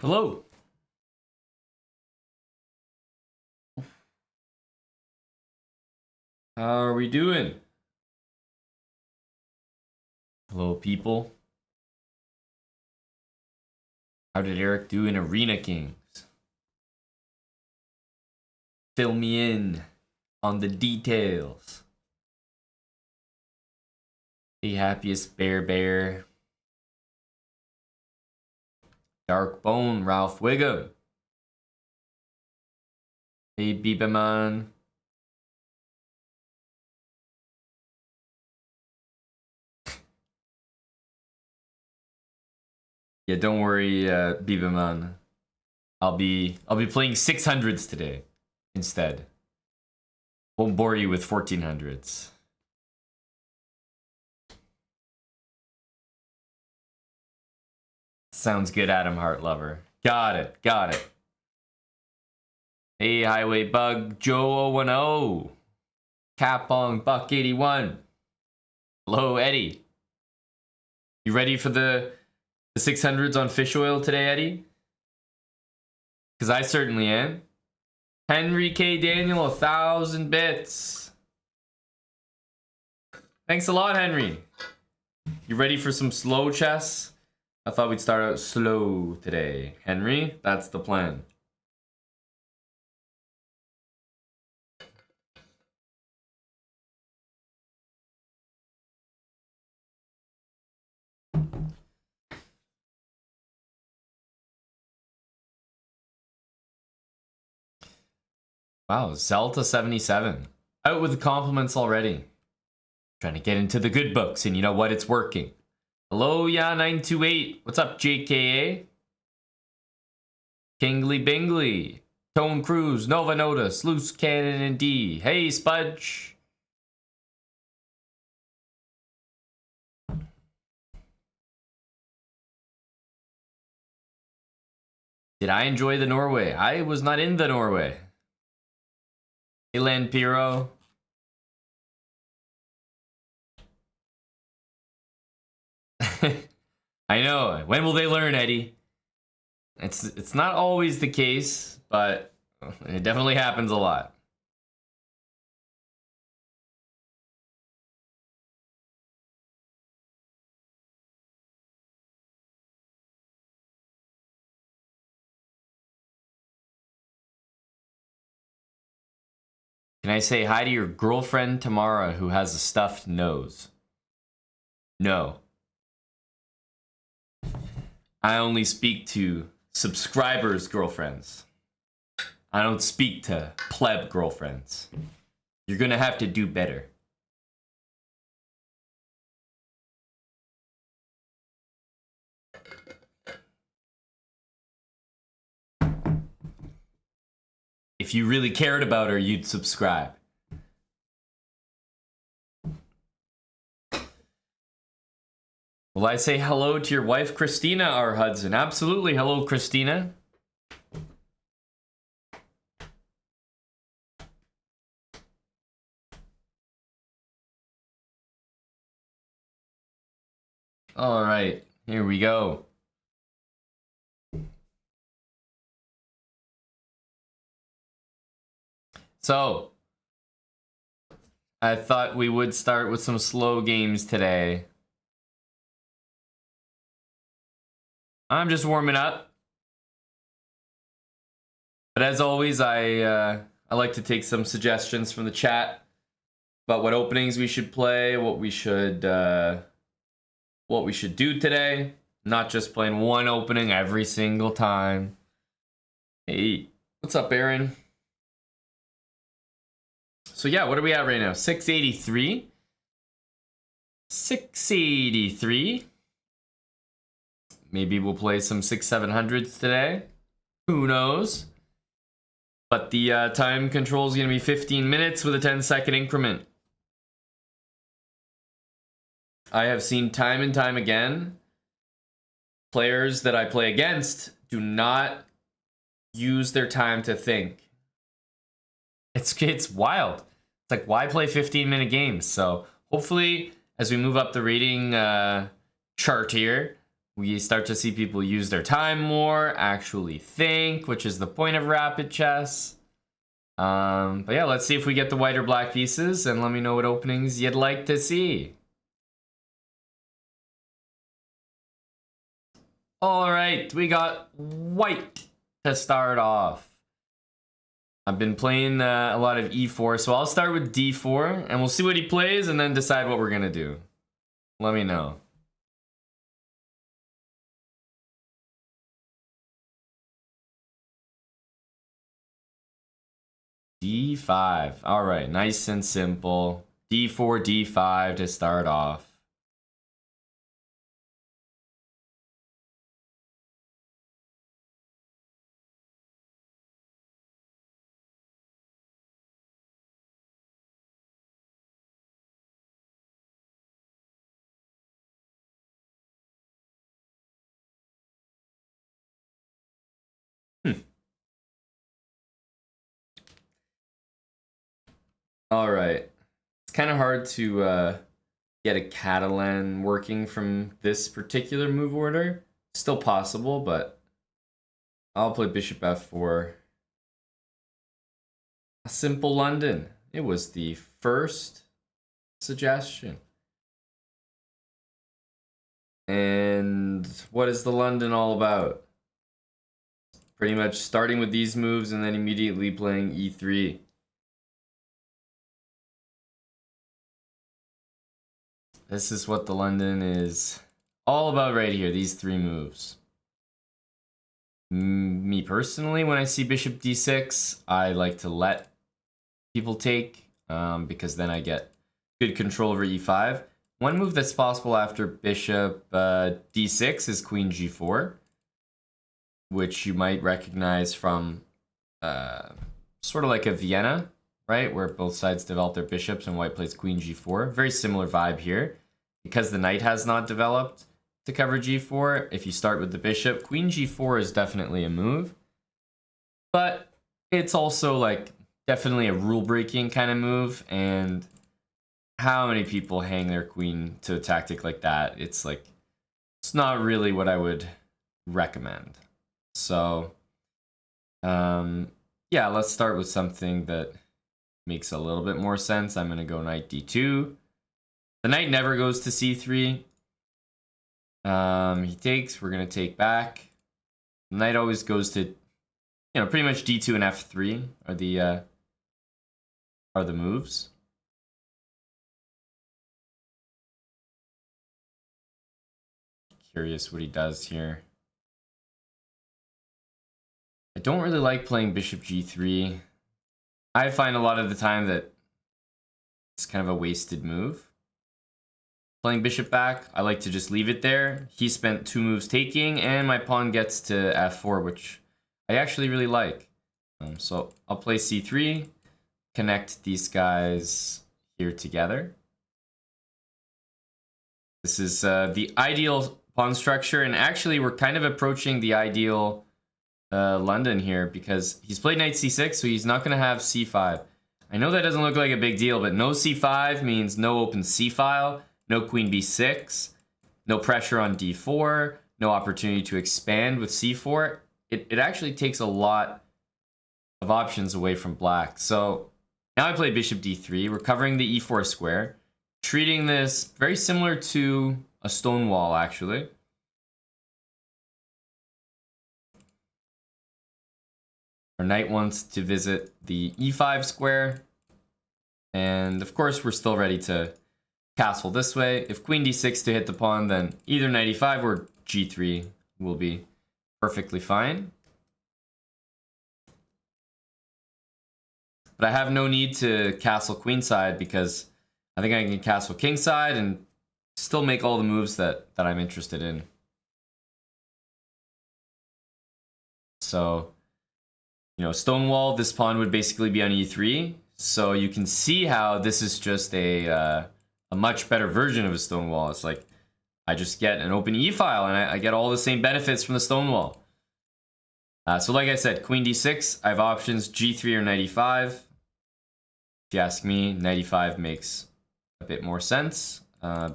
Hello. How are we doing? Hello, people. How did Eric do in Arena Kings? Fill me in on the details. The happiest bear. Dark Bone, Ralph Wiggum. Hey, Bibaman. Yeah, don't worry, Bibaman. I'll be playing 600s today instead. Won't bore you with 1400s. Sounds good, Adam Heartlover. Got it. Hey, Highway Bug, Joe 010. Capong, Buck 81. Hello, Eddie. You ready for the 600s on fish oil today, Eddie? Because I certainly am. Henry K. Daniel, 1,000 bits. Thanks a lot, Henry. You ready for some slow chess? I thought we'd start out slow today. Henry, that's the plan. Wow, Zelta 77. Out with the compliments already. Trying to get into the good books, and you know what? It's working. Hello, yeah, 928. What's up, JKA? Kingly Bingley. Tone Cruz, Nova Notice, Loose Cannon and D. Hey, Spudge. Did I enjoy the Norway? I was not in the Norway. Elan Piro. I know. When will they learn, Eddie? It's not always the case, but it definitely happens a lot. Can I say hi to your girlfriend Tamara who has a stuffed nose? No. I only speak to subscribers' girlfriends. I don't speak to pleb girlfriends. You're gonna have to do better. If you really cared about her, you'd subscribe. Will I say hello to your wife, Christina R. Hudson? Absolutely. Hello, Christina. All right, here we go. So, I thought we would start with some slow games today. I'm just warming up. But as always, I like to take some suggestions from the chat about what openings we should play, what we should do today. Not just playing one opening every single time. Hey, what's up, Aaron? So yeah, what are we at right now? 683. 683. Maybe we'll play some 600-700s today. Who knows? But the time control is going to be 15 minutes with a 10-second increment. I have seen time and time again, players that I play against do not use their time to think. It's wild. It's like, why play 15-minute games? So hopefully, as we move up the rating chart here, we start to see people use their time more, actually think, which is the point of rapid chess. But yeah, let's see if we get the white or black pieces, and let me know what openings you'd like to see. All right, we got white to start off. I've been playing a lot of e4, so I'll start with d4, and we'll see what he plays, and then decide what we're gonna do. Let me know. d5. All right, nice and simple. d4, d5 to start off. All right. It's kind of hard to get a Catalan working from this particular move order. Still possible, but I'll play bishop f4. A simple London. It was the first suggestion. And what is the London all about? Pretty much starting with these moves and then immediately playing e3. This is what the London is all about right here, these three moves. Me personally, when I see bishop d6, I like to let people take because then I get good control over e5. One move that's possible after bishop d6 is queen g4, which you might recognize from sort of like a Vienna, right? Where both sides develop their bishops and white plays queen g4. Very similar vibe here. Because the knight has not developed to cover g4, if you start with the bishop, queen g4 is definitely a move. But it's also like definitely a rule-breaking kind of move, and how many people hang their queen to a tactic like that? It's like, it's not really what I would recommend. So, yeah, let's start with something that makes a little bit more sense. I'm going to go knight d2. The knight never goes to c3. He takes, we're going to take back. The knight always goes to, pretty much d2 and f3 are the moves. Curious what he does here. I don't really like playing bishop g3. I find a lot of the time that it's kind of a wasted move. Playing bishop back, I like to just leave it there. He spent 2 moves taking, and my pawn gets to f4, which I actually really like. So I'll play c3, connect these guys here together. This is the ideal pawn structure, and actually we're kind of approaching the ideal London here because he's played knight c6, so he's not going to have c5. I know that doesn't look like a big deal, but no c5 means no open c-file. No queen b6, no pressure on d4, no opportunity to expand with c4. It actually takes a lot of options away from black. So now I play bishop d3, recovering the e4 square, treating this very similar to a stone wall, actually. Our knight wants to visit the e5 square, and of course we're still ready to castle this way. If queen d6 to hit the pawn, then either knight e5 or g3 will be perfectly fine. But I have no need to castle queenside because I think I can castle kingside and still make all the moves that I'm interested in. So, stonewall, this pawn would basically be on e3. So you can see how this is just a much better version of a stonewall. It's like I just get an open e-file and I get all the same benefits from the stonewall. So like I said, queen d6, I have options g3 or knight e5. If you ask me, knight e5 makes a bit more sense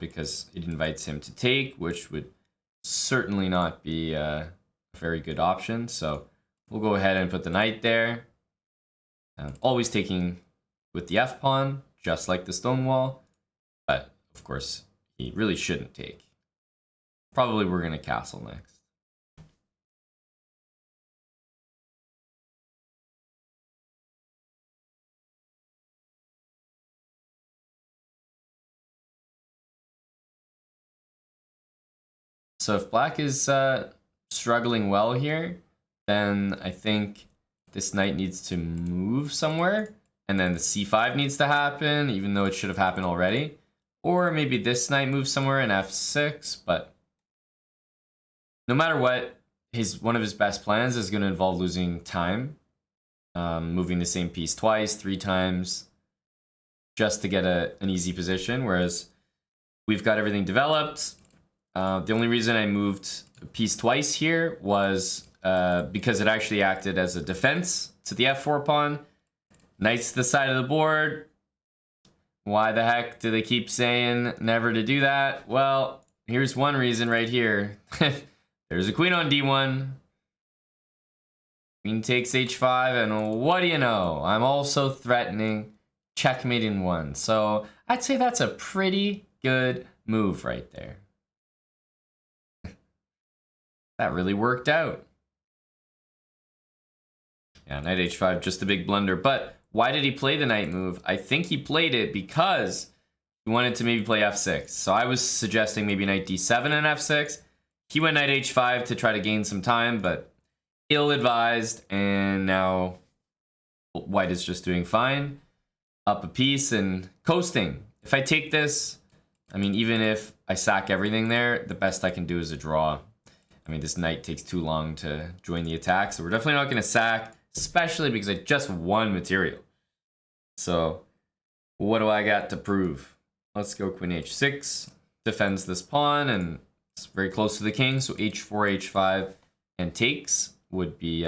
because it invites him to take, which would certainly not be a very good option. So we'll go ahead and put the knight there. Always taking with the f-pawn, just like the stone wall. But, of course, he really shouldn't take. Probably we're going to castle next. So if black is struggling well here, then I think this knight needs to move somewhere. And then the c5 needs to happen, even though it should have happened already. Or maybe this knight moves somewhere in f6, but no matter what, one of his best plans is going to involve losing time. Moving the same piece twice, 3 times, just to get an easy position, whereas we've got everything developed. The only reason I moved a piece twice here was because it actually acted as a defense to the f4 pawn. Knight's to the side of the board. Why the heck do they keep saying never to do that? Well, here's one reason right here. There's a queen on d1. Queen takes h5, and what do you know? I'm also threatening checkmate in 1. So I'd say that's a pretty good move right there. That really worked out. Yeah, knight h5, just a big blunder. But why did he play the knight move? I think he played it because he wanted to maybe play f6. So I was suggesting maybe knight d7 and f6. He went knight h5 to try to gain some time, but ill-advised, and now white is just doing fine. Up a piece and coasting. If I take this, I mean, even if I sack everything there, the best I can do is a draw. I mean, this knight takes too long to join the attack, so we're definitely not going to sack, especially because I just won material. So what do I got to prove? Let's go queen h6, defends this pawn, and it's very close to the king, so h4, h5, and takes would be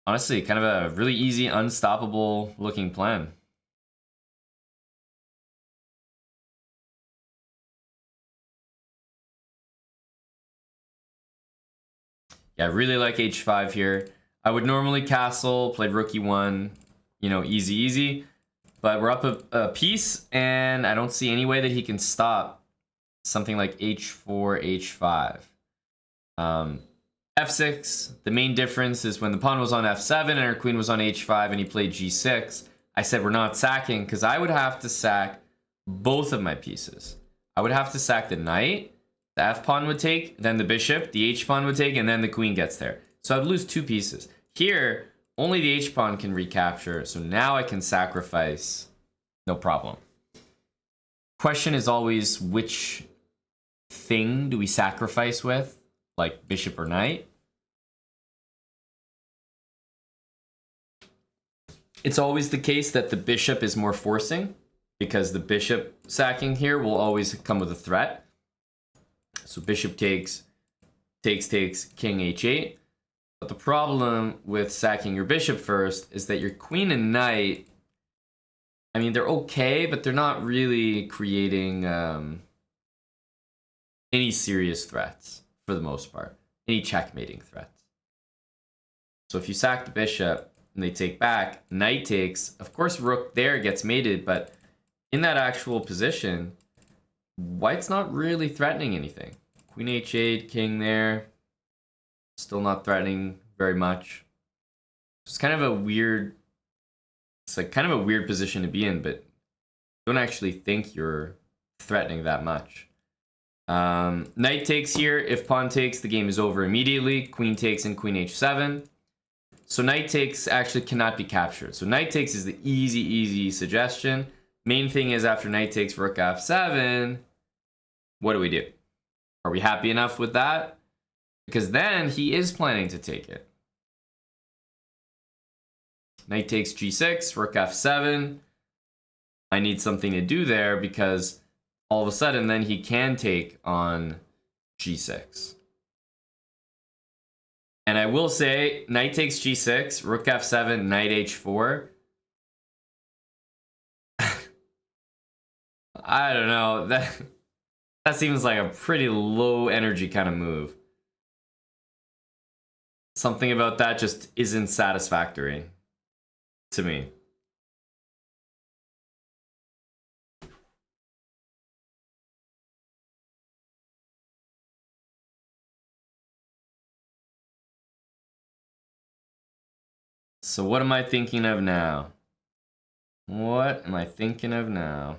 honestly kind of a really easy, unstoppable looking plan. Yeah, I really like h5 here. I would normally castle, played rook e1, you know, easy, easy. But we're up a piece, and I don't see any way that he can stop something like h4, h5. f6, the main difference is when the pawn was on f7 and our queen was on h5 and he played g6, I said we're not sacking because I would have to sack both of my pieces. I would have to sack the knight, the f-pawn would take, then the bishop, the h-pawn would take, and then the queen gets there. So I'd lose 2 pieces. Here, only the h-pawn can recapture, so now I can sacrifice, no problem. Question is always, which thing do we sacrifice with? Like bishop or knight? It's always the case that the bishop is more forcing, because the bishop sacking here will always come with a threat. So bishop takes, king h8. But the problem with sacking your bishop first is that your queen and knight, I mean, they're okay, but they're not really creating any serious threats for the most part. Any checkmating threats. So if you sack the bishop and they take back, knight takes, of course rook there gets mated, but in that actual position, white's not really threatening anything. Queen h8, king there, still not threatening very much. It's kind of a weird, it's like kind of a weird position to be in, but don't actually think you're threatening that much. Knight takes here. If pawn takes, the game is over immediately. Queen takes and queen h7. So knight takes actually cannot be captured. So knight takes is the easy suggestion. Main thing is after knight takes rook f7, what do? Are we happy enough with that? Because then he is planning to take it. Knight takes g6, rook f7. I need something to do there because all of a sudden then he can take on g6. And I will say, knight takes g6, rook f7, knight h4. I don't know. That seems like a pretty low energy kind of move. Something about that just isn't satisfactory to me. So what am I thinking of now? What am I thinking of now?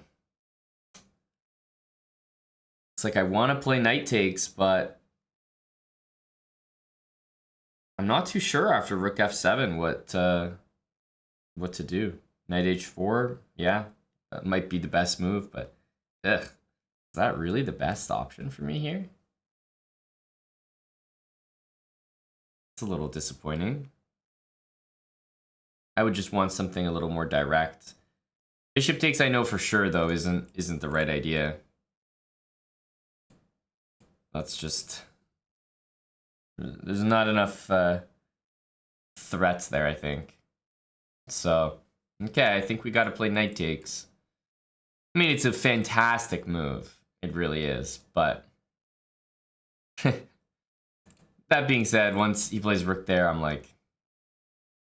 It's like I want to play knight takes, but I'm not too sure after rook f7 what to do. Knight h4, yeah, that might be the best move, but ugh, is that really the best option for me here? It's a little disappointing. I would just want something a little more direct. Bishop takes, I know for sure though, isn't the right idea. That's just, there's not enough threats there, I think. So, okay, I think we got to play knight takes. I mean, it's a fantastic move. It really is, but that being said, once he plays rook there, I'm like,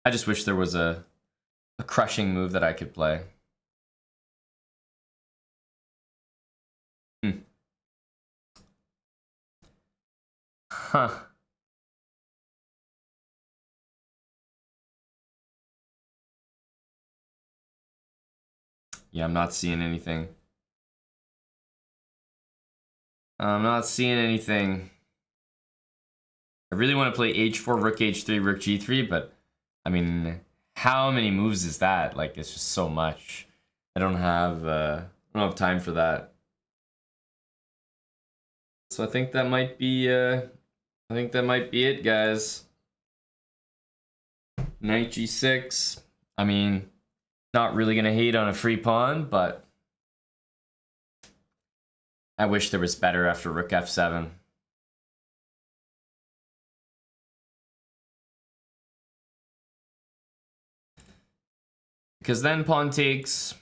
I just wish there was a crushing move that I could play. Huh. Yeah, I'm not seeing anything. I'm not seeing anything. I really want to play h4, rook h3, rook g3, but I mean, how many moves is that? Like, it's just so much. I don't have time for that. So I think that might be it, guys. Knight g6. I mean, not really gonna hate on a free pawn, but I wish there was better after rook f7. Because then pawn takes,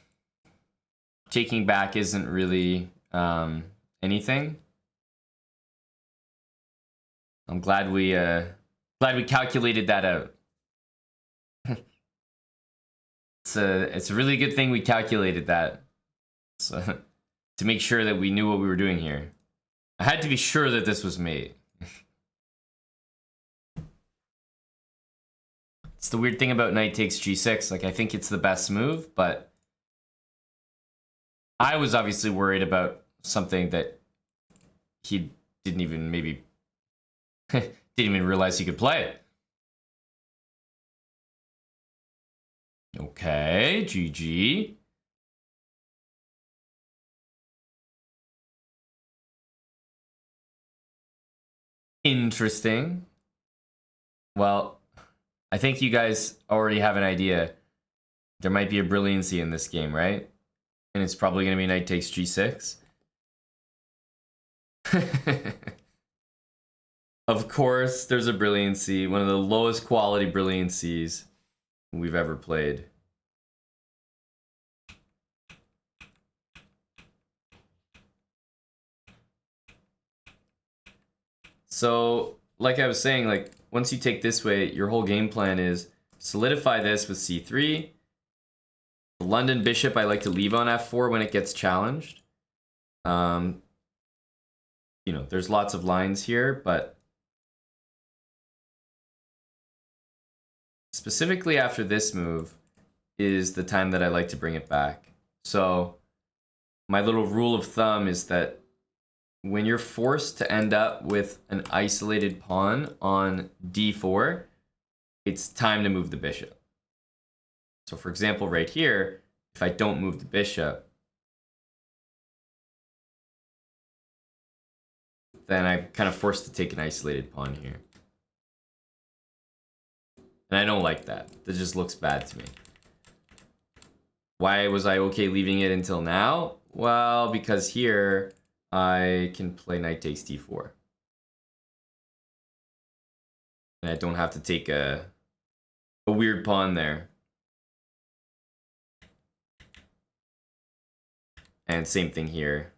taking back isn't really anything. I'm glad we calculated that out. It's a really good thing we calculated that, so, to make sure that we knew what we were doing here. I had to be sure that this was mate. It's the weird thing about knight takes g6. Like, I think it's the best move, but I was obviously worried about something that he didn't even maybe didn't even realize he could play it. Okay, GG. Interesting. Well, I think you guys already have an idea. There might be a brilliancy in this game, right? And it's probably going to be knight takes g6. Of course, there's a brilliancy. One of the lowest quality brilliancies we've ever played. So, like I was saying, like, once you take this way, your whole game plan is solidify this with c3. The London bishop I like to leave on f4 when it gets challenged. You know, there's lots of lines here, but specifically after this move is the time that I like to bring it back. So my little rule of thumb is that when you're forced to end up with an isolated pawn on d4, it's time to move the bishop. So for example, right here, if I don't move the bishop, then I'm kind of forced to take an isolated pawn here. And I don't like that. That just looks bad to me. Why was I okay leaving it until now? Well, because here I can play knight takes d4. And I don't have to take a weird pawn there. And same thing here.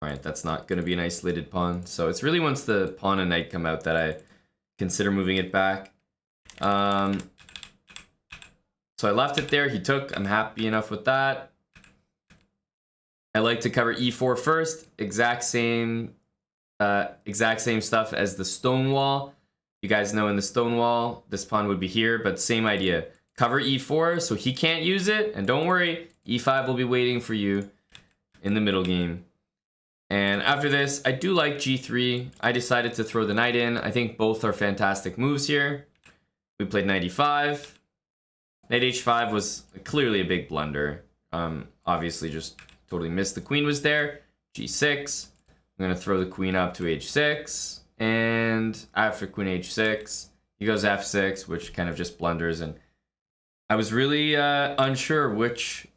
Alright, that's not going to be an isolated pawn. So it's really once the pawn and knight come out that I consider moving it back. So I left it there. He took. I'm happy enough with that. I like to cover e4 first. Exact same stuff as the stone wall. You guys know in the stone wall, this pawn would be here, but same idea. Cover e4 so he can't use it. And don't worry, e5 will be waiting for you in the middle game. And after this, I do like g3. I decided to throw the knight in. I think both are fantastic moves here. We played knight e5. Knight h5 was clearly a big blunder. Obviously just totally missed. The queen was there. g6. I'm going to throw the queen up to h6. And after queen h6, he goes f6, which kind of just blunders. And I was really unsure which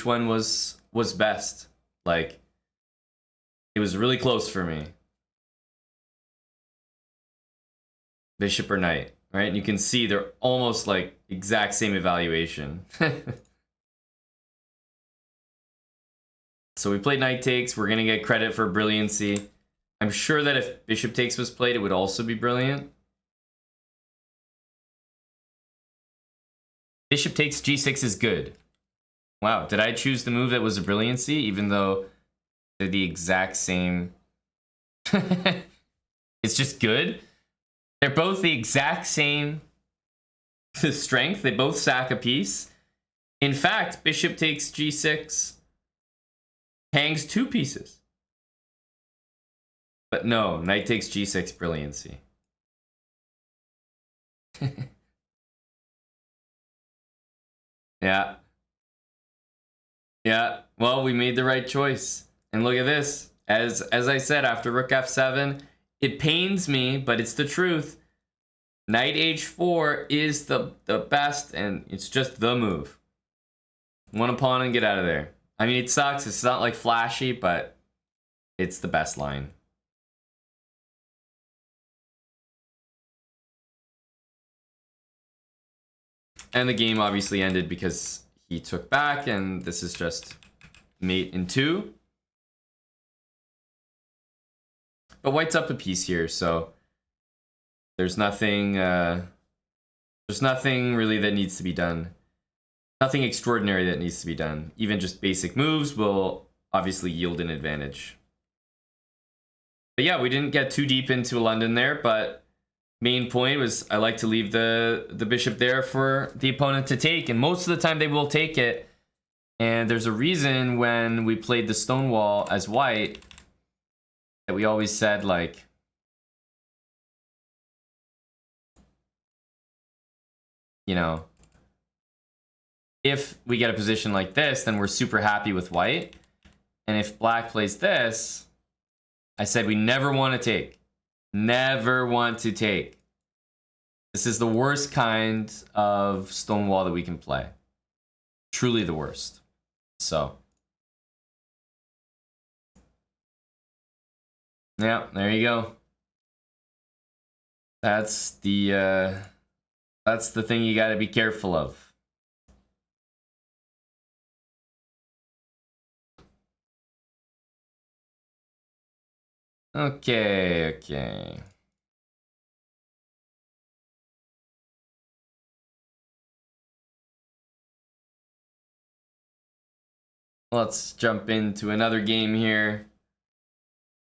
one was best. Like, it was really close for me. Bishop or knight, right? And you can see they're almost like exact same evaluation. So we played knight takes. We're going to get credit for brilliancy. I'm sure that if bishop takes was played, it would also be brilliant. Bishop takes g6 is good. Wow, did I choose the move that was a brilliancy, even though they're the exact same? It's just good. They're both the exact same strength. They both sack a piece. In fact, bishop takes g6 hangs 2 pieces. But no, knight takes g6 brilliancy. Yeah. Yeah, well, we made the right choice. And look at this. As I said, after rook f7, it pains me, but it's the truth. Knight h4 is the best, and it's just the move. One pawn and get out of there. I mean, it sucks. It's not like flashy, but it's the best line. And the game obviously ended because he took back, and this is just mate in 2. But white's up a piece here, so there's nothing really that needs to be done. Nothing extraordinary that needs to be done. Even just basic moves will obviously yield an advantage. But yeah, we didn't get too deep into London there, but main point was I like to leave the bishop there for the opponent to take, and most of the time they will take it. And there's a reason when we played the stone wall as white that we always said, like, you know, if we get a position like this, then we're super happy with white. And if black plays this, I said we never want to take. Never want to take. This is the worst kind of stone wall that we can play. Truly the worst. So. Yeah, there you go. That's the thing you got to be careful of. Okay. Let's jump into another game here.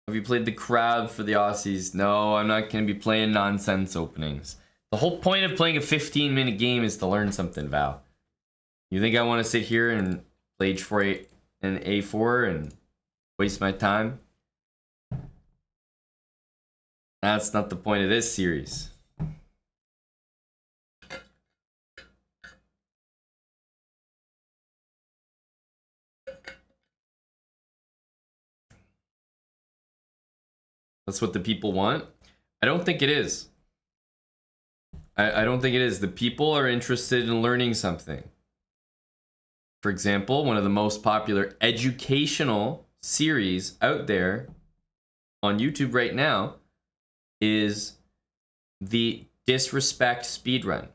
Have you played the crowd for the Aussies? No, I'm not going to be playing nonsense openings. The whole point of playing a 15-minute game is to learn something, Val. You think I want to sit here and play h4 and a4 and waste my time? That's not the point of this series. That's what the people want? I don't think it is. I don't think it is. The people are interested in learning something. For example, one of the most popular educational series out there on YouTube right now is the Disrespect speedrun.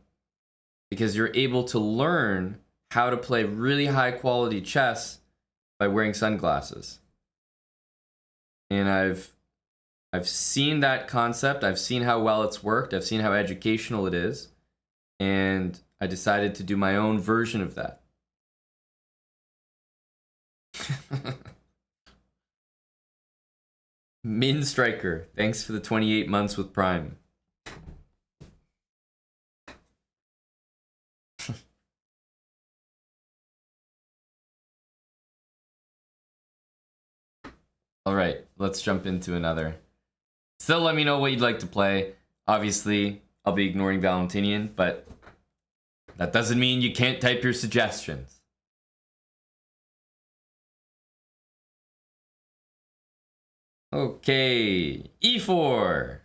Because you're able to learn how to play really high quality chess by wearing sunglasses. And I've seen that concept. I've seen how well it's worked. I've seen how educational it is. And I decided to do my own version of that. Min Striker, thanks for the 28 months with Prime. All right, let's jump into another. Still let me know what you'd like to play. Obviously, I'll be ignoring Valentinian, but that doesn't mean you can't type your suggestions. Okay, E4.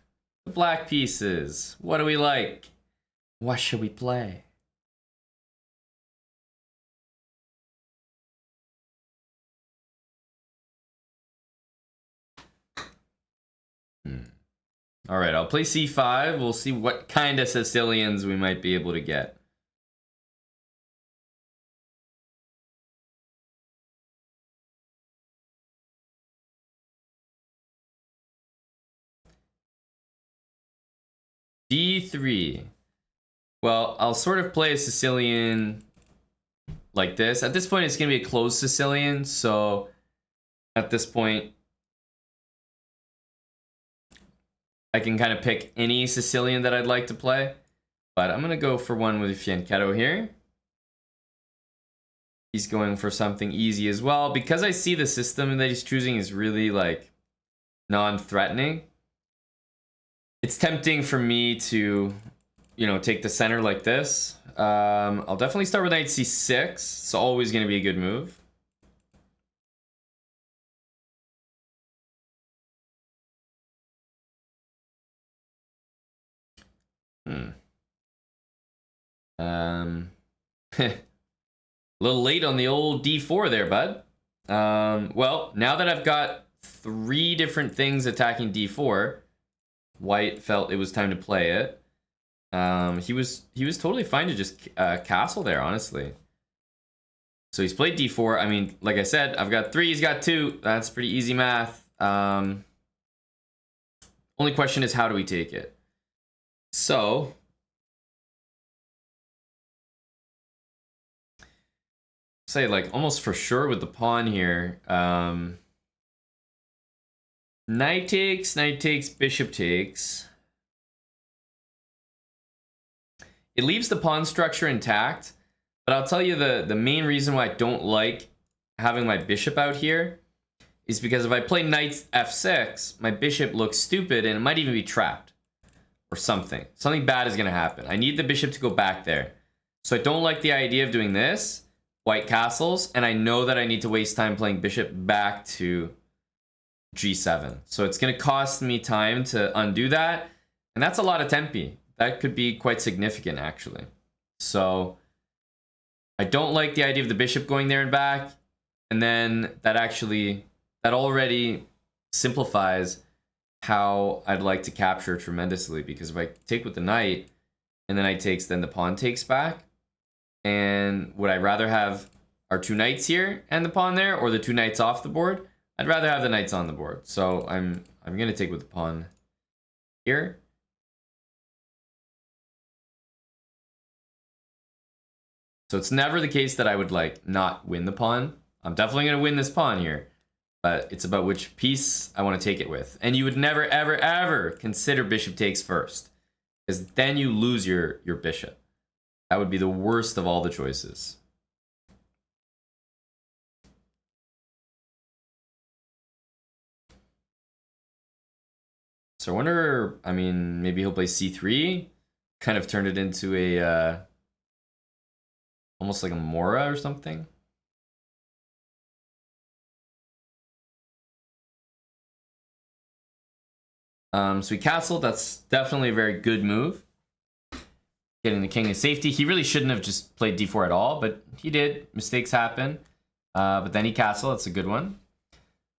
The black pieces. What do we like? What should we play? All right, I'll play C5. We'll see what kind of Sicilians we might be able to get. D3. Well, I'll sort of play a Sicilian like this. At this point, it's going to be a closed Sicilian, so at this point, I can kind of pick any Sicilian that I'd like to play. But I'm going to go for one with Fianchetto here. He's going for something easy as well. Because I see the system that he's choosing is really, like, non-threatening. It's tempting for me to, you know, take the center like this. I'll definitely start with knight c6. It's always going to be a good move. A little late on the old d4 there, bud. Well, now that I've got 3 different things attacking d4, white felt it was time to play it. He was totally fine to just castle there, honestly. So he's played d4. I mean, like I said, I've got 3, he's got 2. That's pretty easy math. Only question is, how do we take it? So say, like, almost for sure with the pawn here. Knight takes, bishop takes. It leaves the pawn structure intact, but I'll tell you the main reason why I don't like having my bishop out here is because if I play knight f6, my bishop looks stupid and it might even be trapped or something. Something bad is going to happen. I need the bishop to go back there. So I don't like the idea of doing this. White castles, and I know that I need to waste time playing bishop back to g7. So it's going to cost me time to undo that, and that's a lot of tempi. That could be quite significant, actually. So I don't like the idea of the bishop going there and back, and then that already simplifies how I'd like to capture tremendously, because if I take with the knight, and the knight takes, then the pawn takes back. And would I rather have our 2 knights here and the pawn there, or the 2 knights off the board? I'd rather have the knights on the board. So I'm gonna take with the pawn here. So it's never the case that I would, like, not win the pawn. I'm definitely gonna win this pawn here, but it's about which piece I want to take it with. And you would never, ever, ever consider bishop takes first, because then you lose your bishop. That would be the worst of all the choices. So I wonder, I mean, maybe he'll play c3, kind of turn it into a, almost like a Mora or something. So he castled. That's definitely a very good move. Getting the king to safety. He really shouldn't have just played d4 at all, but he did. Mistakes happen. But then he castled. That's a good one.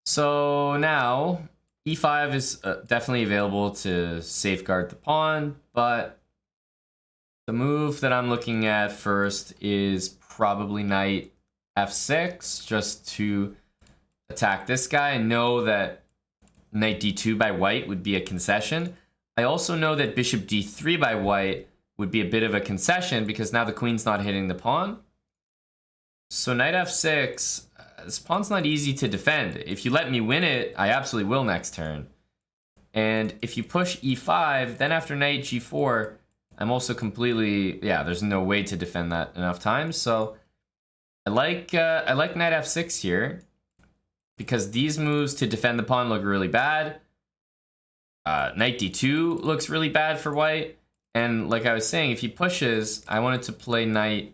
So now e5 is definitely available to safeguard the pawn, but the move that I'm looking at first is probably knight f6, just to attack this guy. I know that knight d2 by white would be a concession. I also know that bishop d3 by white would be a bit of a concession because now the queen's not hitting the pawn. So knight f6, this pawn's not easy to defend. If you let me win it, I absolutely will next turn. And if you push e5, then after knight g4, I'm also completely, yeah, there's no way to defend that enough times. So I like knight f6 here because these moves to defend the pawn look really bad. Knight d2 looks really bad for white. And like I was saying, if he pushes, I wanted to play knight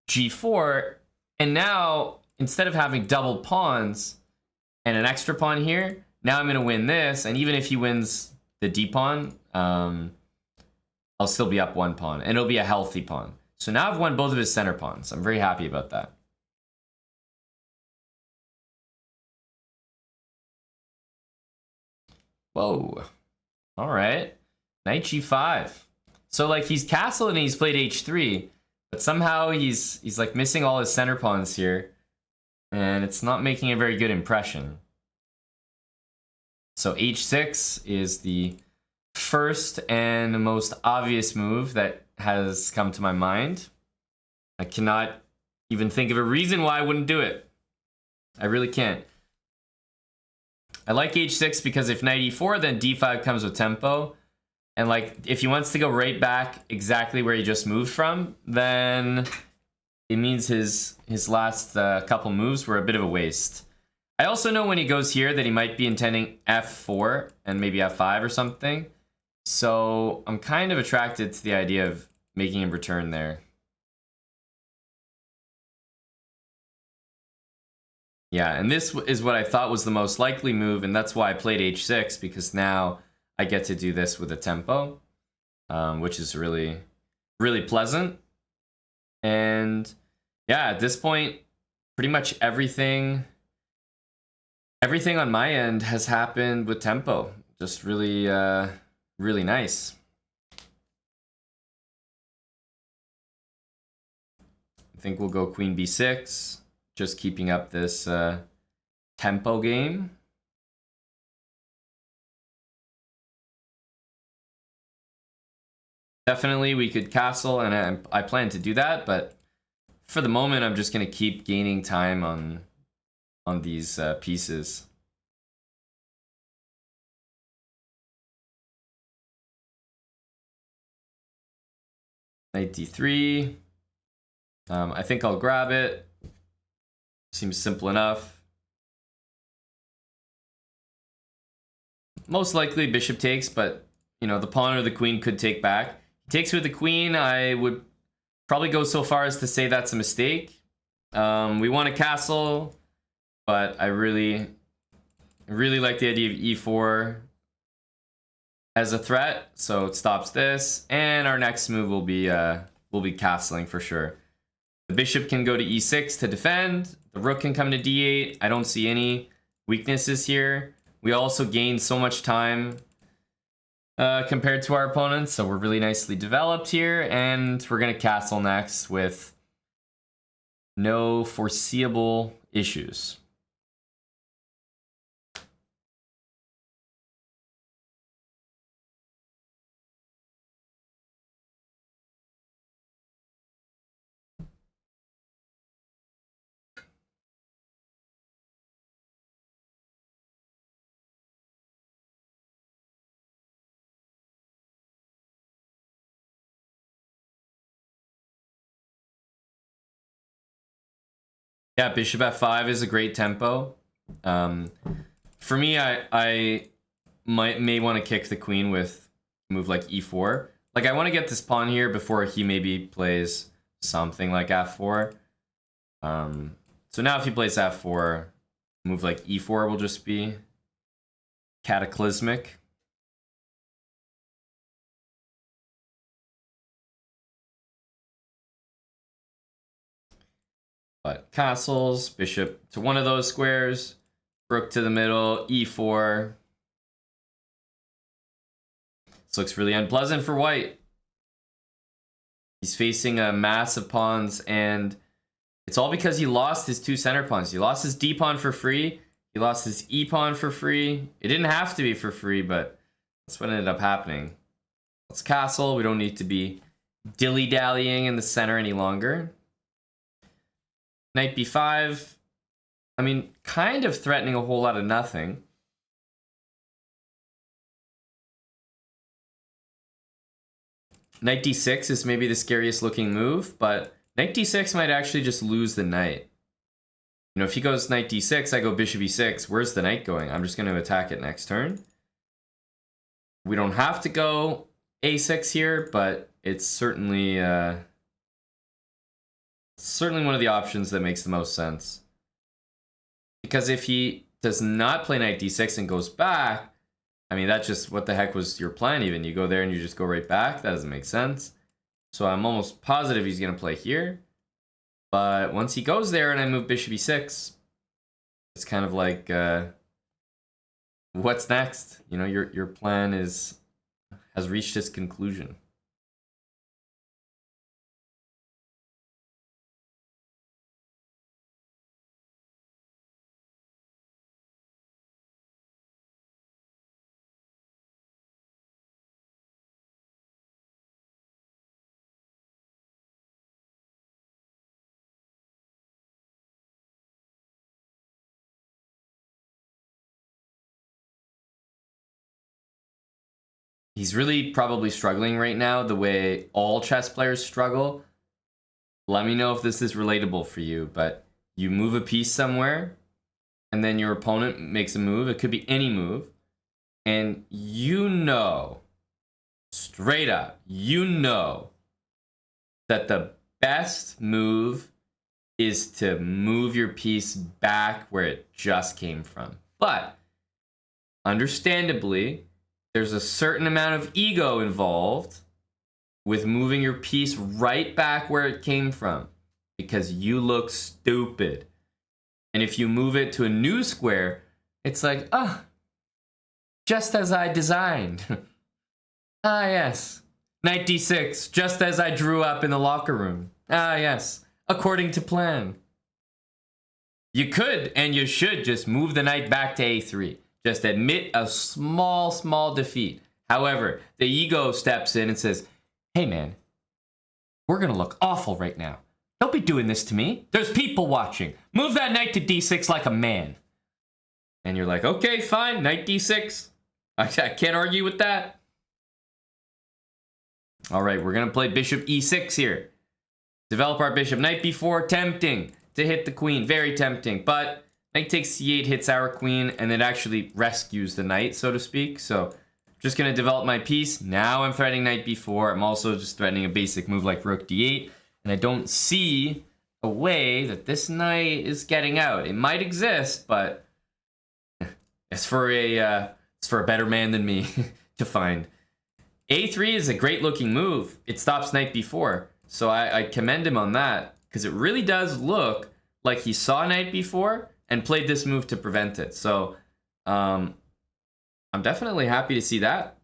g4. And now, instead of having double pawns and an extra pawn here, now I'm going to win this. And even if he wins the d pawn, I'll still be up one pawn. And it'll be a healthy pawn. So now I've won both of his center pawns. I'm very happy about that. Whoa. All right. Knight g5. So like he's castled and he's played h3. But somehow he's like missing all his center pawns here. And it's not making a very good impression. So h6 is the first and most obvious move that has come to my mind. I cannot even think of a reason why I wouldn't do it. I really can't. I like h6 because if knight e4, then d5 comes with tempo. And like, if he wants to go right back exactly where he just moved from, then it means his last couple moves were a bit of a waste. I also know when he goes here that he might be intending f4 and maybe f5 or something. So I'm kind of attracted to the idea of making him return there. Yeah, and this is what I thought was the most likely move, and that's why I played h6, because now I get to do this with a tempo, which is really, really pleasant. And yeah, at this point, pretty much everything on my end has happened with tempo. Just really, really nice. I think we'll go queen b6, just keeping up this tempo game. Definitely, we could castle, and I plan to do that, but for the moment, I'm just going to keep gaining time on these pieces. Knight d3. I think I'll grab it. Seems simple enough. Most likely bishop takes, but you know, the pawn or the queen could take back. Takes with the queen, I would probably go so far as to say that's a mistake. We want a castle, but I really like the idea of e4 as a threat, so it stops this. And our next move will be castling for sure. The bishop can go to e6 to defend. The rook can come to d8. I don't see any weaknesses here. We also gain so much time compared to our opponents, so we're really nicely developed here, and we're gonna castle next with no foreseeable issues. Yeah, bishop f5 is a great tempo. For me, I may want to kick the queen with a move like e4. Like, I want to get this pawn here before he maybe plays something like f4. So now if he plays f4, a move like e4 will just be cataclysmic. But castles, bishop to one of those squares, rook to the middle, e4. This looks really unpleasant for white. He's facing a mass of pawns, and it's all because he lost his two center pawns. He lost his d pawn for free. He lost his e-pawn for free. It didn't have to be for free, but that's what ended up happening. Let's castle. We don't need to be dilly-dallying in the center any longer. Knight b5. I mean, kind of threatening a whole lot of nothing. Knight d6 is maybe the scariest looking move, but knight d6 might actually just lose the knight. You know, if he goes knight d6, I go bishop e6. Where's the knight going? I'm just going to attack it next turn. We don't have to go a6 here, but it's certainly one of the options that makes the most sense. Because if he does not play knight d6 and goes back, I mean, that's just, what the heck was your plan even? You go there and you just go right back? That doesn't make sense. So I'm almost positive he's going to play here. But once he goes there and I move bishop e6, it's kind of like, what's next? You know, your plan has reached its conclusion. He's really probably struggling right now the way all chess players struggle. Let me know if this is relatable for you, but you move a piece somewhere and then your opponent makes a move. It could be any move. And you know, straight up, you know that the best move is to move your piece back where it just came from. But understandably, there's a certain amount of ego involved with moving your piece right back where it came from because you look stupid. And if you move it to a new square, it's like, just as I designed. Yes. Knight d6, just as I drew up in the locker room. Yes. According to plan. You could and you should just move the knight back to a3. Just admit a small defeat. However, the ego steps in and says, hey man, we're gonna look awful right now. Don't be doing this to me. There's people watching. Move that knight to d6 like a man. And you're like, okay, fine, knight d6. I can't argue with that. All right, we're gonna play bishop e6 here. Develop our bishop. Knight b4, tempting to hit the queen, very tempting, but knight takes c8 hits our queen, and it actually rescues the knight, so to speak. So just going to develop my piece. Now I'm threatening knight b4. I'm also just threatening a basic move like rook d8. And I don't see a way that this knight is getting out. It might exist, but it's for a better man than me to find. a3 is a great looking move. It stops knight b4. So I commend him on that, because it really does look like he saw knight b4 and played this move to prevent it. So I'm definitely happy to see that.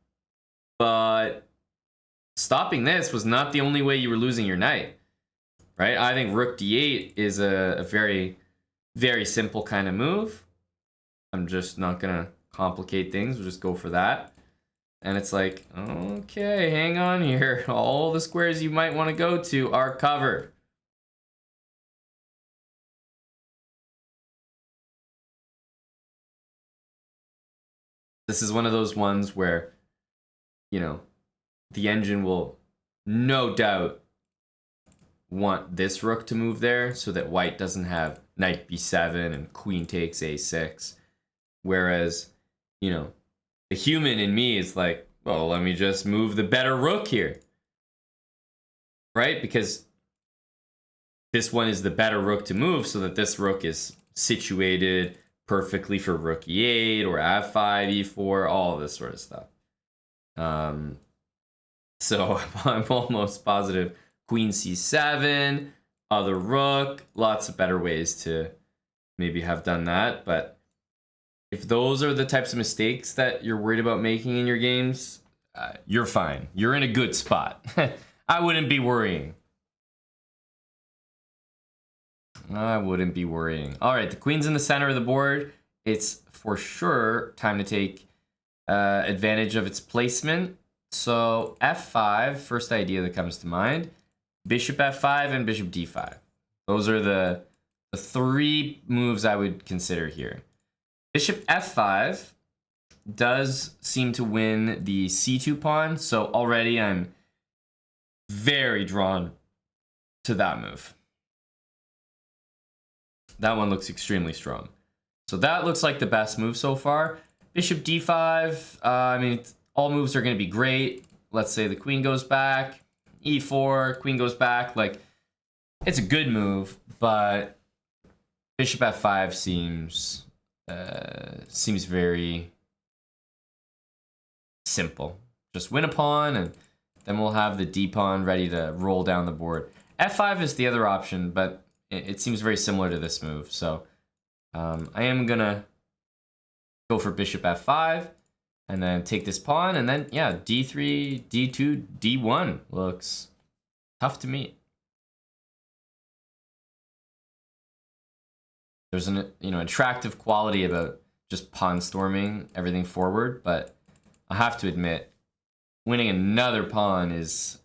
But stopping this was not the only way you were losing your knight, right? I think rook d8 is a very, very simple kind of move. I'm just not going to complicate things. We'll just go for that. And it's like, okay, hang on here. All the squares you might want to go to are covered. This is one of those ones where, you know, the engine will no doubt want this rook to move there so that white doesn't have knight b7 and queen takes a6. Whereas, you know, the human in me is like, well, let me just move the better rook here. Right? Because this one is the better rook to move so that this rook is situated perfectly for rook e8 or f5, e4, all of this sort of stuff. So I'm almost positive queen c7, other rook, lots of better ways to maybe have done that. But if those are the types of mistakes that you're worried about making in your games, you're fine. You're in a good spot. I wouldn't be worrying. I wouldn't be worrying. All right, the queen's in the center of the board. it's for sure time to take advantage of its placement. So f5, first idea that comes to mind. Bishop f5 and bishop d5. Those are the three moves I would consider here. Bishop f5 does seem to win the c2 pawn, so already I'm very drawn to that move. That one looks extremely strong. So that looks like the best move so far. Bishop d5, I mean, all moves are going to be great. Let's say the queen goes back, e4, queen goes back. Like, it's a good move, but bishop f5 seems very simple. Just win a pawn, and then we'll have the d pawn ready to roll down the board. f5 is the other option, but it seems very similar to this move. So I am gonna go for bishop f5 and then take this pawn, and then yeah, d3, d2, d1 looks tough to meet. There's an attractive quality about just pawn storming everything forward, but I have to admit, winning another pawn is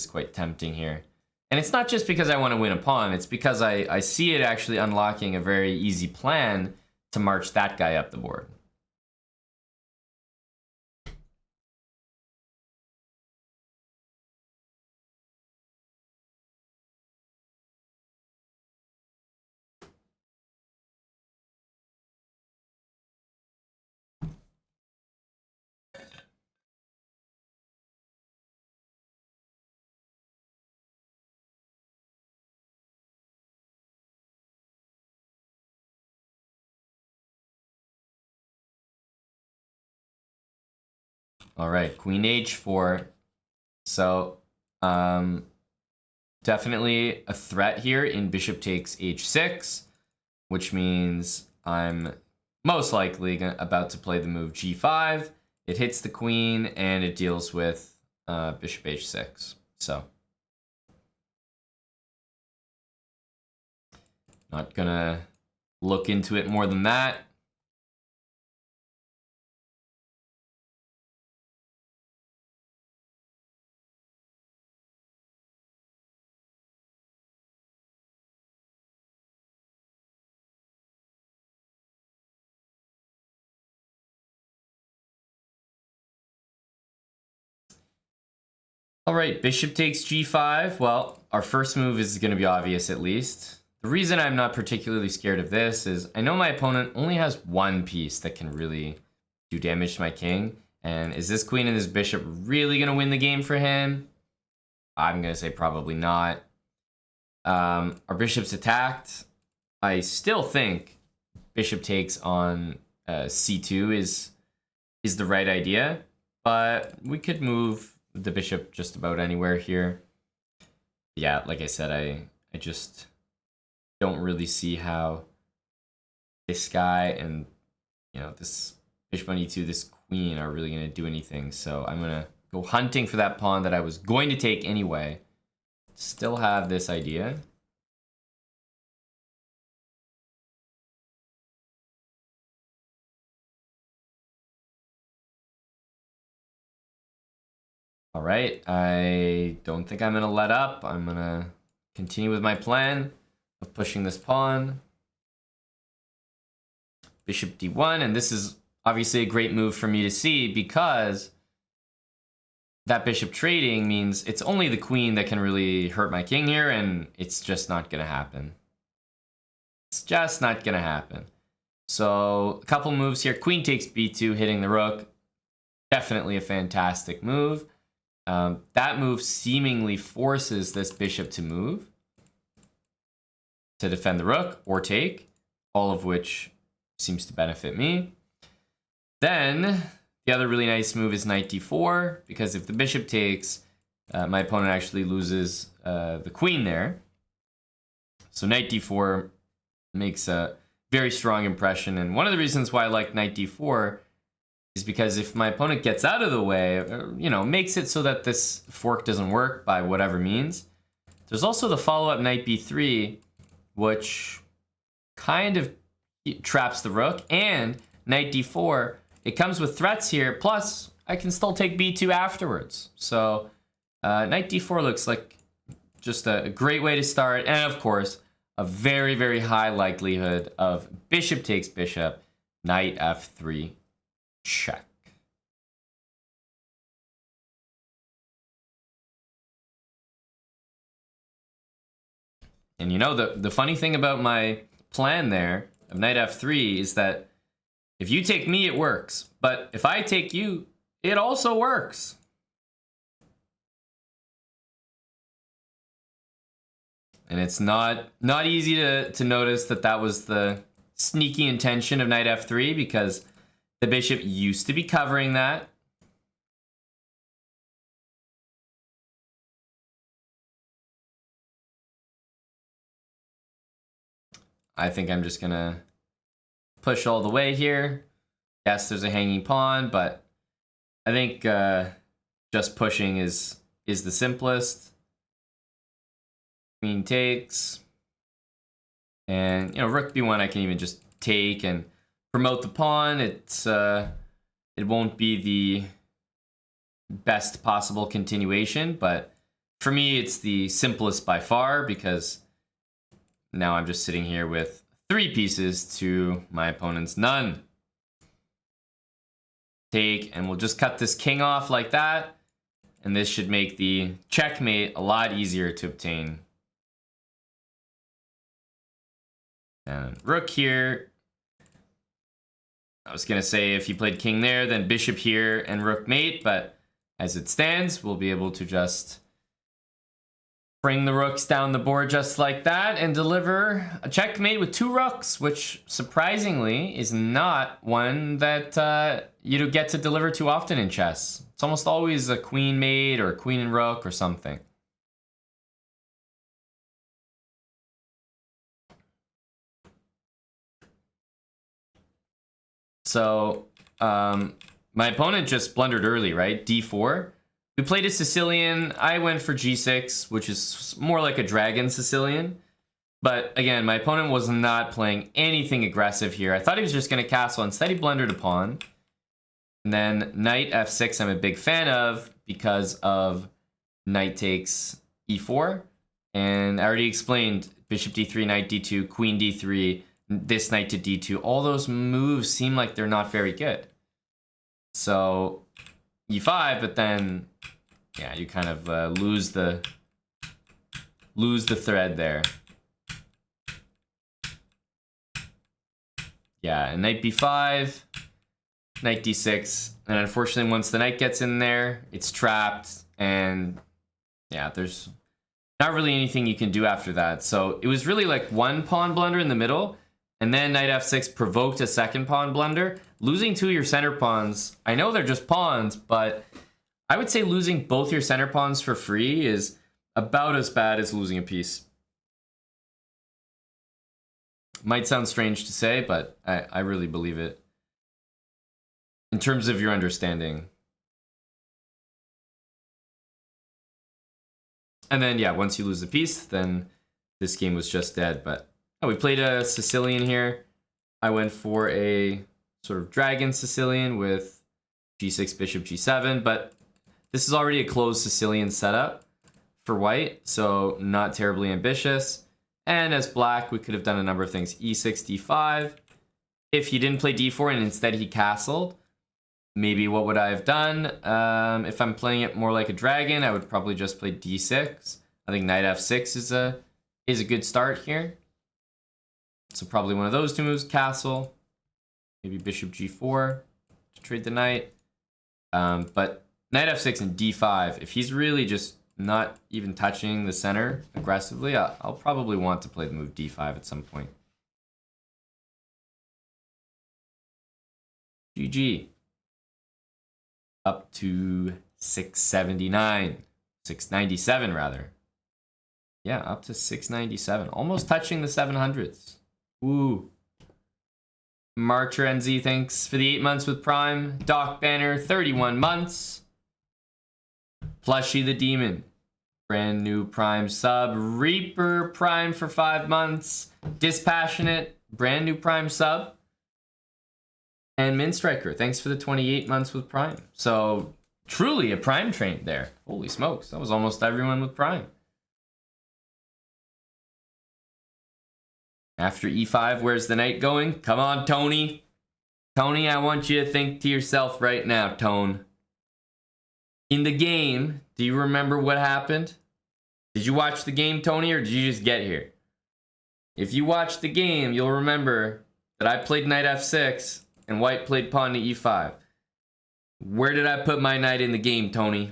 quite tempting here. And it's not just because I want to win a pawn, it's because I see it actually unlocking a very easy plan to march that guy up the board. All right, queen h4. So definitely a threat here in bishop takes h6, which means I'm most likely about to play the move g5. It hits the queen and it deals with bishop h6. So not gonna look into it more than that. All right, bishop takes g5. Well, our first move is going to be obvious at least. The reason I'm not particularly scared of this is I know my opponent only has one piece that can really do damage to my king. And is this queen and this bishop really going to win the game for him? I'm going to say probably not. Our bishop's attacked. I still think bishop takes on c2 is the right idea, but we could move the bishop just about anywhere here. Yeah, like I said, I just don't really see how this guy and this bishop on e2, this queen are really going to do anything. So I'm going to go hunting for that pawn that I was going to take anyway. Still have this idea. All right, I don't think I'm going to let up. I'm going to continue with my plan of pushing this pawn. Bishop d1, and this is obviously a great move for me to see because that bishop trading means it's only the queen that can really hurt my king here, and it's just not going to happen. It's just not going to happen. So a couple moves here. Queen takes b2, hitting the rook. Definitely a fantastic move. That move seemingly forces this bishop to move to defend the rook or take, all of which seems to benefit me. Then the other really nice move is knight d4, because if the bishop takes, my opponent actually loses the queen there. So knight d4 makes a very strong impression, and one of the reasons why I like knight d4 is because if my opponent gets out of the way, makes it so that this fork doesn't work by whatever means. There's also the follow-up knight b3, which kind of it traps the rook, and knight d4, it comes with threats here, plus I can still take b2 afterwards. So knight d4 looks like just a great way to start, and of course, a very, very high likelihood of bishop takes bishop, knight f3, check. And you know, the funny thing about my plan there of knight f3 is that if you take me, it works. But if I take you, it also works. And it's not easy to notice that was the sneaky intention of knight f3, because the bishop used to be covering that. I think I'm just gonna push all the way here. Yes, there's a hanging pawn, but I think just pushing is the simplest. Queen takes, and you know, rook b1 I can even just take and promote the pawn. It won't be the best possible continuation, but for me it's the simplest by far, because now I'm just sitting here with 3 pieces to my opponent's none. Take, and we'll just cut this king off like that, and this should make the checkmate a lot easier to obtain. And rook here. I was gonna say if he played king there, then bishop here and rook mate, but as it stands, we'll be able to just bring the rooks down the board just like that and deliver a checkmate with 2 rooks, which surprisingly is not one that you get to deliver too often in chess. It's almost always a queen mate or a queen and rook or something. So my opponent just blundered early, right? d4. We played a Sicilian. I went for g6, which is more like a dragon Sicilian. But again, my opponent was not playing anything aggressive here. I thought he was just going to castle. Instead, he blundered a pawn. And then knight f6 I'm a big fan of because of knight takes e4. And I already explained bishop d3, knight d2, queen d3, this knight to d2. All those moves seem like they're not very good. So e5, but then yeah, you kind of lose the thread there. Yeah, and knight b5, knight d6, and unfortunately once the knight gets in there, it's trapped, and yeah, there's not really anything you can do after that. So it was really like one pawn blunder in the middle, and then knight f6 provoked a second pawn blunder. Losing 2 of your center pawns, I know they're just pawns, but I would say losing both your center pawns for free is about as bad as losing a piece. Might sound strange to say, but I really believe it. In terms of your understanding. And then, yeah, once you lose the piece, then this game was just dead. But oh, we played a Sicilian here. I went for a sort of dragon Sicilian with g6, bishop, g7, but this is already a closed Sicilian setup for white, so not terribly ambitious. And as black, we could have done a number of things. e6, d5. If he didn't play d4 and instead he castled, maybe what would I have done? If I'm playing it more like a dragon, I would probably just play d6. I think knight f6 is a good start here. So probably one of those 2 moves, castle. Maybe bishop g4 to trade the knight. But knight f6 and d5, if he's really just not even touching the center aggressively, I'll probably want to play the move d5 at some point. GG. Up to 679. 697 rather. Yeah, up to 697. Almost touching the 700s. Woo. Mark Terenzi, thanks for the 8 months with Prime. Doc Banner, 31 months. Plushy the Demon, brand new Prime sub. Reaper Prime for 5 months. Dispassionate, brand new Prime sub. And Min Striker, thanks for the 28 months with Prime. So, truly a Prime train there. Holy smokes, that was almost everyone with Prime. After E5, where's the knight going? Come on, Tony. Tony, I want you to think to yourself right now, Tone. In the game, do you remember what happened? Did you watch the game, Tony, or did you just get here? If you watched the game, you'll remember that I played knight f6 and white played pawn to e5. Where did I put my knight in the game, Tony?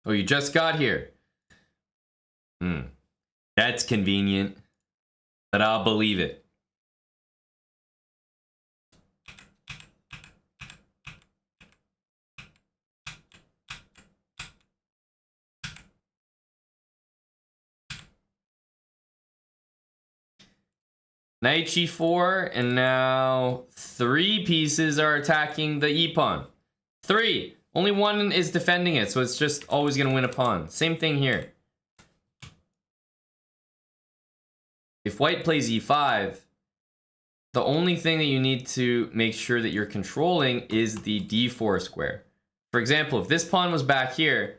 Oh, you just got here. That's convenient, but I'll believe it. Knight g4, and now 3 pieces are attacking the e-pawn. 3! Only 1 is defending it, so it's just always going to win a pawn. Same thing here. If white plays e5, the only thing that you need to make sure that you're controlling is the d4 square. For example, if this pawn was back here,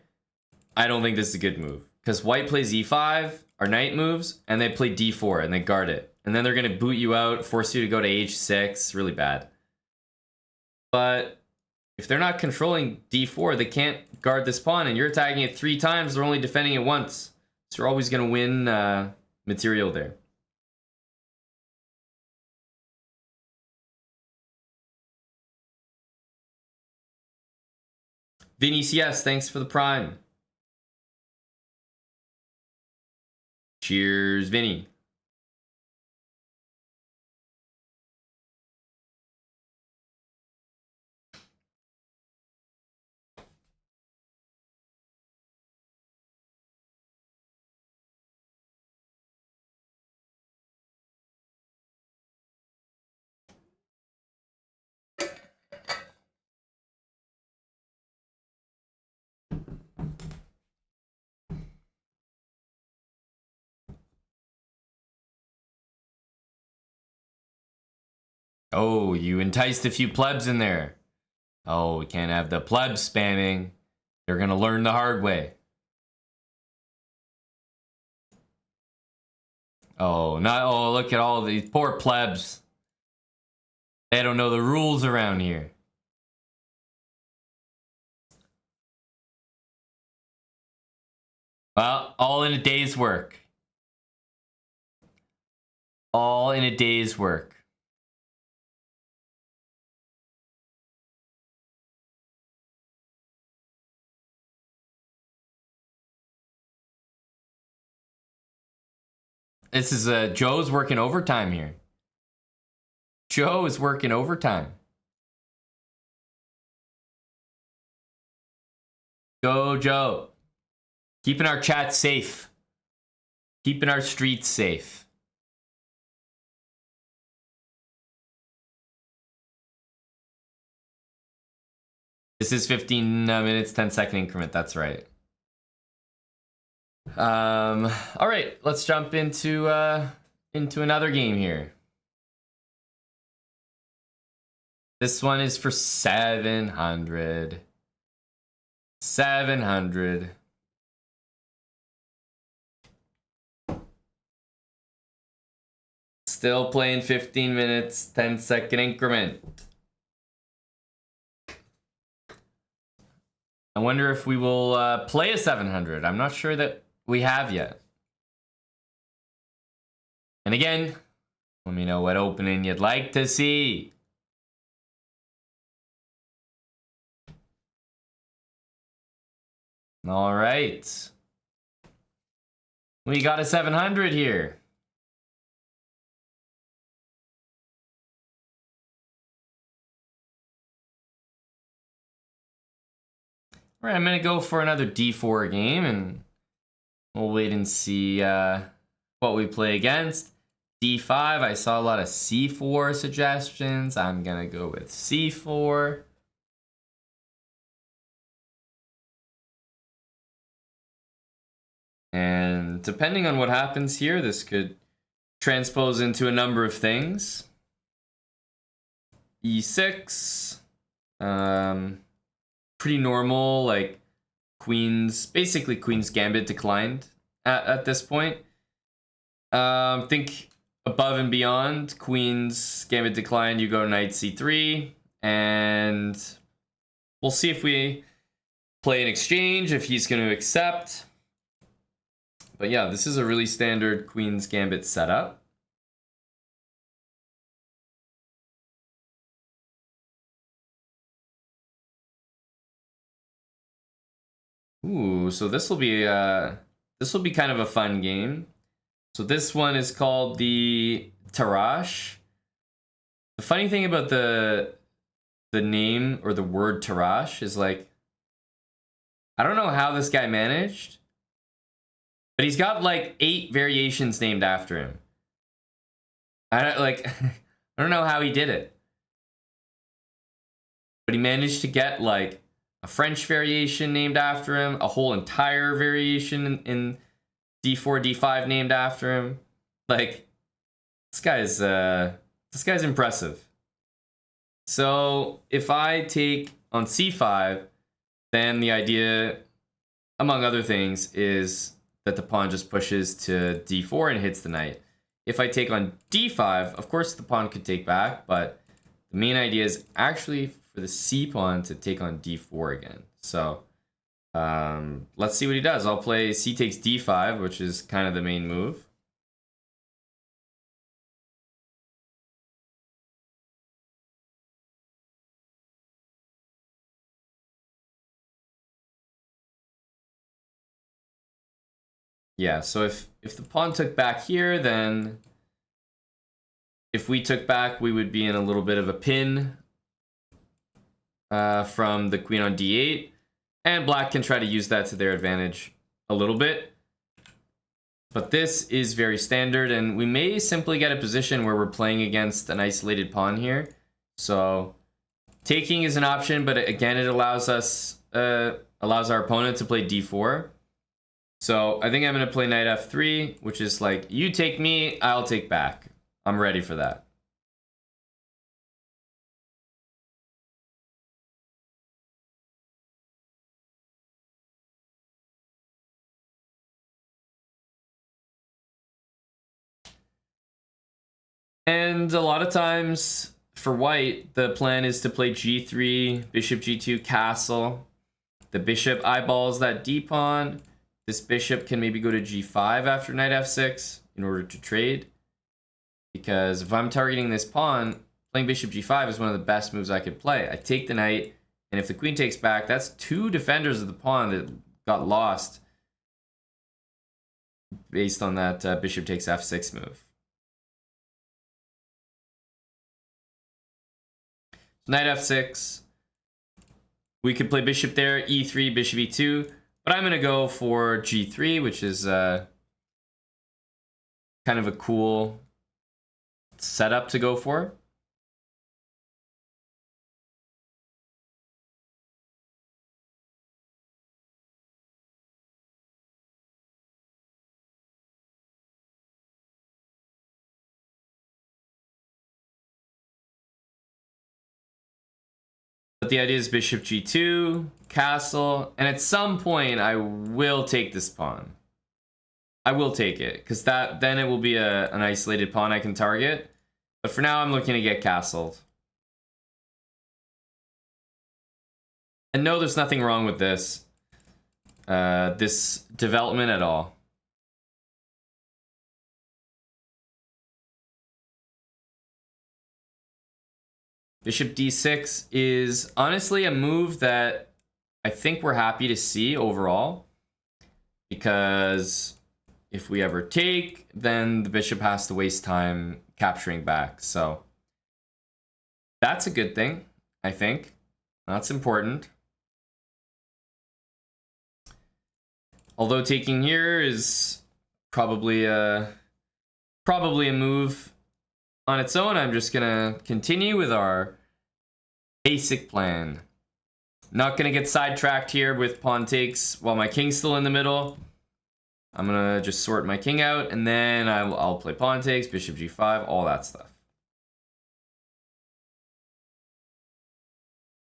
I don't think this is a good move. Because white plays e5, our knight moves, and they play d4, and they guard it. And then they're going to boot you out, force you to go to h6. Really bad. But if they're not controlling d4, they can't guard this pawn, and you're attacking it 3 times, they're only defending it once. So you're always going to win material there. Vinny CS, thanks for the Prime. Cheers, Vinny. Oh, you enticed a few plebs in there. Oh, we can't have the plebs spamming. They're gonna learn the hard way. Oh, look at all these poor plebs. They don't know the rules around here. Well, all in a day's work. All in a day's work. This is Joe's working overtime here. Joe is working overtime. Go, Joe. Keeping our chat safe. Keeping our streets safe. This is 15 minutes, 10-second increment. That's right. All right, let's jump into another game here. This one is for 700. 700. Still playing 15 minutes, 10-second increment. I wonder if we will play a 700. I'm not sure that we have yet. And again, let me know what opening you'd like to see. All right. We got a 700 here. All right, I'm going to go for another d4 game, and we'll wait and see what we play against. D5. I saw a lot of C4 suggestions. I'm gonna go with C4. And depending on what happens here, this could transpose into a number of things. E6. Pretty normal, like basically Queen's Gambit declined at this point. Think above and beyond, Queen's Gambit declined, you go Knight C3, and we'll see if we play an exchange, if he's going to accept. But yeah, this is a really standard Queen's Gambit setup. Ooh, so this will be kind of a fun game. So this one is called the Tarrasch. The funny thing about the name or the word Tarrasch is like, I don't know how this guy managed, but he's got like 8 variations named after him. I don't know how he did it, but he managed to get like a French variation named after him, a whole entire variation in D4, D5 named after him. Like, this guy's impressive. So if I take on C5, then the idea, among other things, is that the pawn just pushes to D4 and hits the knight. If I take on D5, of course the pawn could take back, but the main idea is actually for the C pawn to take on D4 again. So let's see what he does. I'll play C takes D5, which is kind of the main move. Yeah, so if the pawn took back here, then if we took back, we would be in a little bit of a pin from the queen on D8. And black can try to use that to their advantage a little bit. But this is very standard, and we may simply get a position where we're playing against an isolated pawn here. So taking is an option, but again, it allows our opponent to play D4. So I think I'm going to play knight F3, which is like, you take me, I'll take back. I'm ready for that. And a lot of times for white, the plan is to play G3, bishop G2, castle. The bishop eyeballs that D pawn. This bishop can maybe go to G5 after knight F6 in order to trade. Because if I'm targeting this pawn, playing bishop G5 is one of the best moves I could play. I take the knight, and if the queen takes back, that's 2 defenders of the pawn that got lost based on that bishop takes F6 move. Knight F6. We could play bishop there, E3, bishop E2. But I'm going to go for G3, which is kind of a cool setup to go for. But the idea is bishop G2, castle, and at some point I will take this pawn. I will take it, because then it will be an isolated pawn I can target. But for now, I'm looking to get castled. And no, there's nothing wrong with this development at all. Bishop D6 is honestly a move that I think we're happy to see overall. Because if we ever take, then the bishop has to waste time capturing back. So that's a good thing, I think. That's important. Although taking here is probably probably a move on its own. I'm just gonna continue with our basic plan. Not gonna get sidetracked here with pawn takes while my king's still in the middle. I'm gonna just sort my king out, and then I'll play pawn takes, bishop g5, all that stuff.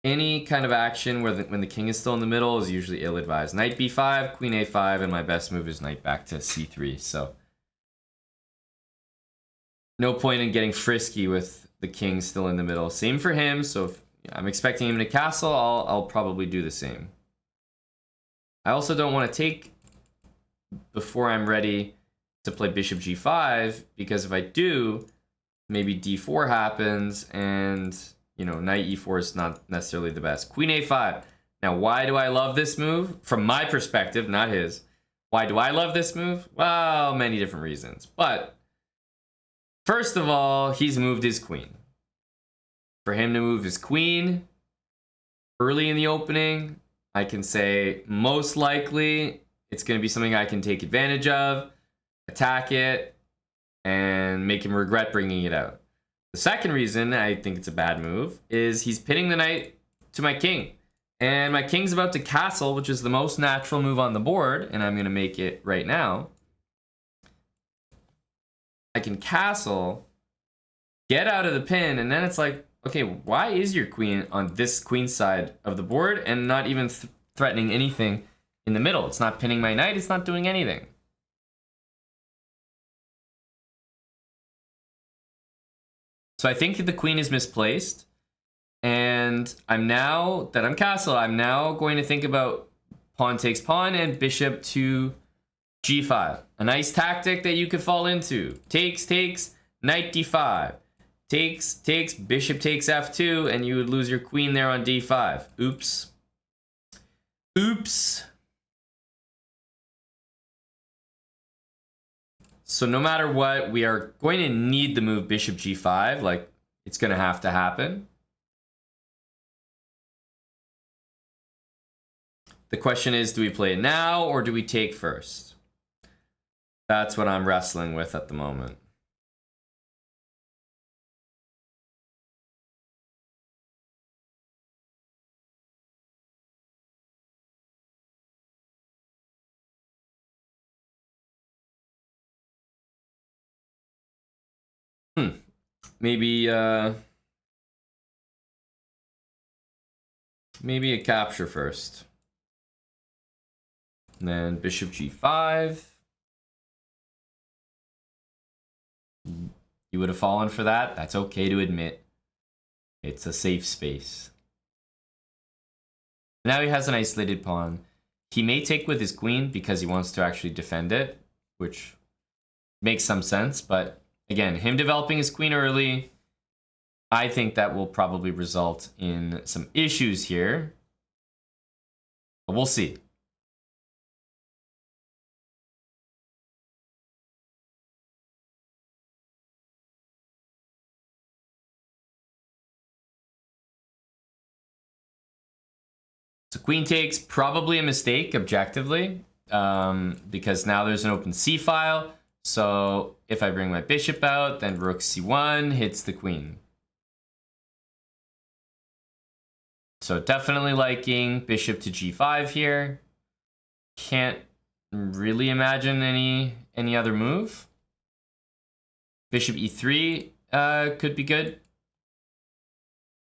Any kind of action where when the king is still in the middle is usually ill-advised. Knight b5, queen a5, and my best move is knight back to c3. So no point in getting frisky with the king still in the middle. Same for him. So if I'm expecting him to castle, I'll probably do the same. I also don't want to take before I'm ready to play bishop g5, because if I do, maybe d4 happens, and you know, knight e4 is not necessarily the best. Queen a5. Now, why do I love this move? From my perspective, not his. Why do I love this move? Well, many different reasons. But first of all, he's moved his queen. For him to move his queen early in the opening, I can say most likely it's going to be something I can take advantage of, attack it, and make him regret bringing it out. The second reason I think it's a bad move is he's pinning the knight to my king. And my king's about to castle, which is the most natural move on the board, and I'm going to make it right now. I can castle, get out of the pin, and then it's like, okay, why is your queen on this queen side of the board and not even threatening anything in the middle? It's not pinning my knight, it's not doing anything. So I think the queen is misplaced, and now that I'm castled, I'm now going to think about pawn takes pawn and bishop to g5. A nice tactic that you could fall into. Takes, knight d5. Takes, bishop takes f2, and you would lose your queen there on d5. Oops. Oops. So no matter what, we are going to need the move bishop g5. Like, it's going to have to happen. The question is, do we play it now or do we take first? That's what I'm wrestling with at the moment. Maybe a capture first. And then bishop g5. You would have fallen for that. That's okay to admit. It's a safe space. Now he has an isolated pawn. He may take with his queen because he wants to actually defend it, which makes some sense, but again, him developing his queen early, I think that will probably result in some issues here. But we'll see. So queen takes, probably a mistake objectively, because now there's an open c file. So if I bring my bishop out, then rook c1 hits the queen. So definitely liking bishop to g5 here. Can't really imagine any other move. Bishop e3 could be good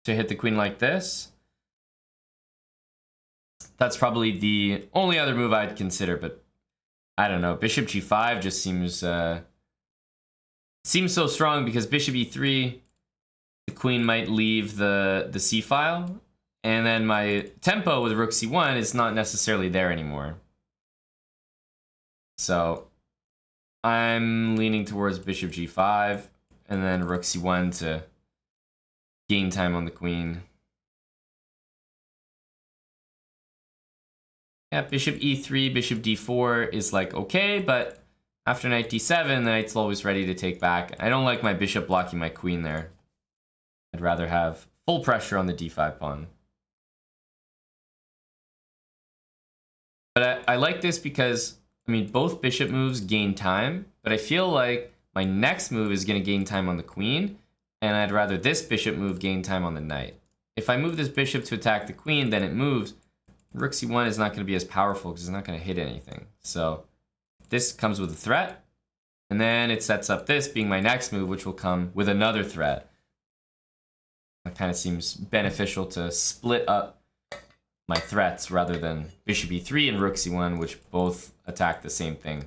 to hit the queen like this. That's probably the only other move I'd consider, but I don't know. Bishop g5 just seems so strong because bishop e3, the queen might leave the c file, and then my tempo with rook c1 is not necessarily there anymore. So I'm leaning towards bishop g5 and then rook c1 to gain time on the queen. Yeah, bishop e3, bishop d4 is like okay, but after knight d7, the knight's always ready to take back. I don't like my bishop blocking my queen there. I'd rather have full pressure on the d5 pawn. But I like this because, I mean, both bishop moves gain time, but I feel like my next move is going to gain time on the queen, and I'd rather this bishop move gain time on the knight. If I move this bishop to attack the queen, then it moves. Rook c1 is not going to be as powerful because it's not going to hit anything. So this comes with a threat, and then it sets up this being my next move, which will come with another threat. It kind of seems beneficial to split up my threats rather than bishop e3 and rook c1, which both attack the same thing.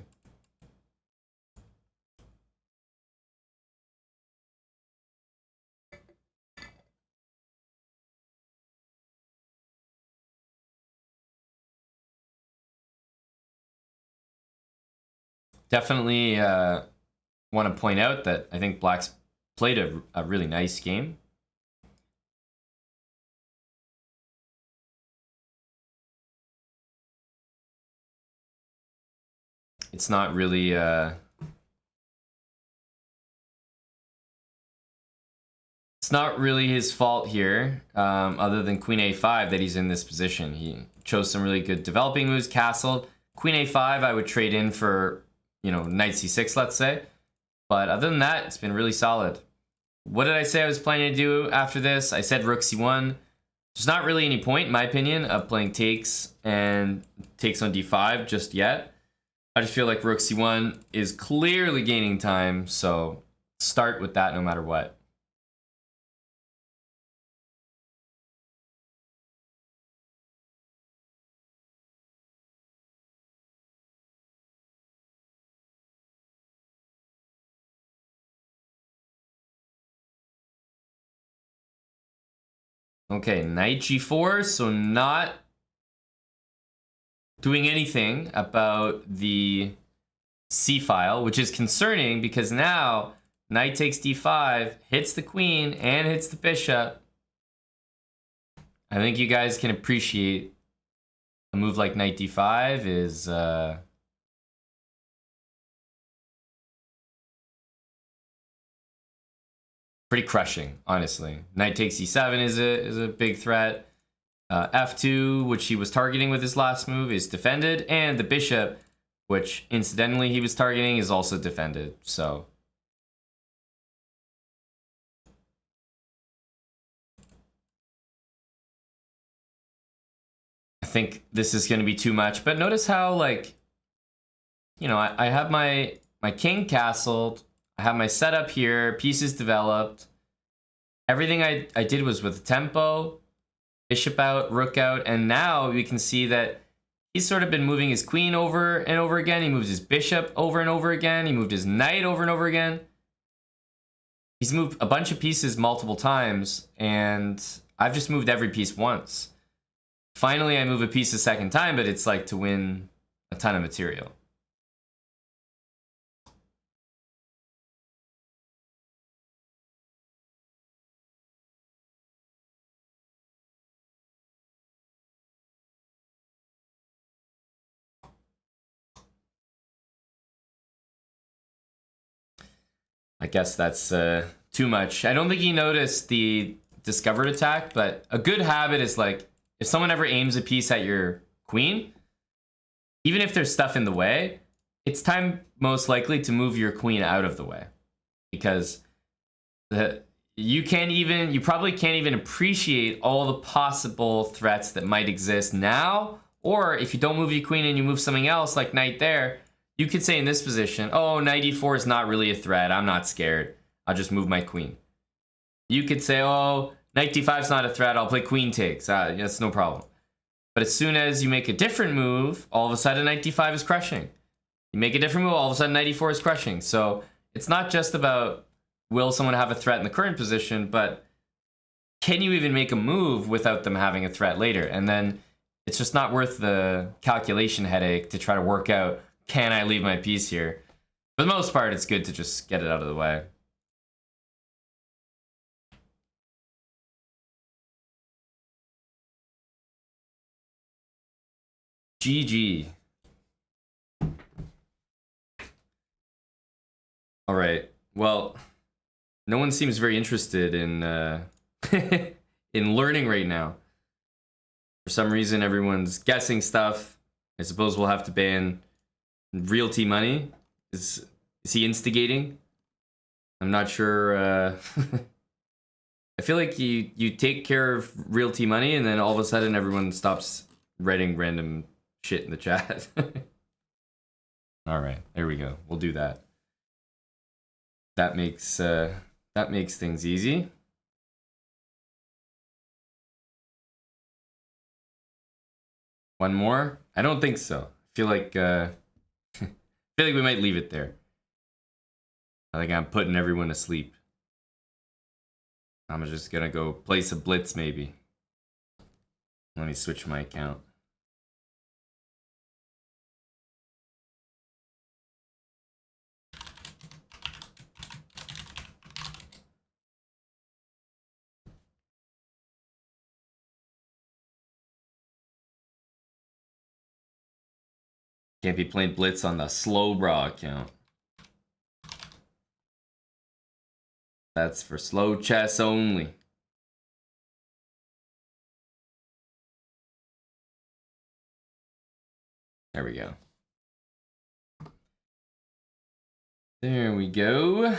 Definitely want to point out that I think Black's played a really nice game. It's not really his fault here, other than queen a5 that he's in this position. He chose some really good developing moves, castled. Queen a5 I would trade in for, you know, knight c6, let's say. But other than that, it's been really solid. What did I say I was planning to do after this? I said rook c1. There's not really any point, in my opinion, of playing takes and takes on d5 just yet. I just feel like rook c1 is clearly gaining time, so start with that no matter what. Okay, knight g4, so not doing anything about the c file, which is concerning because now knight takes d5, hits the queen, and hits the bishop. I think you guys can appreciate a move like knight d5 is pretty crushing, honestly. Knight takes e7 is a big threat. F2, which he was targeting with his last move, is defended, and the bishop, which incidentally he was targeting, is also defended. So I think this is going to be too much. But notice how, like, you know, I have my king castled. I have my setup here, pieces developed. Everything I did was with tempo, bishop out, rook out, and now we can see that he's sort of been moving his queen over and over again. He moves his bishop over and over again. He moved his knight over and over again. He's moved a bunch of pieces multiple times, and I've just moved every piece once. Finally, I move a piece a second time, but it's like to win a ton of material. I guess that's too much. I don't think he noticed the discovered attack, but a good habit is, like, if someone ever aims a piece at your queen, even if there's stuff in the way, it's time most likely to move your queen out of the way, because you probably can't even appreciate all the possible threats that might exist now. Or if you don't move your queen and you move something else, like knight there, you could say in this position, oh, knight e4 is not really a threat. I'm not scared. I'll just move my queen. You could say, oh, knight d5 is not a threat. I'll play queen takes. That's no problem. But as soon as you make a different move, all of a sudden knight d5 is crushing. You make a different move, all of a sudden knight e4 is crushing. So it's not just about will someone have a threat in the current position, but can you even make a move without them having a threat later? And then it's just not worth the calculation headache to try to work out, can I leave my piece here? For the most part, it's good to just get it out of the way. GG. All right. Well, no one seems very interested in in learning right now. For some reason, everyone's guessing stuff. I suppose we'll have to ban realty money. Is he instigating? I'm not sure. I feel like you take care of realty money, and then all of a sudden everyone stops writing random shit in the chat. All right, there we go. We'll do that. That makes things easy. One more? I don't think so. I feel like we might leave it there. I think I'm putting everyone to sleep. I'm just gonna go place a blitz maybe. Let me switch my account. Can't be playing blitz on the Slowbrah account. That's for slow chess only. There we go. There we go.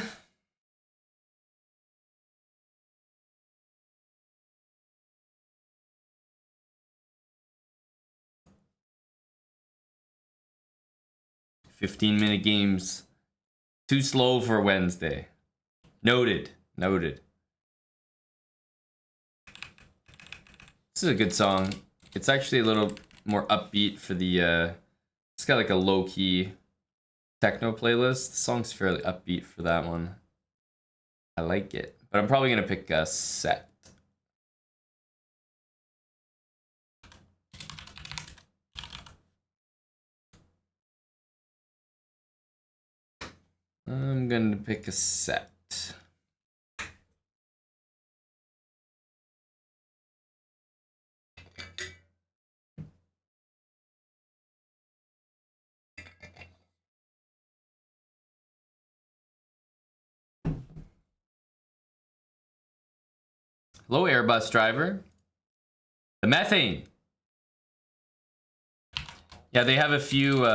$15-minute games. Too slow for Wednesday. Noted. Noted. This is a good song. It's actually a little more upbeat for the it's got like a low-key techno playlist. The song's fairly upbeat for that one. I like it. But I'm probably gonna pick a set. I'm gonna pick a set. Hello, Airbus driver. The methane. Yeah, they have a few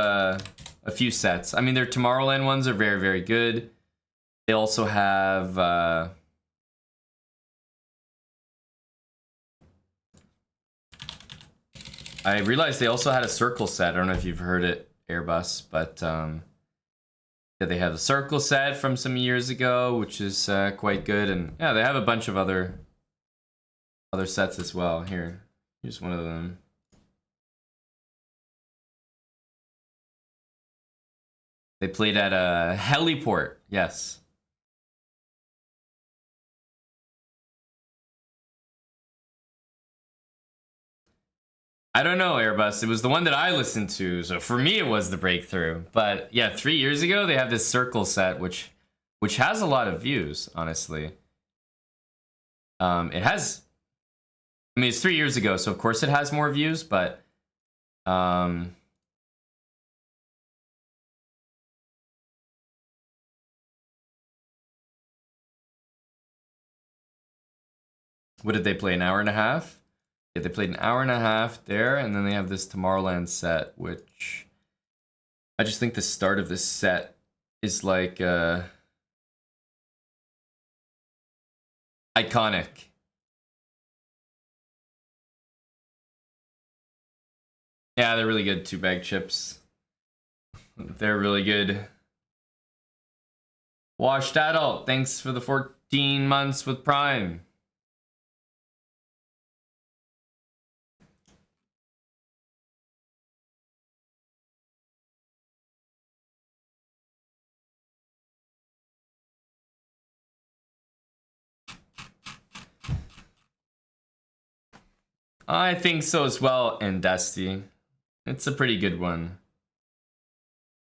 sets. I mean, their Tomorrowland ones are very, very good. They also have I realized they also had a circle set. I don't know if you've heard it, Airbus, but yeah, they have a circle set from some years ago, which is quite good, and yeah, they have a bunch of other sets as well. Here's one of them. They played at a heliport, yes. I don't know, Airbus. It was the one that I listened to, so for me it was the breakthrough. But yeah, 3 years ago they have this circle set, which has a lot of views, honestly. It has. I mean, it's 3 years ago, so of course it has more views, but what did they play? An hour and a half? Yeah, they played an hour and a half there, and then they have this Tomorrowland set, which I just think the start of this set is like iconic. Yeah, they're really good. 2-bag chips. They're really good. Washed Adult, thanks for the 14 months with Prime. I think so as well, and Dusty. It's a pretty good one.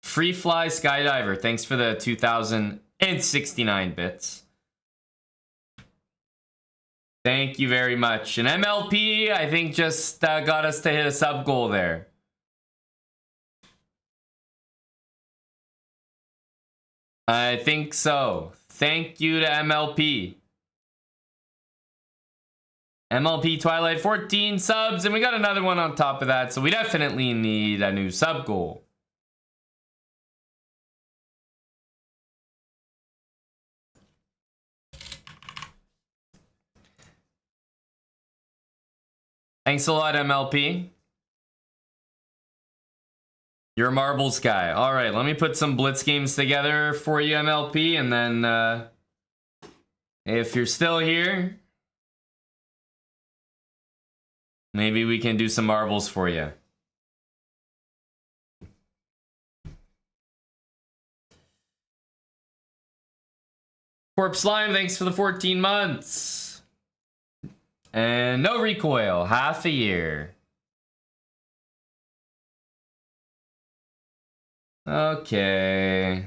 Free Fly Skydiver, thanks for the 2,069 bits. Thank you very much. And MLP, I think, just got us to hit a sub goal there. I think so. Thank you to MLP. MLP Twilight, 14 subs, and we got another one on top of that, so we definitely need a new sub goal. Thanks a lot, MLP. You're a marbles guy. All right, let me put some Blitz games together for you, MLP, and then if you're still here, maybe we can do some marbles for you. Corpse Slime, thanks for the 14 months. And no recoil, half a year. Okay.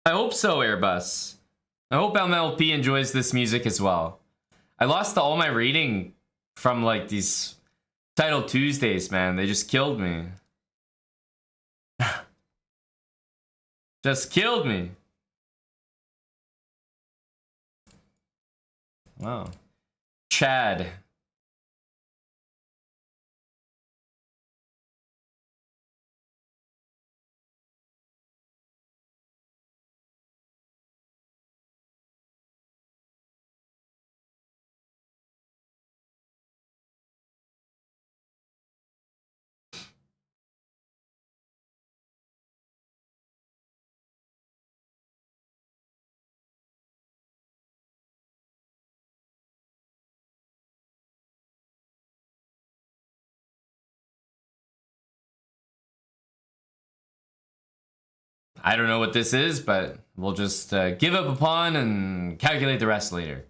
I hope so, Airbus. I hope MLP enjoys this music as well. I lost all my rating from like these Title Tuesdays, man. They just killed me. Just killed me. Wow. Chad. I don't know what this is, but we'll just give up a pawn and calculate the rest later.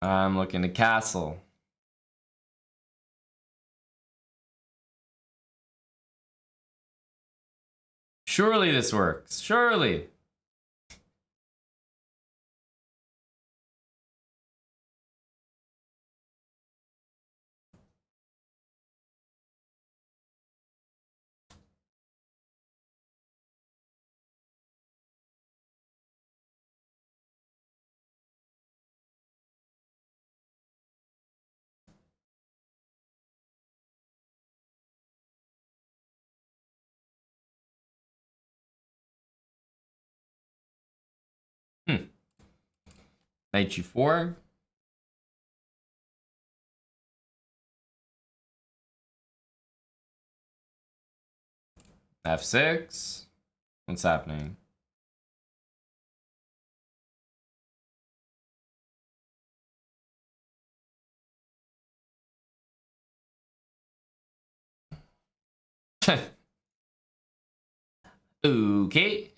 I'm looking to castle. Surely this works. Surely. Knight G4. F6. What's happening? Okay.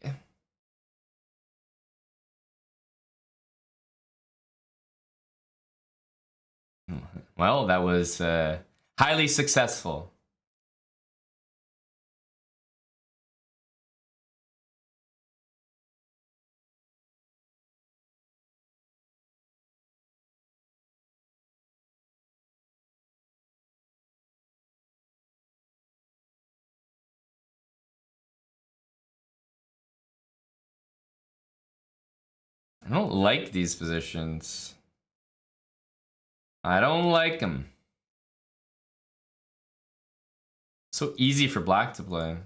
Well, that was highly successful. I don't like these positions. I don't like them. So easy for black to play.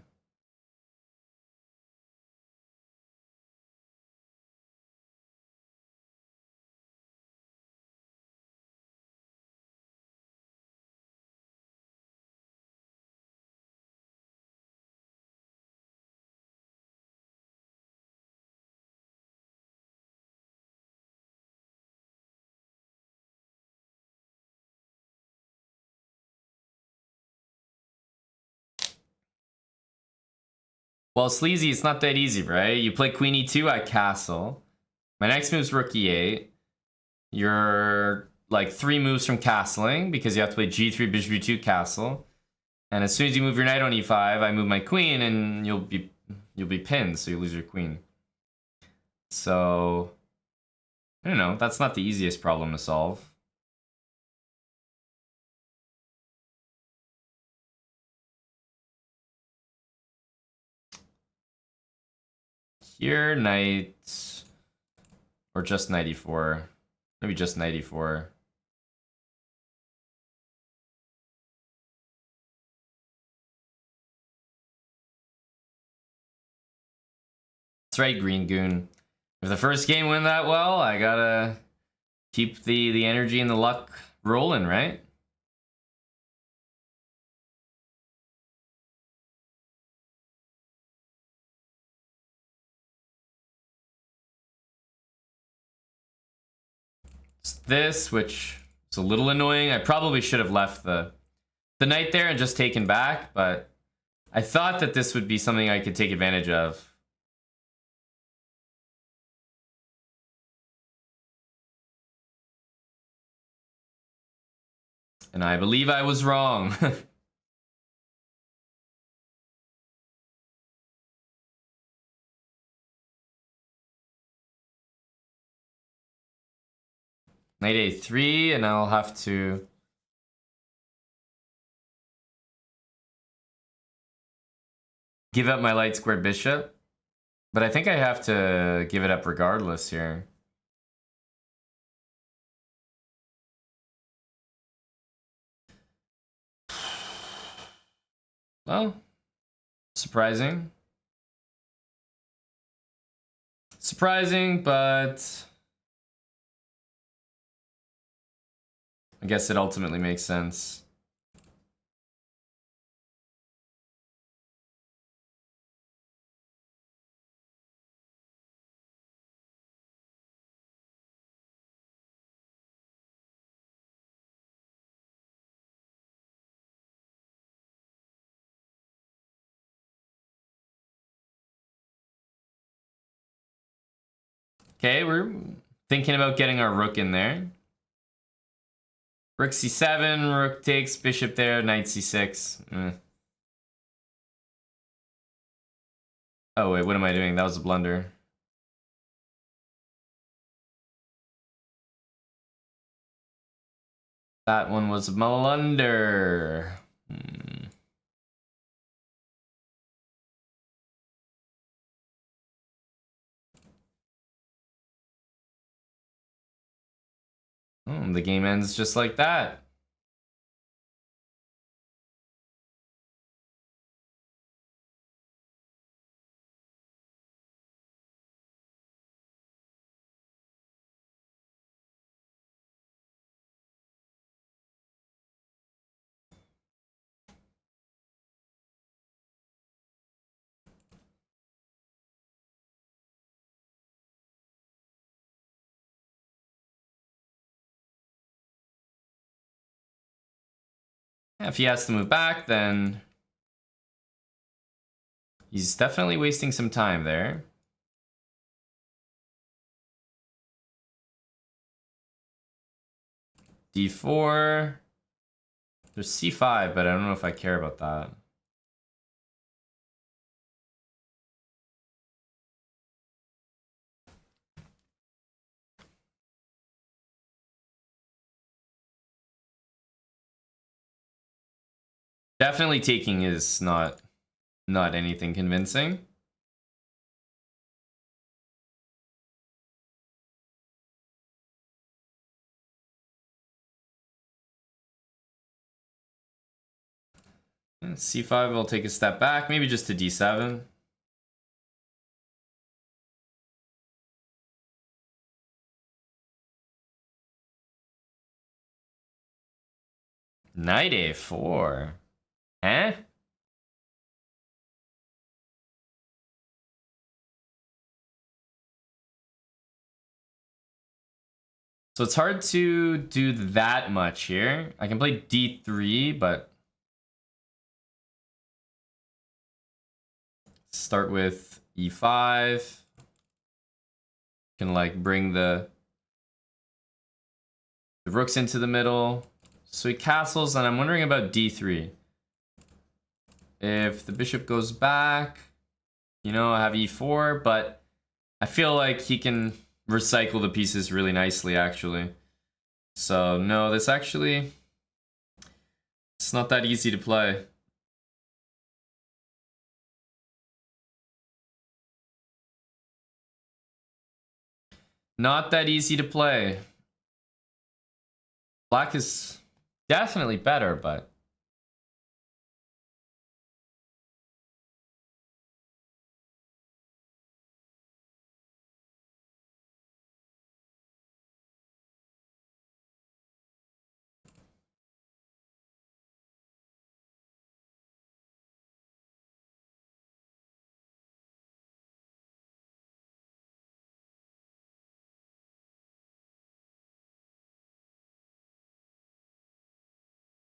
Well, Sleazy, it's not that easy, right? You play Queen E2 at castle. My next move's Rook E8. You're like 3 moves from castling because you have to play G3, Bishop E2, castle. And as soon as you move your knight on E5, I move my queen and you'll be pinned, so you lose your queen. So I don't know, that's not the easiest problem to solve. Here, knight, or just knight e4. Maybe just knight e4. That's right, Green Goon. If the first game went that well, I gotta keep the energy and the luck rolling, right? It's this, which is a little annoying. I probably should have left the knight there and just taken back, but I thought that this would be something I could take advantage of. And I believe I was wrong. Knight a3, and I'll have to give up my light squared bishop. But I think I have to give it up regardless here. Well, surprising. Surprising, but I guess it ultimately makes sense. Okay, we're thinking about getting our rook in there. Rook c7, rook takes, bishop there, knight c6. Oh wait, what am I doing? That was a blunder. That one was a blunder. Oh, the game ends just like that. If he has to move back, then he's definitely wasting some time there. D4. There's C5, but I don't know if I care about that. Definitely taking is not anything convincing. C5 will take a step back, maybe just to D7. Knight A4. Huh? So it's hard to do that much here. I can play D3, but start with E5. Can like bring the rooks into the middle. So he castles, and I'm wondering about D3. If the bishop goes back, you know, I have E4, but I feel like he can recycle the pieces really nicely, actually. So no, this actually, it's not that easy to play. Not that easy to play. Black is definitely better, but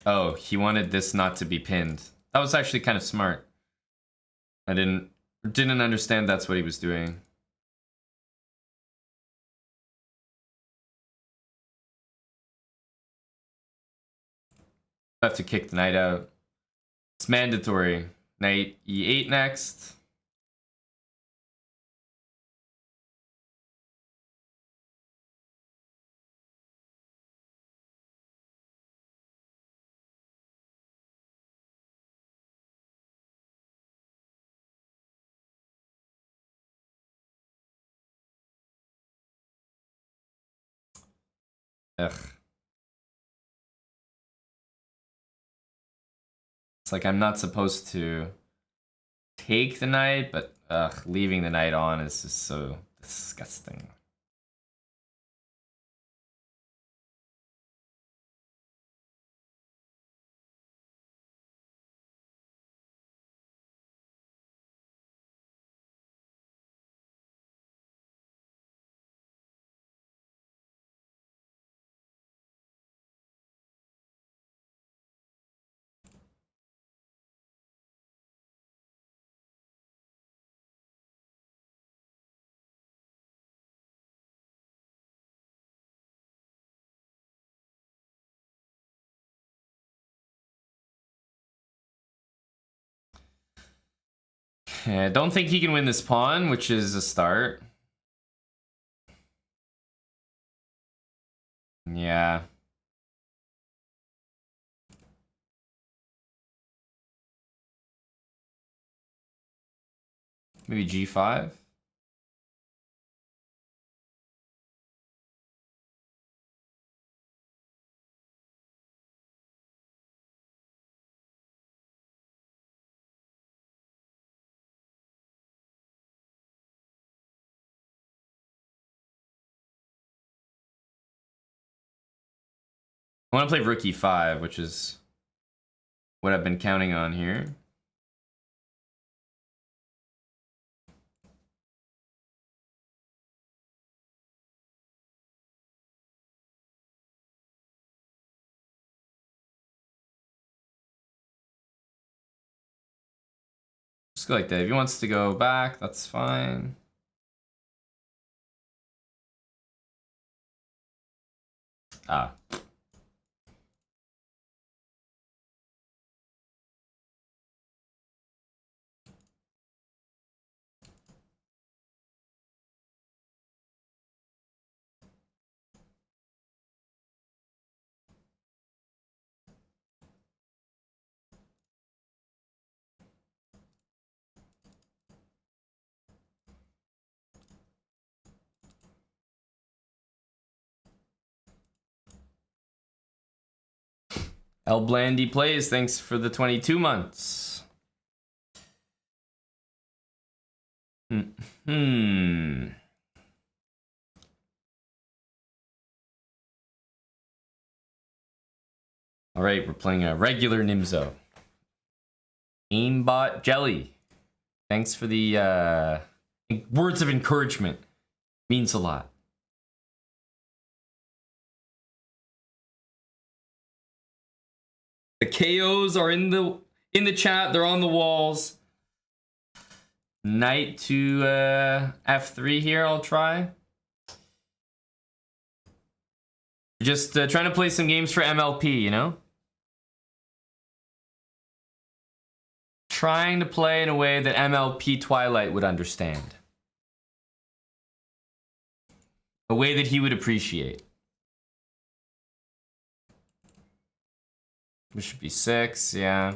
Oh, he wanted this not to be pinned. That was actually kind of smart. I didn't understand that's what he was doing. I have to kick the knight out. It's mandatory. Knight e8 next. Ugh. It's like I'm not supposed to take the knight, but leaving the knight on is just so disgusting. I don't think he can win this pawn, which is a start. Yeah. Maybe g5. I want to play rook e5, which is what I've been counting on here. Just go like that. If he wants to go back, that's fine. Ah. El Blandy plays. Thanks for the 22 months. All right, we're playing a regular Nimzo. Aimbot Jelly. Thanks for the words of encouragement. Means a lot. The KOs are in the chat. They're on the walls. Knight to f3 here. I'll try. Just trying to play some games for MLP, you know? Trying to play in a way that MLP Twilight would understand. A way that he would appreciate. Bishop b6, yeah.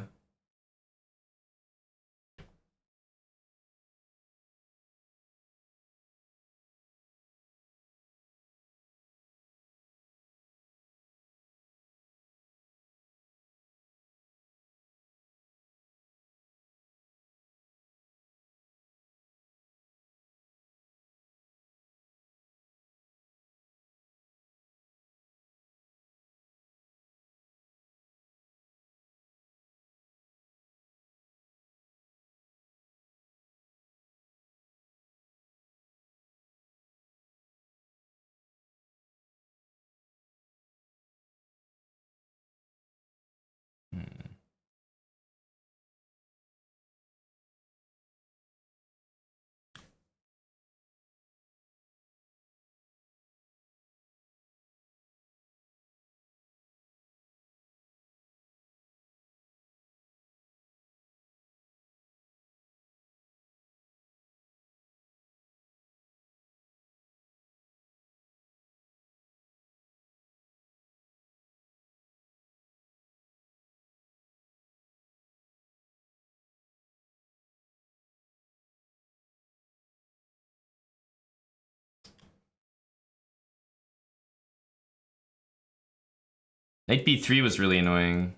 Knight b3 was really annoying.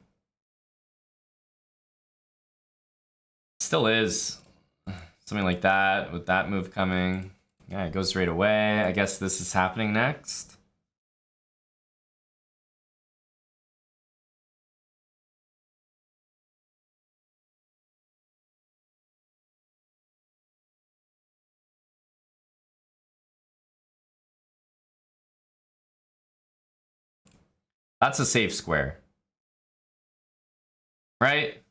Still is. Something like that with that move coming. Yeah, it goes right away. I guess this is happening next. That's a safe square. Right?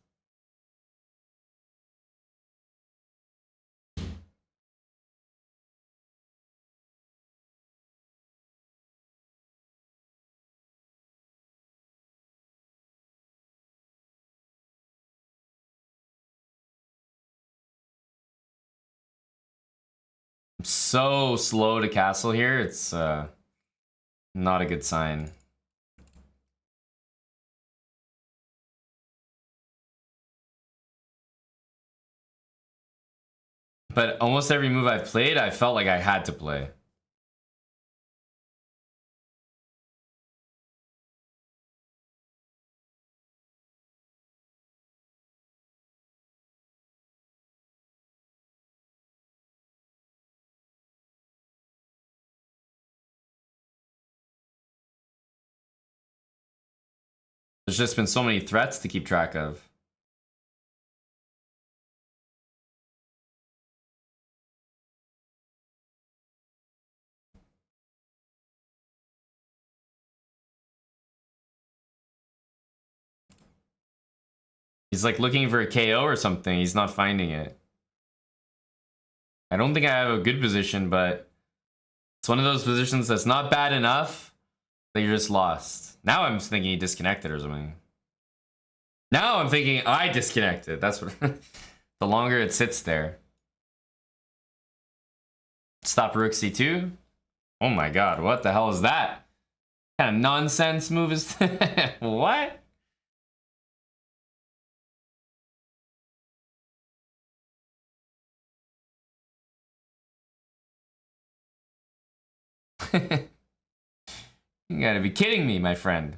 I'm so slow to castle here. It's not a good sign. But almost every move I've played, I felt like I had to play. There's just been so many threats to keep track of. He's like looking for a KO or something. He's not finding it. I don't think I have a good position, but it's one of those positions that's not bad enough that you're just lost. Now I'm thinking he disconnected or something. Now I'm thinking I disconnected. That's what. The longer it sits there. Stop rook c2. Oh my god, what the hell is that? What kind of nonsense move is that? What? You gotta be kidding me, my friend.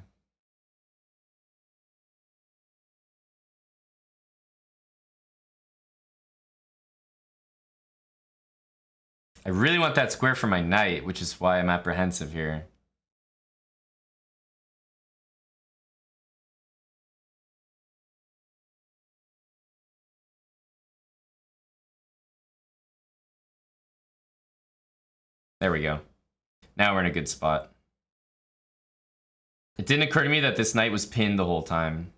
I really want that square for my knight, which is why I'm apprehensive here. There we go. Now we're in a good spot. It didn't occur to me that this knight was pinned the whole time.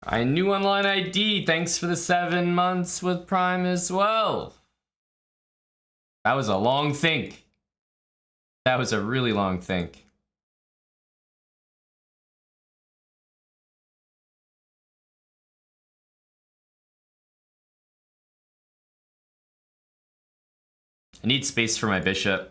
I knew online ID. Thanks for the 7 months with Prime as well. That was a long think. That was a really long think. I need space for my bishop.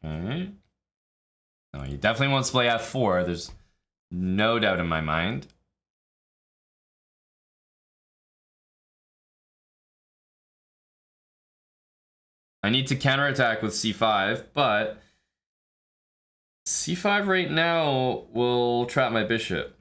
Okay. No, he definitely wants to play f4. There's no doubt in my mind. I need to counterattack with c5, but c5 right now will trap my bishop.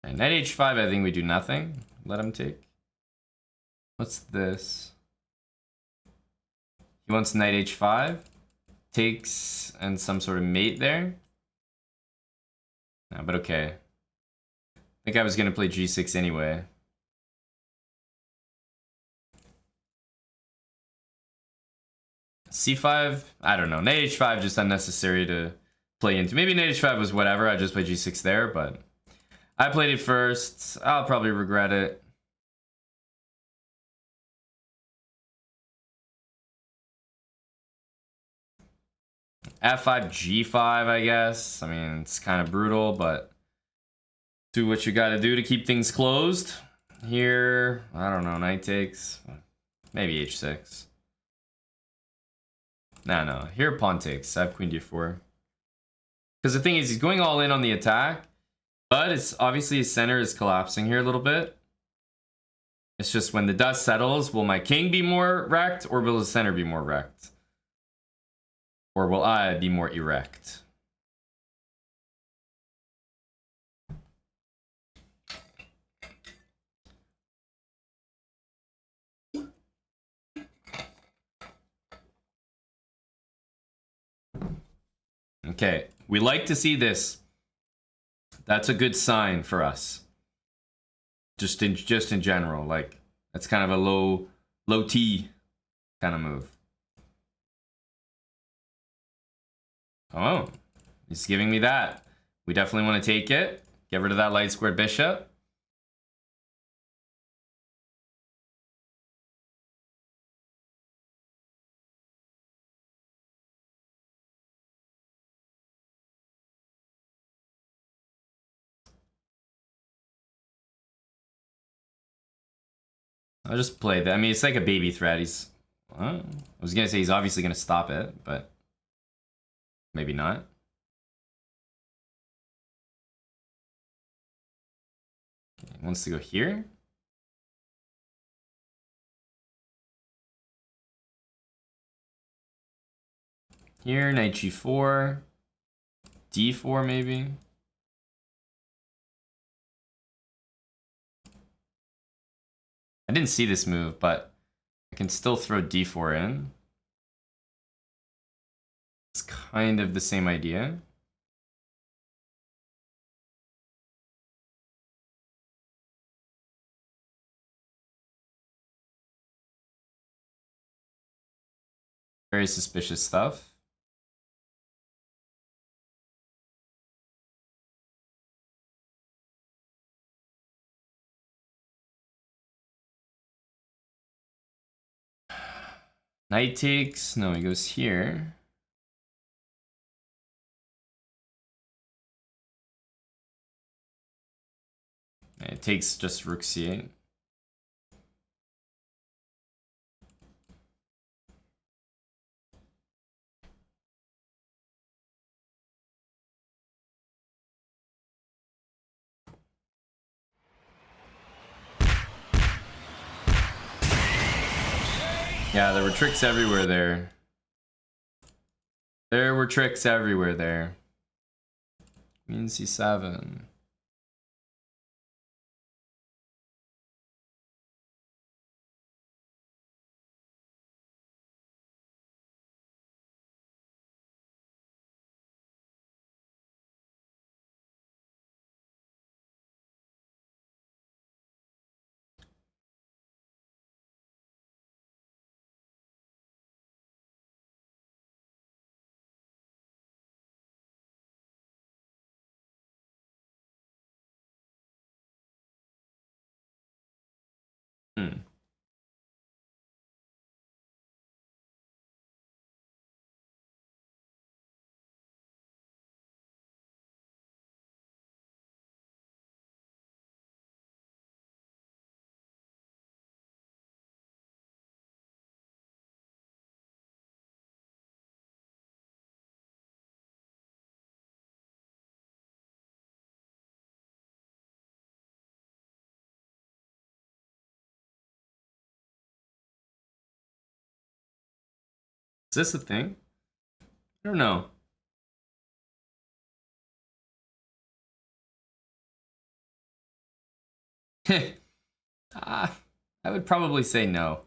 And knight h5, I think we do nothing. Let him take. What's this? He wants knight h5. Takes and some sort of mate there. No, but okay. I think I was gonna play g6 anyway. c5, I don't know. Knight h5 just unnecessary to play into. Maybe knight h5 was whatever. I just played g6 there, but I played it first. I'll probably regret it. f5, g5, I guess. I mean, it's kind of brutal, but do what you gotta do to keep things closed. Here, I don't know, knight takes. Maybe h6. No. Here, pawn takes. I have queen d4. Because the thing is, he's going all in on the attack, but it's obviously his center is collapsing here a little bit. It's just when the dust settles, will my king be more wrecked, or will his center be more wrecked? Or will I be more erect? Okay, we like to see this. That's a good sign for us. Just in general, like that's kind of a low T kind of move. Oh, he's giving me that. We definitely want to take it. Get rid of that light squared bishop. I'll just play that. I mean, it's like a baby threat. He's... I was gonna say he's obviously gonna stop it, but maybe not. Okay, he wants to go here. Here, knight g4. d4 maybe. I didn't see this move, but I can still throw d4 in. It's kind of the same idea. Very suspicious stuff. Knight takes. No, he goes here. It takes just rook c8. Yeah, there were tricks everywhere there. There were tricks everywhere there. Queen c7. Is this a thing? I don't know. I would probably say no.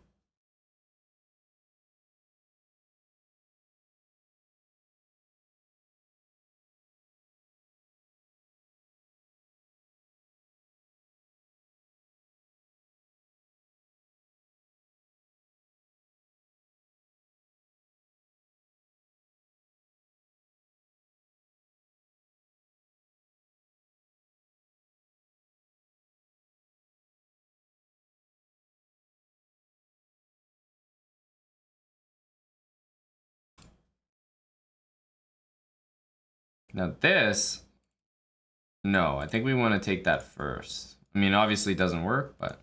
Now this, no, I think we want to take that first. I mean, obviously it doesn't work, but.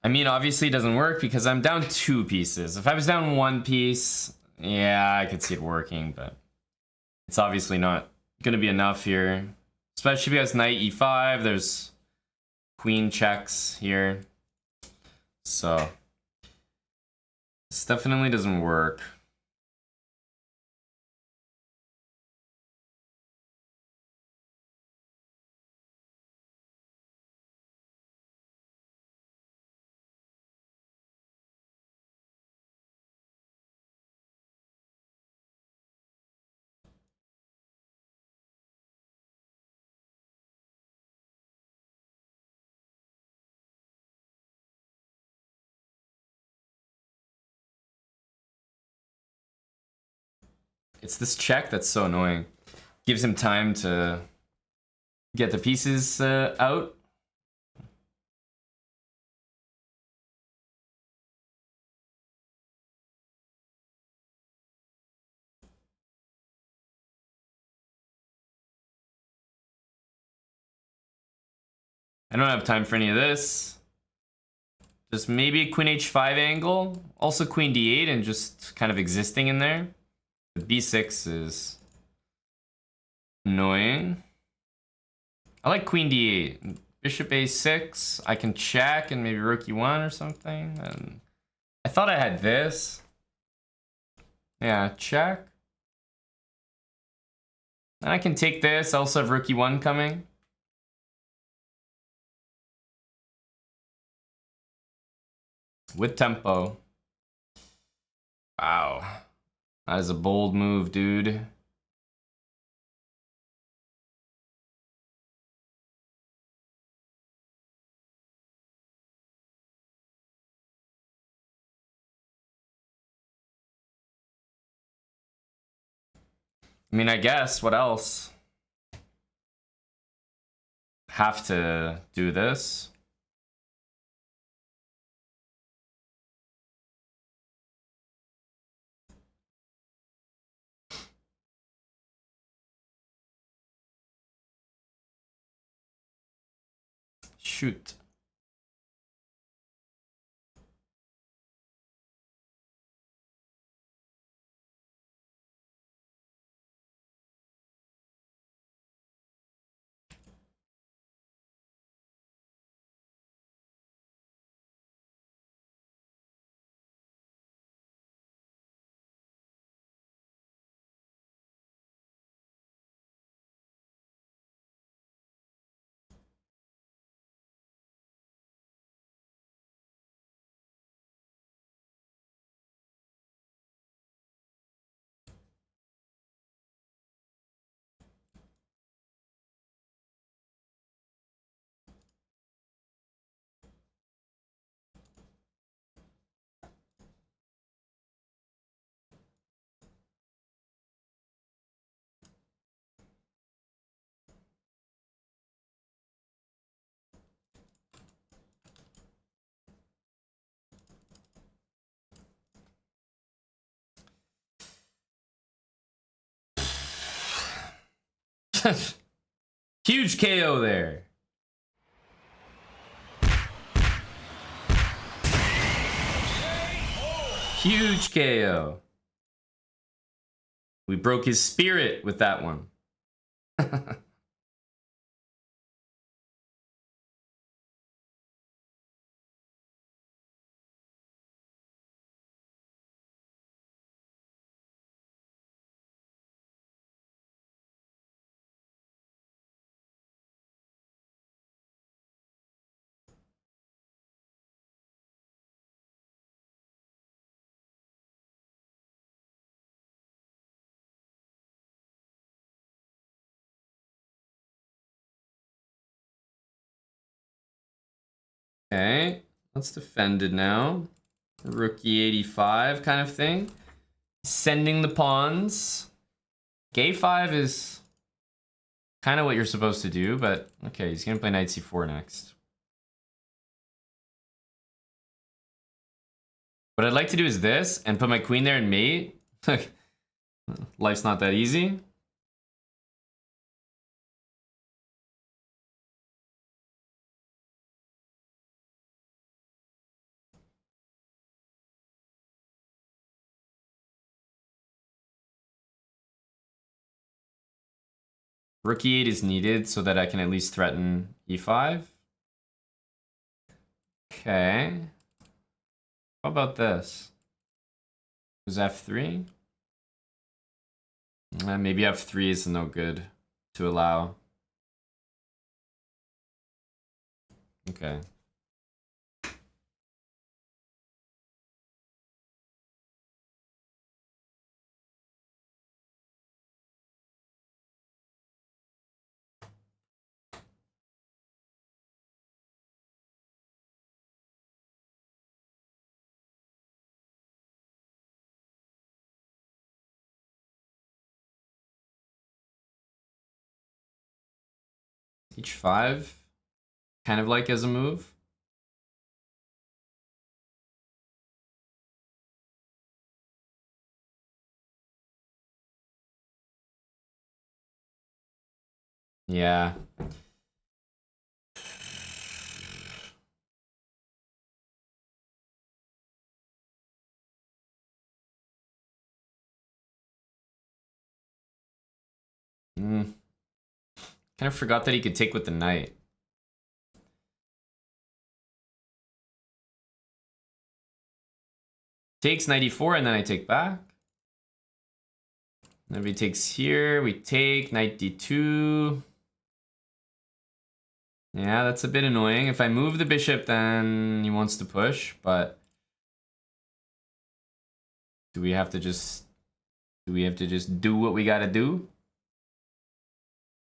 I mean, obviously it doesn't work because I'm down 2 pieces. If I was down 1 piece, yeah, I could see it working, but it's obviously not going to be enough here. Especially because knight e5, there's queen checks here. So, this definitely doesn't work. It's this check that's so annoying. Gives him time to get the pieces out. I don't have time for any of this. Just maybe a queen h5 angle. Also queen d8 and just kind of existing in there. The b6 is annoying. I like queen d8. Bishop a6. I can check and maybe rook e1 or something. And I thought I had this. Yeah, check. And I can take this. I also have rook e1 coming. With tempo. Wow. That is a bold move, dude. I mean, I guess, what else? Have to do this. Shoot. Huge KO there. Huge KO. We broke his spirit with that one. Okay, let's defend it now. Rookie 85 kind of thing. Sending the pawns. Gay 5 is kind of what you're supposed to do, but okay, he's gonna play knight c4 next. What I'd like to do is this and put my queen there and mate. Life's not that easy. Rookie 8 is needed so that I can at least threaten e5. Okay. How about this? Is f3? Maybe f3 is no good to allow. Okay. h5, kind of like as a move. Yeah. Kind of forgot that he could take with the knight. Takes 94 and then I take back. Then he takes here, we take knight d2. Yeah, that's a bit annoying. If I move the bishop, then he wants to push, but do we have to just do what we gotta do?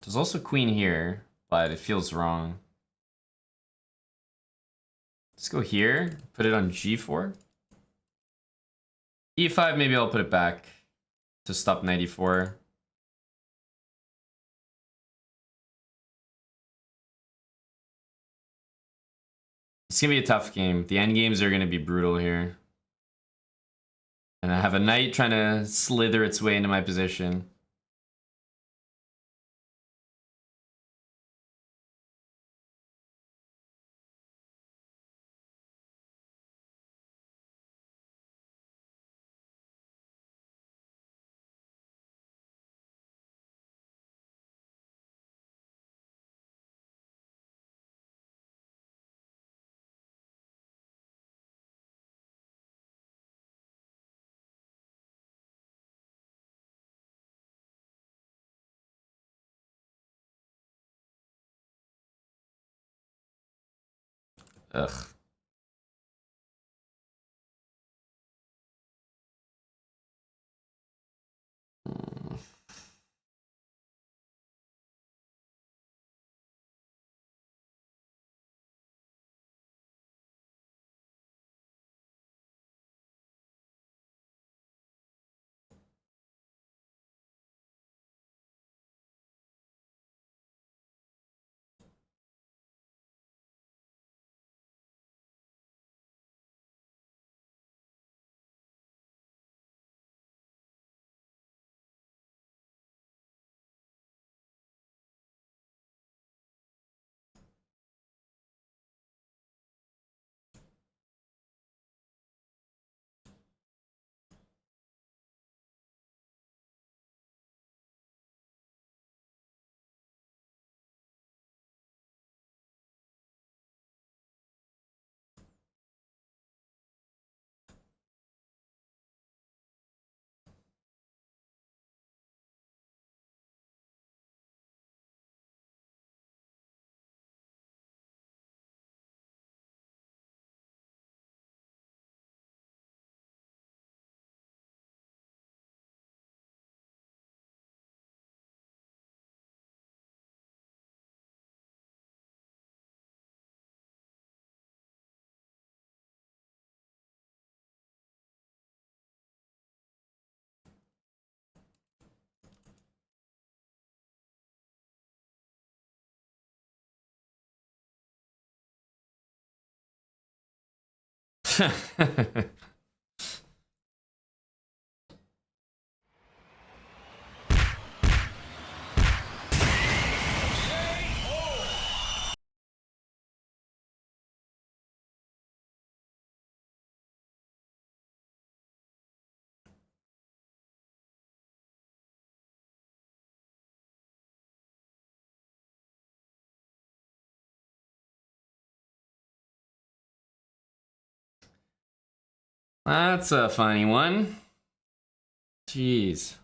There's also queen here, but it feels wrong. Let's go here, put it on g4. e5, maybe I'll put it back to stop 94. It's gonna be a tough game. The end games are gonna be brutal here. And I have a knight trying to slither its way into my position. Ugh. That's a funny one. Jeez.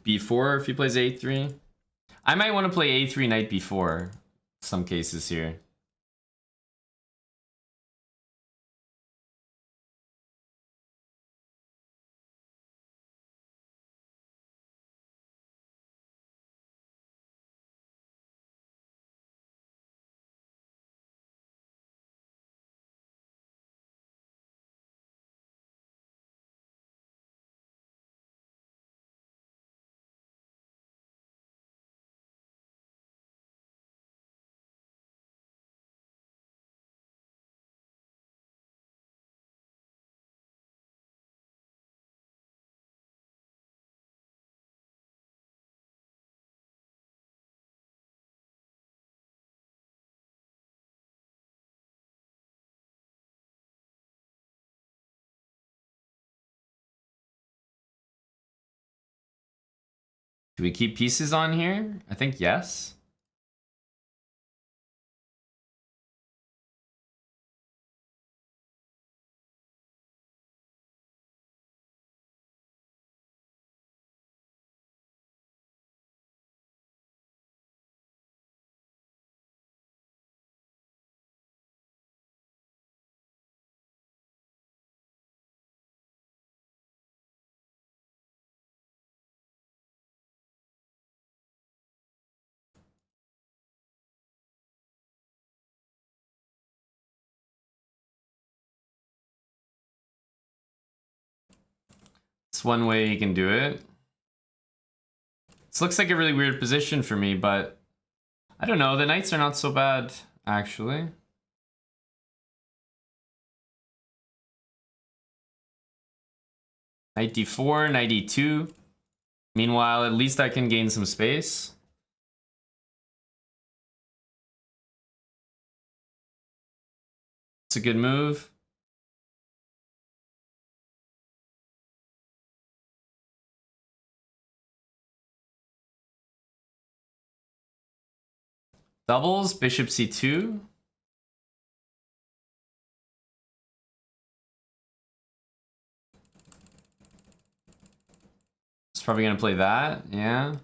B4 if he plays A3. I might want to play A3 knight B4. Some cases here. Do we keep pieces on here? I think yes. It's one way you can do it. This looks like a really weird position for me, but I don't know. The knights are not so bad, actually. Knight D4, knight E2. Meanwhile, at least I can gain some space. It's a good move. Doubles, bishop C2. It's probably gonna play that, yeah.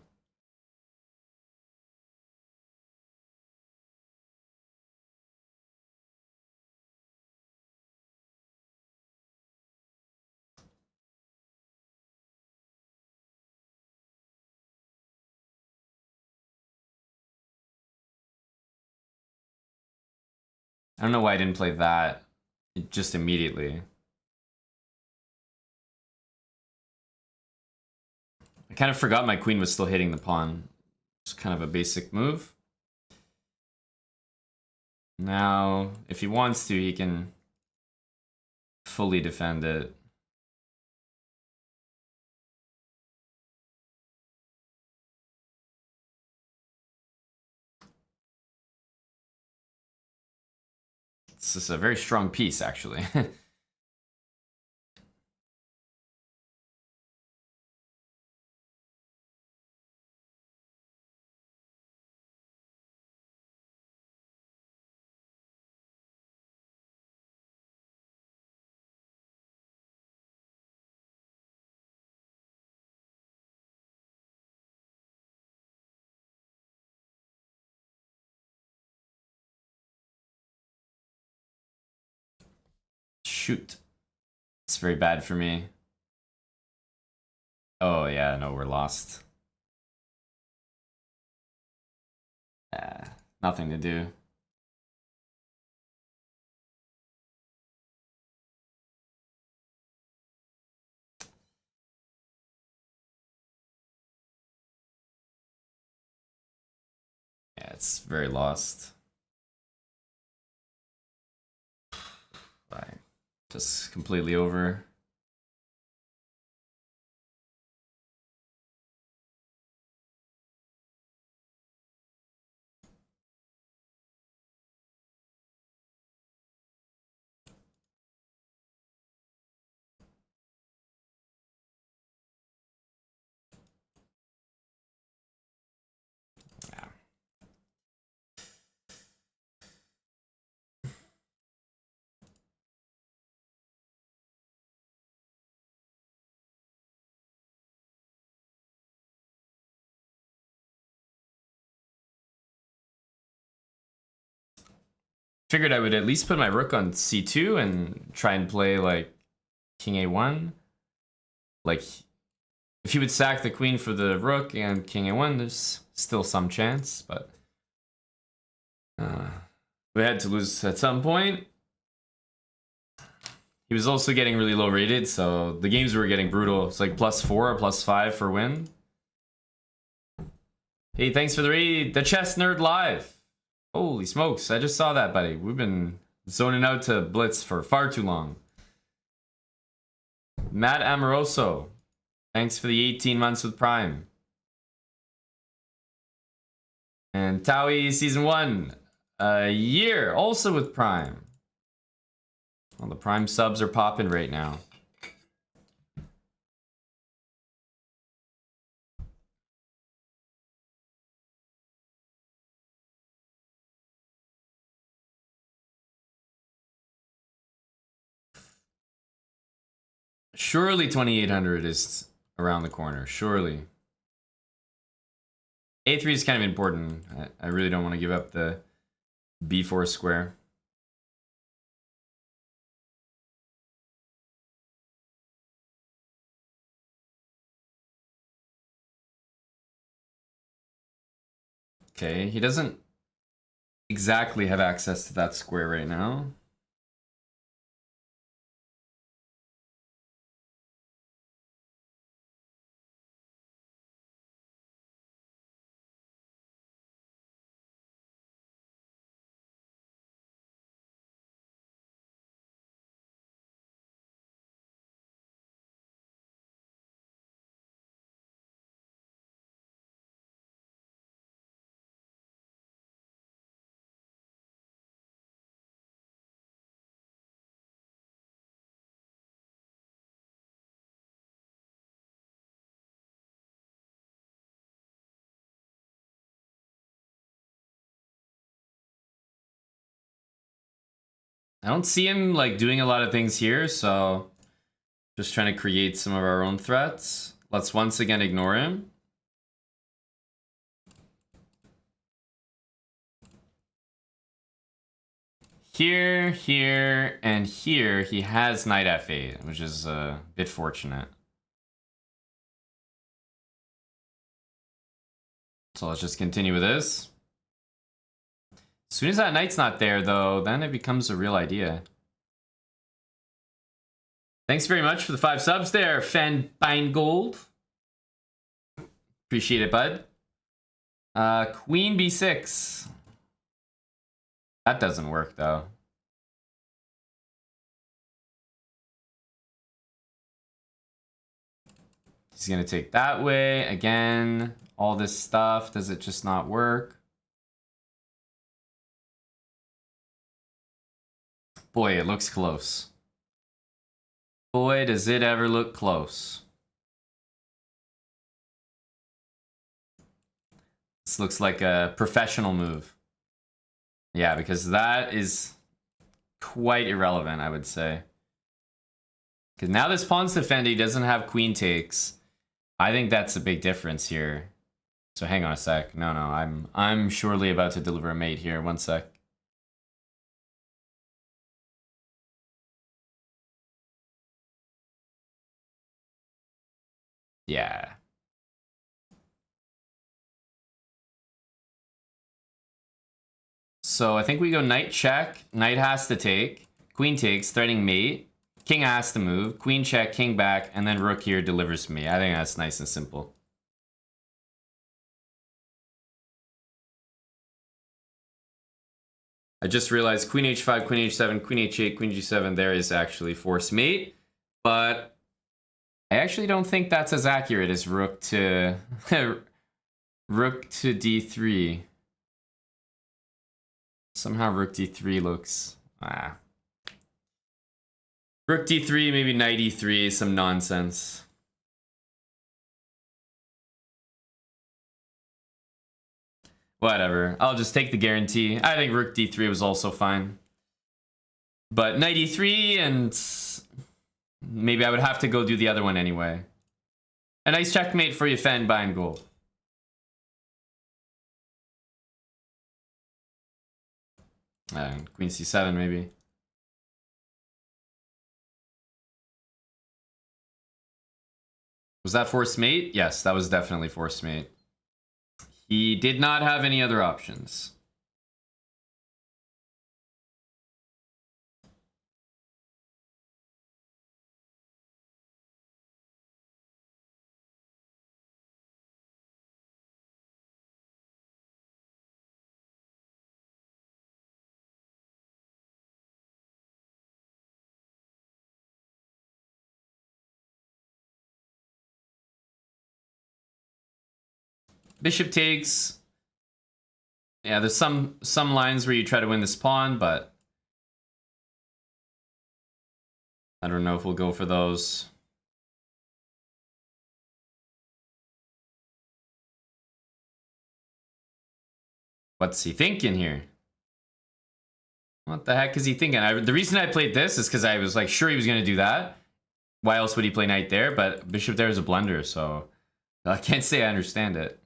I don't know why I didn't play that just immediately. I kind of forgot my queen was still hitting the pawn. It's kind of a basic move. Now, if he wants to, he can fully defend it. This is a very strong piece, actually. Shoot. It's very bad for me. Oh, yeah, no, we're lost. Nothing to do. Yeah, it's very lost. Bye. Just completely over. Figured I would at least put my rook on c2 and try and play like king a1. Like, if he would sack the queen for the rook and king a1, there's still some chance, but we had to lose at some point. He was also getting really low rated, so the games were getting brutal. It's like +4 or +5 for win. Hey, thanks for the read. The Chess Nerd Live. Holy smokes, I just saw that, buddy. We've been zoning out to Blitz for far too long. Matt Amoroso, thanks for the 18 months with Prime. And Towie Season 1, a year, also with Prime. Well, the Prime subs are popping right now. Surely 2800 is around the corner. Surely. A3 is kind of important. I really don't want to give up the B4 square. Okay, he doesn't exactly have access to that square right now. I don't see him like doing a lot of things here, so just trying to create some of our own threats. Let's once again ignore him. Here, here, and here, he has knight f8, which is a bit fortunate. So let's just continue with this. As soon as that knight's not there, though, then it becomes a real idea. Thanks very much for the 5 subs there, Fen Gold. Appreciate it, bud. Queen b6. That doesn't work, though. He's gonna take that way. Again, all this stuff. Does it just not work? Boy, it looks close. Boy, does it ever look close. This looks like a professional move. Yeah, because that is quite irrelevant, I would say. Because now this pawn's defending doesn't have queen takes. I think that's a big difference here. So hang on a sec. No, I'm surely about to deliver a mate here. One sec. Yeah. So I think we go knight check. Knight has to take. Queen takes, threatening mate. King has to move. Queen check, king back, and then rook here delivers me. I think that's nice and simple. I just realized queen h5, queen h7, queen h8, queen g7, there is actually force mate. But I actually don't think that's as accurate as rook to rook to d3. Somehow rook d3 looks... Rook d3, maybe knight e3, some nonsense. Whatever. I'll just take the guarantee. I think rook d3 was also fine. But knight e3, and maybe I would have to go do the other one anyway. A nice checkmate for you, fan buying gold. Queen c7, maybe. Was that forced mate? Yes, that was definitely forced mate. He did not have any other options. Bishop takes. Yeah, there's some lines where you try to win this pawn, but I don't know if we'll go for those. What's he thinking here? What the heck is he thinking? The reason I played this is because I was like sure he was going to do that. Why else would he play knight there? But bishop there is a blunder, so I can't say I understand it.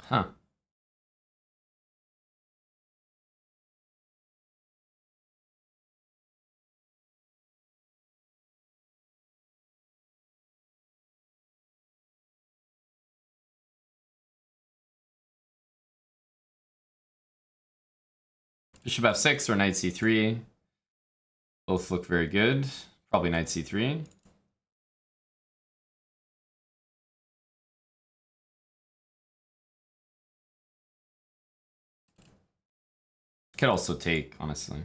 Huh. Bishop f6 or knight c3. Both look very good. Probably knight c3. Could also take, honestly.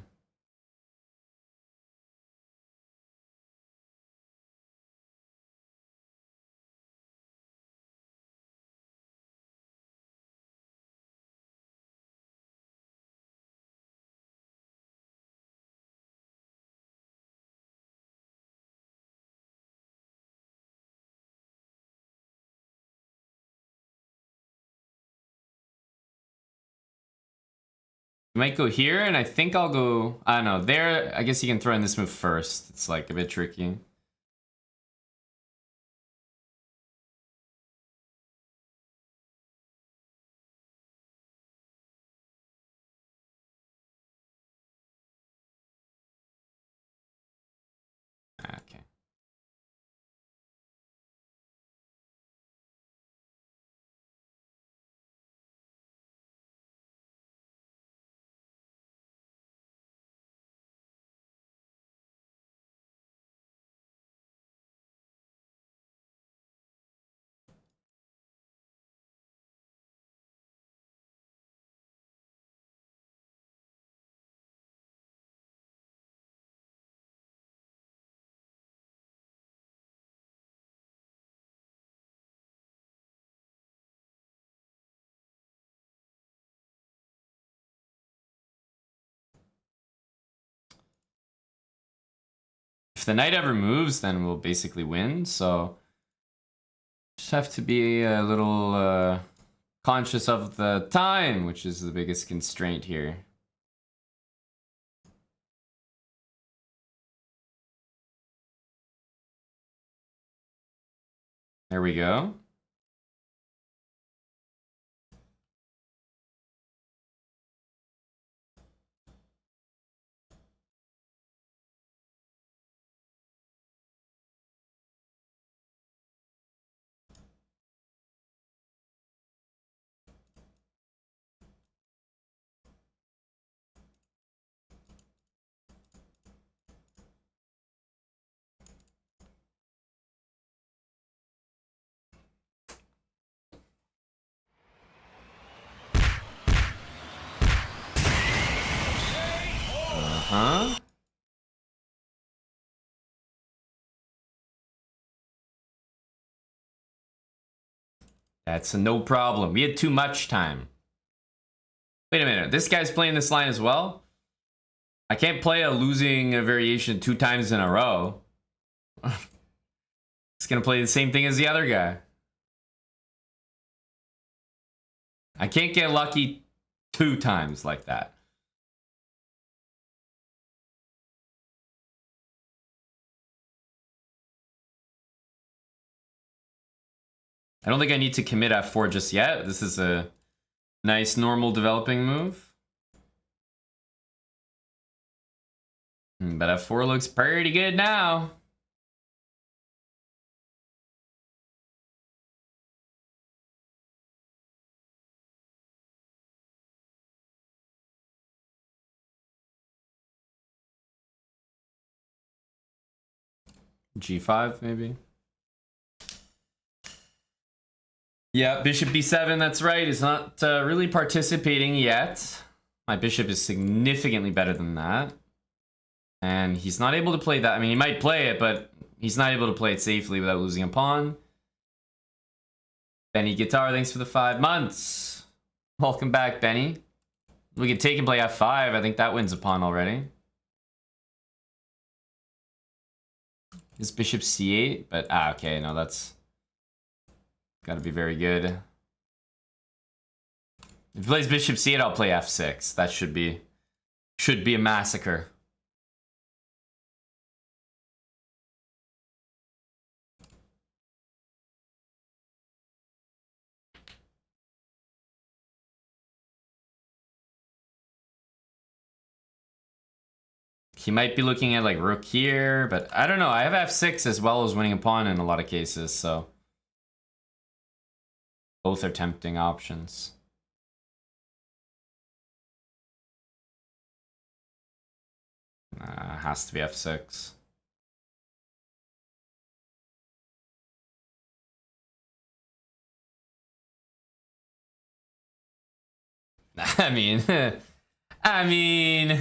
You might go here, and I think I'll go... I don't know. There, I guess you can throw in this move first. It's like a bit tricky. Okay. If the knight ever moves, then we'll basically win. So just have to be a little conscious of the time, which is the biggest constraint here. There we go. Huh? That's a no problem. We had too much time. Wait a minute. This guy's playing this line as well? I can't play a losing variation 2 times in a row. It's gonna play the same thing as the other guy. I can't get lucky 2 times like that. I don't think I need to commit f4 just yet. This is a nice normal developing move. But f4 looks pretty good now. G5 maybe. Yeah, bishop b7, that's right. Is not really participating yet. My bishop is significantly better than that. And he's not able to play that. I mean, he might play it, but he's not able to play it safely without losing a pawn. Benny Guitar, thanks for the 5 months. Welcome back, Benny. We can take and play f5. I think that wins a pawn already. This bishop c8, but okay, no, that's gotta be very good. If he plays bishop c8, I'll play f6. That should be a massacre. He might be looking at like rook here, but I don't know. I have f6 as well as winning a pawn in a lot of cases, so both are tempting options. Has to be f6. I mean,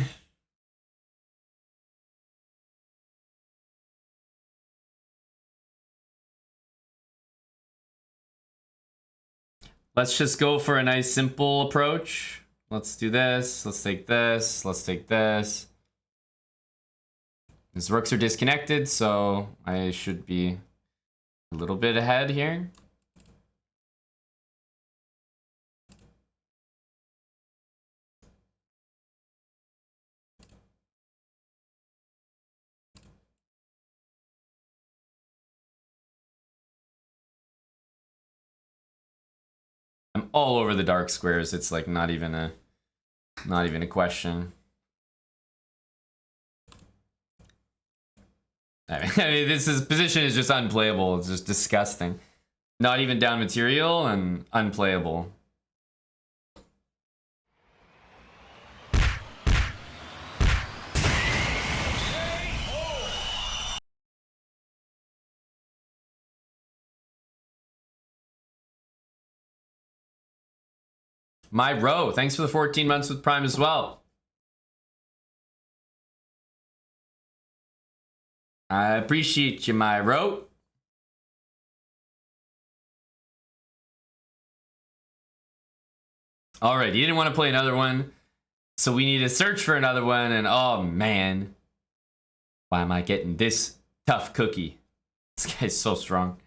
let's just go for a nice simple approach. Let's do this. Let's take this. Let's take this. His rooks are disconnected, so I should be a little bit ahead here. I'm all over the dark squares. It's like not even a question. I mean, position is just unplayable. It's just disgusting. Not even down material and unplayable. My row, thanks for the 14 months with Prime as well. I appreciate you, my row. All right, you didn't want to play another one, so we need to search for another one, and oh man. Why am I getting this tough cookie? This guy's so strong.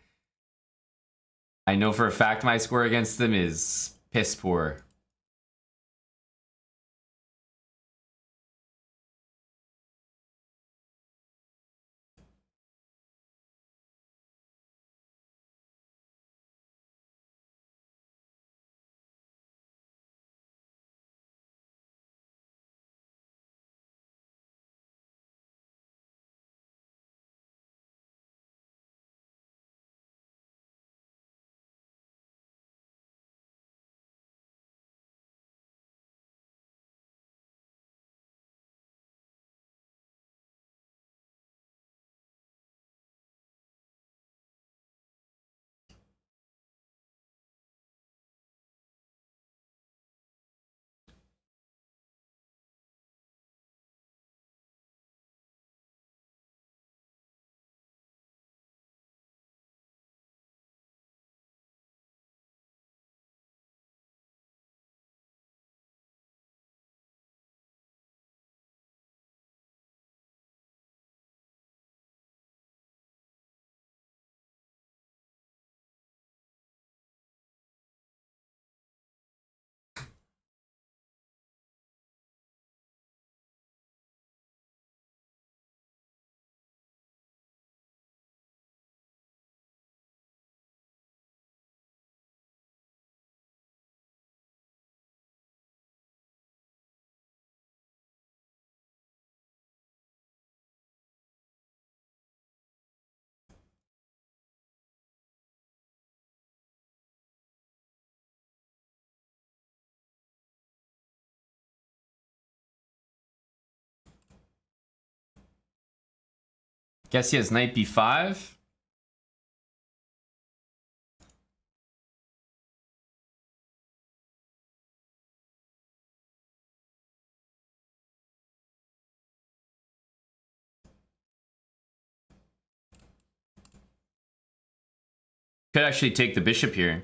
I know for a fact my score against him is piss poor. Guess he has knight b5. Could actually take the bishop here.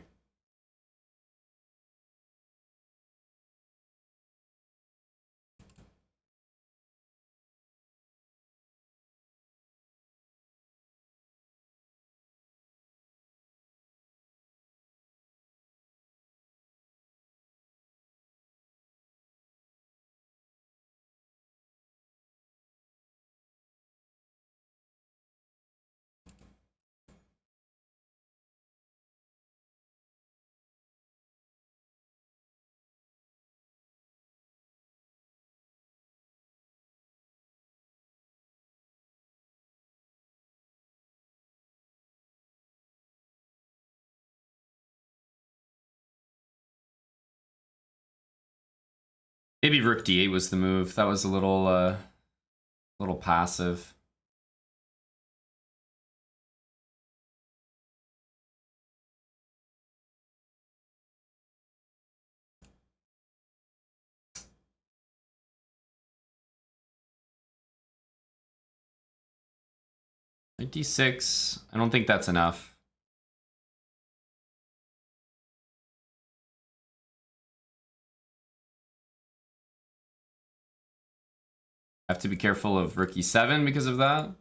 Maybe rook d8 was the move. That was a little passive. Knight d6. I don't think that's enough. I have to be careful of rook e7 because of that.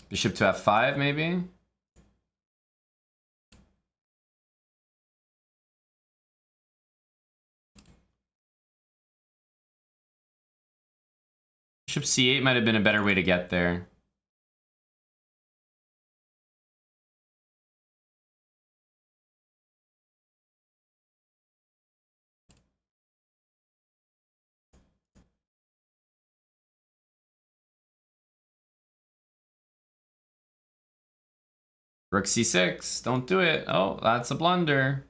Bishop to f5 maybe. Bishop c8 might have been a better way to get there. Rook c6, don't do it. Oh, that's a blunder.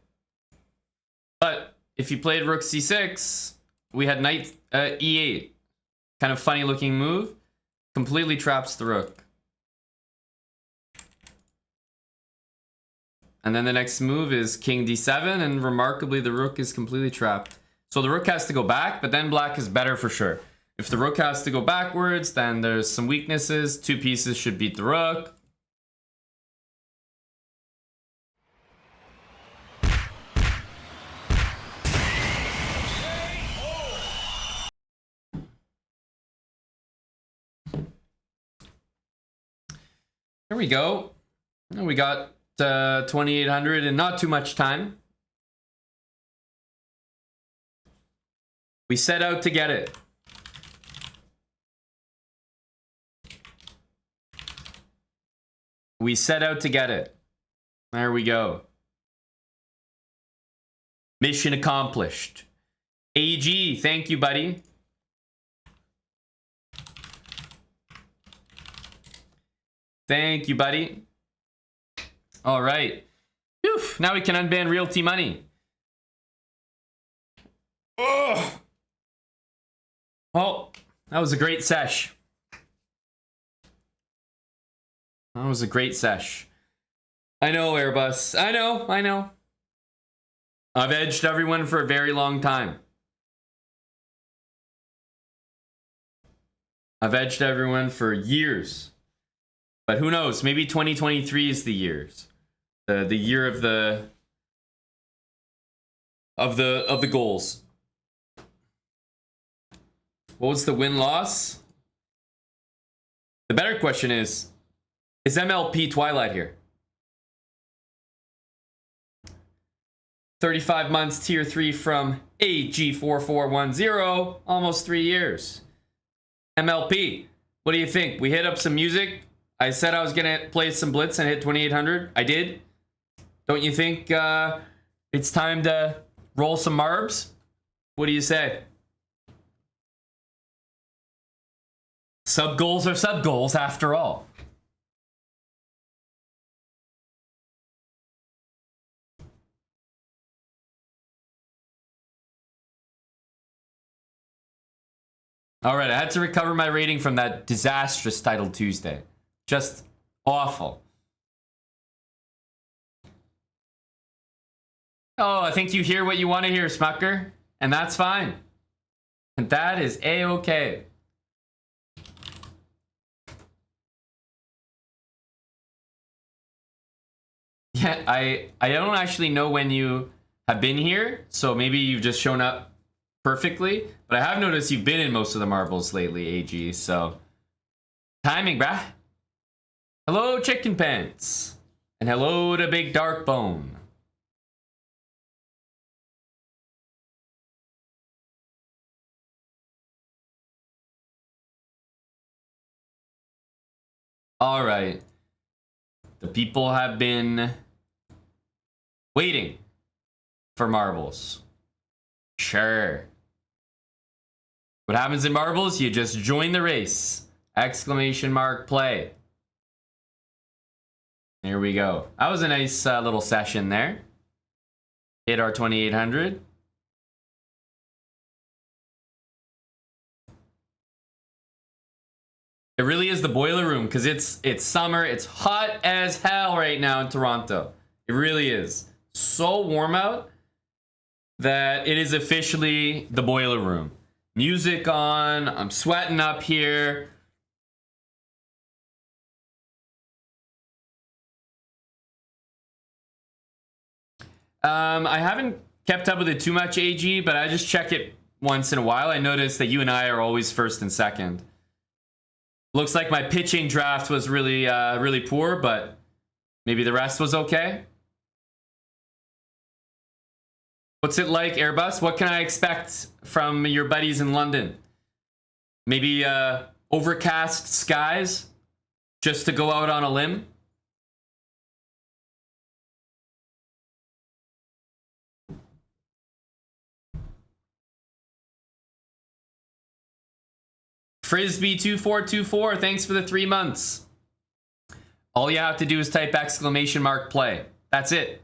But if you played rook c6, we had knight e8. Kind of funny looking move. Completely traps the rook. And then the next move is king d7, and remarkably the rook is completely trapped. So the rook has to go back, but then black is better for sure. If the rook has to go backwards, then there's some weaknesses. 2 pieces should beat the rook. There we go. We got 2,800 and not too much time. We set out to get it. We set out to get it. There we go. Mission accomplished. AG, thank you, buddy. Thank you, buddy. All right. Whew, now we can unban Realty Money. Ugh. Well, that was a great sesh. That was a great sesh. I know, Airbus. I know. I've edged everyone for a very long time. I've edged everyone for years. But who knows? Maybe 2023 is the years. The year of the goals. What was the win-loss? The better question is MLP Twilight here? 35 months, tier 3 from AG4410, almost 3 years. MLP, what do you think? We hit up some music. I said I was gonna play some Blitz and hit 2,800. I did. Don't you think it's time to roll some marbs? What do you say? Sub goals are sub goals after all. All right, I had to recover my rating from that disastrous title Tuesday. Just awful. Oh, I think you hear what you want to hear, Smucker. And that's fine. And that is A-okay. Yeah, I don't actually know when you have been here, so maybe you've just shown up perfectly. But I have noticed you've been in most of the marbles lately, AG, so... Timing, brah. Hello, Chicken Pants. And hello to Big Dark Bone. All right. The people have been waiting for marbles. Sure. What happens in marbles? You just join the race. Exclamation mark play. There we go. That was a nice little session there. Hit our 2,800. It really is the boiler room because it's summer. It's hot as hell right now in Toronto. It really is. So warm out that it is officially the boiler room. Music on. I'm sweating up here. I haven't kept up with it too much, AG, but I just check it once in a while. I noticed that you and I are always first and second. Looks like my pitching draft was really, really poor, but maybe the rest was okay. What's it like, Airbus? What can I expect from your buddies in London? Maybe overcast skies, just to go out on a limb? Frisbee2424, thanks for the 3 months. All you have to do is type exclamation mark play. That's it.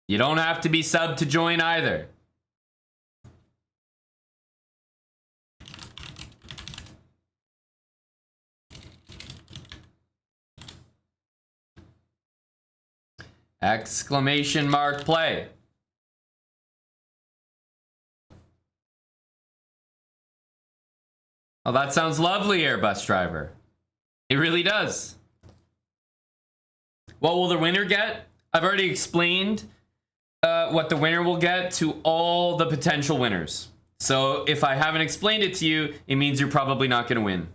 You don't have to be subbed to join either. Exclamation mark play. Oh, that sounds lovely, Airbus driver. It really does. What will the winner get? I've already explained what the winner will get to all the potential winners. So if I haven't explained it to you, it means you're probably not going to win.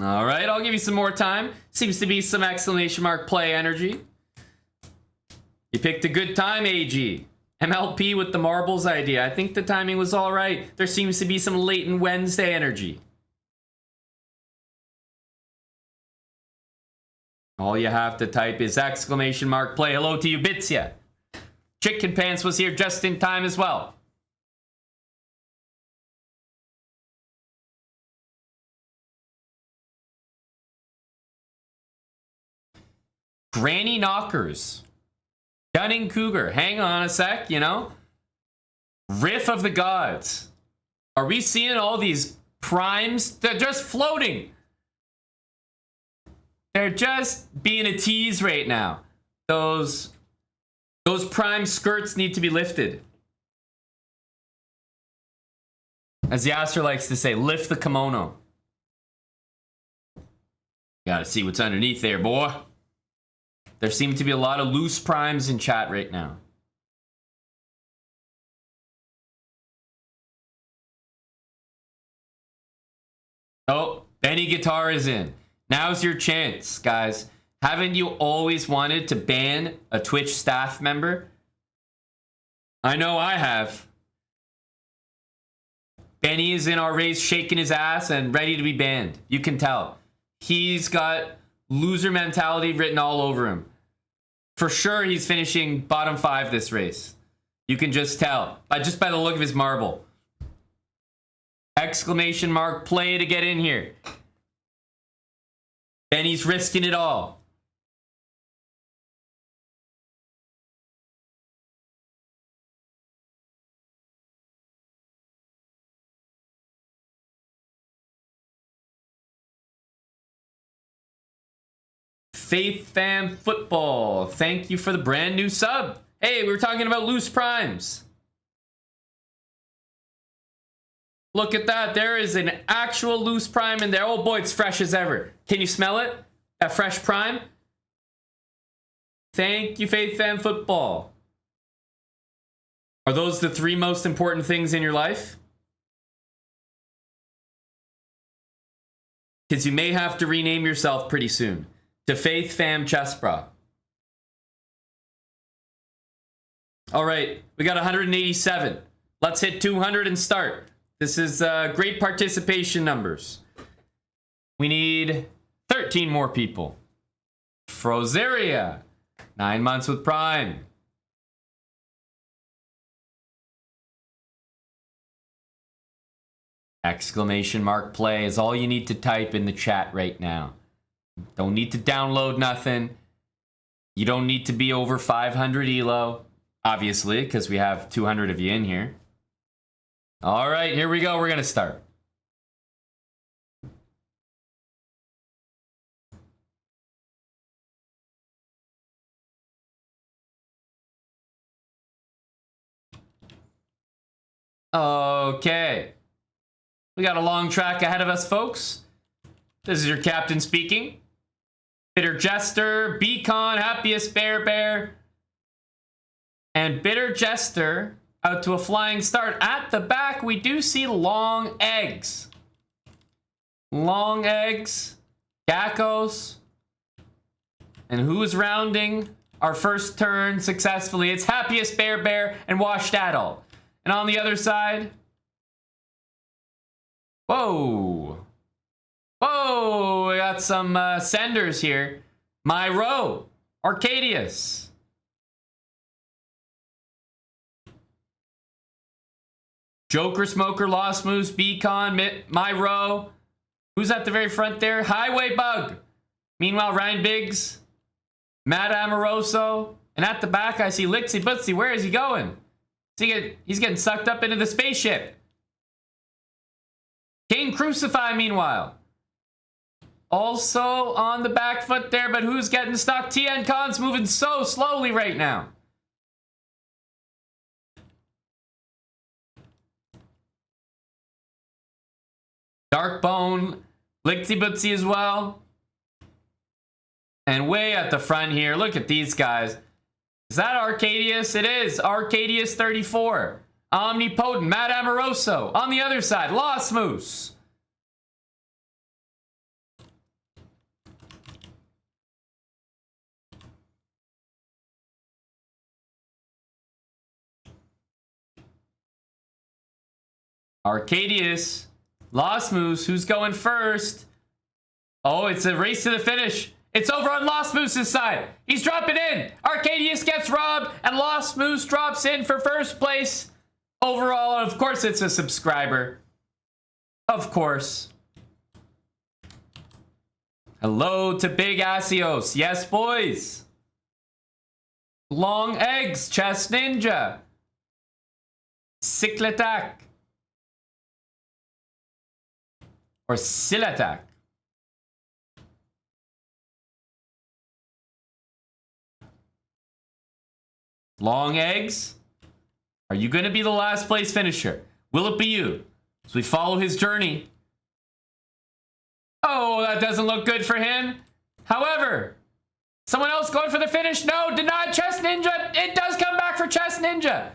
All right, I'll give you some more time. Seems to be some exclamation mark play energy. You picked a good time, AG. MLP with the marbles idea. I think the timing was all right. There seems to be some latent Wednesday energy. All you have to type is exclamation mark play. Hello to you, Bitsia. Chicken Pants was here just in time as well. Granny Knockers. Dunning Cougar. Hang on a sec, you know. Riff of the Gods. Are we seeing all these primes? They're just floating. They're just being a tease right now. Those prime skirts need to be lifted. As Yasser likes to say, lift the kimono. Gotta see what's underneath there, boy. There seem to be a lot of loose primes in chat right now. Oh, Benny Guitar is in. Now's your chance, guys. Haven't you always wanted to ban a Twitch staff member? I know I have. Benny is in our race shaking his ass and ready to be banned. You can tell. He's got loser mentality written all over him. For sure he's finishing bottom 5 this race. You can just tell. Just by the look of his marble. Exclamation mark play to get in here. Benny's risking it all. Faith Fam Football. Thank you for the brand new sub. Hey, we were talking about loose primes. Look at that. There is an actual loose prime in there. Oh boy, it's fresh as ever. Can you smell it? That fresh prime? Thank you, Faith Fam Football. Are those the 3 most important things in your life? Because you may have to rename yourself pretty soon to Faith Fam Chessbra. All right, we got 187. Let's hit 200 and start. This is great participation numbers. We need 13 more people. Frozeria, 9 months with Prime. Exclamation mark play is all you need to type in the chat right now. Don't need to download nothing. You don't need to be over 500 elo, obviously, because we have 200 of you in here. All right, here we go. We're going to start. Okay. We got a long track ahead of us, folks. This is your captain speaking. Bitter Jester, Beacon, Happiest Bear, and Bitter Jester out to a flying start. At the back, we do see Long Eggs. Long Eggs, Gackos, and who's rounding our first turn successfully? It's Happiest Bear, and Washed Adult. And on the other side, whoa. Whoa, we got some senders here. Myro, Arcadius. Joker Smoker, Lost Moose, Beacon, Myro. Who's at the very front there? Highway Bug. Meanwhile, Ryan Biggs, Matt Amoroso, And at the back, I see Lixie Bootsy. Where is he going? He's getting sucked up into the spaceship. King Crucify, meanwhile. Also on the back foot there, but who's getting stuck? Tien Khan's moving so slowly right now. Darkbone, Lixie Bootsy as well. And way at the front here, look at these guys. Is that Arcadius? It is. Arcadius 34. Omnipotent, Matt Amoroso. On the other side, Lost Moose. Arcadius, Lost Moose, who's going first? Oh, it's a race to the finish. It's over on Lost Moose's side. He's dropping in. Arcadius gets robbed, and Lost Moose drops in for first place overall. And of course, it's a subscriber. Of course. Hello to Big Asios. Yes, boys. Long Eggs, Chess Ninja. Cycletac. Or Silatac. Long Eggs. Are you going to be the last place finisher? Will it be you? As we follow his journey. Oh, that doesn't look good for him. However, someone else going for the finish. No, denied. Chess Ninja. It does come back for Chess Ninja.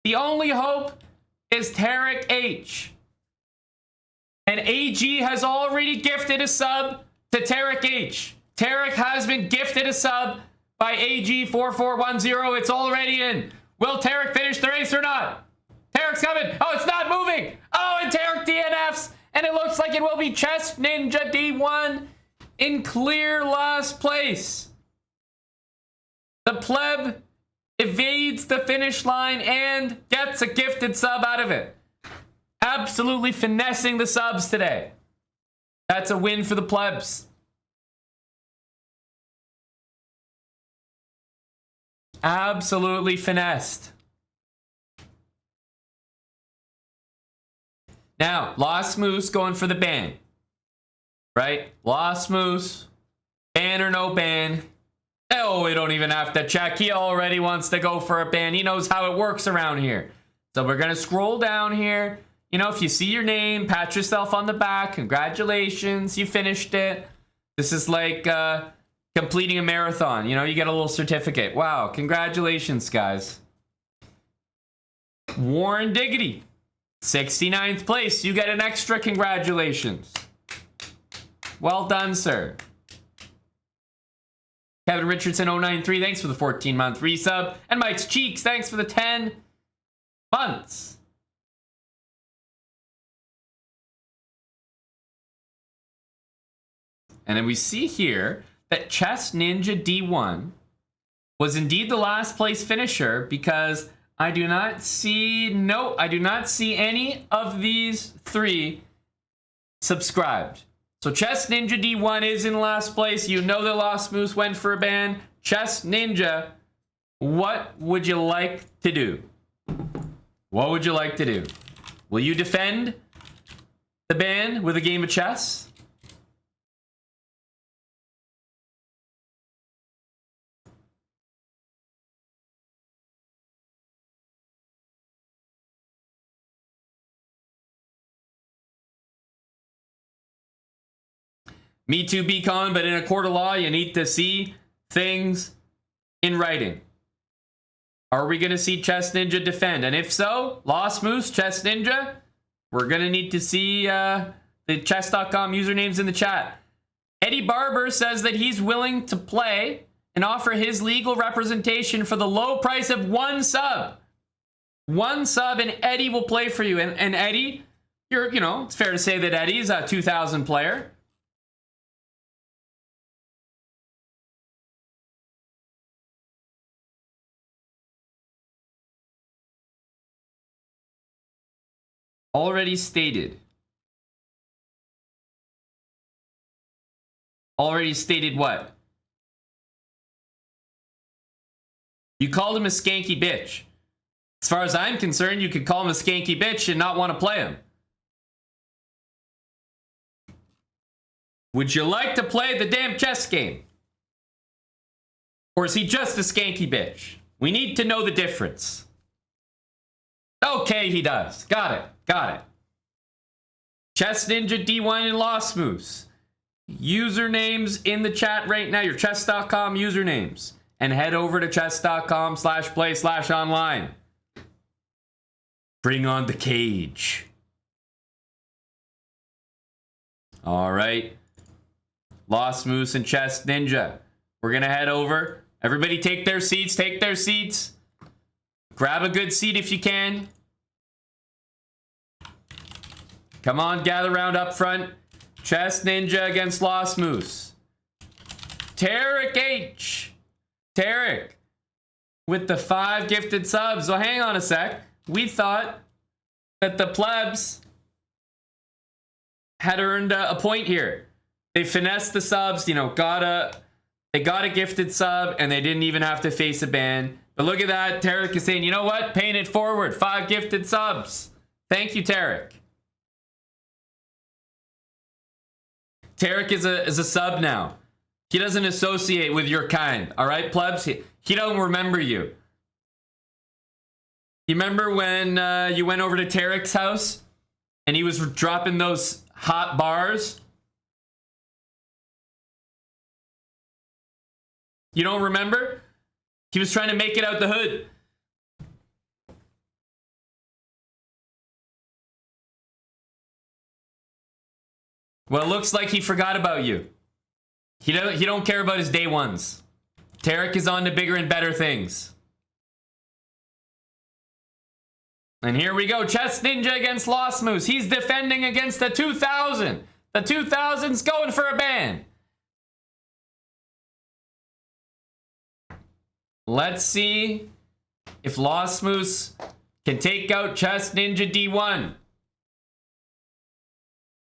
The only hope is Tarrasch H. And AG has already gifted a sub to Tarrasch H. Tarrasch has been gifted a sub by AG4410. It's already in. Will Tarrasch finish the race or not? Tarrasch's coming. Oh, it's not moving. Oh, and Tarrasch DNFs. And it looks like it will be Chess Ninja D1 in clear last place. The pleb evades the finish line and gets a gifted sub out of it. Absolutely finessing the subs today. That's a win for the plebs. Absolutely finessed. Now, Lost Moose going for the ban. Right? Lost Moose. Ban or no ban. Oh, we don't even have to check. He already wants to go for a ban. He knows how it works around here. So we're going to scroll down here. You know, if you see your name, pat yourself on the back. Congratulations, you finished it. This is like completing a marathon. You know, you get a little certificate. Wow, congratulations, guys. Warren Diggity, 69th place. You get an extra congratulations. Well done, sir. Kevin Richardson 093, thanks for the 14-month resub. And Mike's Cheeks, thanks for the 10 months. And then we see here that Chess Ninja D1 was indeed the last place finisher because I do not see, no, I do not see any of these three subscribed. So Chess Ninja D1 is in last place. You know that Lost Moose went for a ban. Chess Ninja, what would you like to do? What would you like to do? Will you defend the ban with a game of chess? Me too, Beacon, but in a court of law, you need to see things in writing. Are we going to see Chess Ninja defend? And if so, Lost Moose, Chess Ninja, we're going to need to see the chess.com usernames in the chat. Eddie Barber says that he's willing to play and offer his legal representation for the low price of one sub. One sub, and Eddie will play for you. And Eddie, you know, it's fair to say that Eddie's a 2,000 player. Already stated. Already stated what? You called him a skanky bitch. As far as I'm concerned, you could call him a skanky bitch and not want to play him. Would you like to play the damn chess game? Or is he just a skanky bitch? We need to know the difference. Okay, he does. Got it. Got it. Chess Ninja D1 and Lost Moose. Usernames in the chat right now. Your chess.com usernames. And head over to chess.com/play/online. Bring on the cage. All right. Lost Moose and Chess Ninja. We're going to head over. Everybody take their seats. Take their seats. Grab a good seat if you can. Come on, gather round up front. Chess Ninja against Lost Moose. Tarrasch H. Tarrasch with the 5 gifted subs. So hang on a sec. We thought that the plebs had earned a point here. They finessed the subs, you know, they got a gifted sub, and they didn't even have to face a ban. But look at that. Tarrasch is saying, you know what? Paying it forward. 5 gifted subs. Thank you, Tarrasch. Tarrasch is a sub now. He doesn't associate with your kind. All right, plebs? He don't remember you. You remember when you went over to Tarrasch's house and he was dropping those hot bars? You don't remember? He was trying to make it out the hood. Well, it looks like he forgot about you. He don't care about his day ones. Tarrasch is on to bigger and better things. And here we go. Chess Ninja against Lost Moose. He's defending against the 2000. The 2000's going for a ban. Let's see if Lost Moose can take out Chess Ninja D1.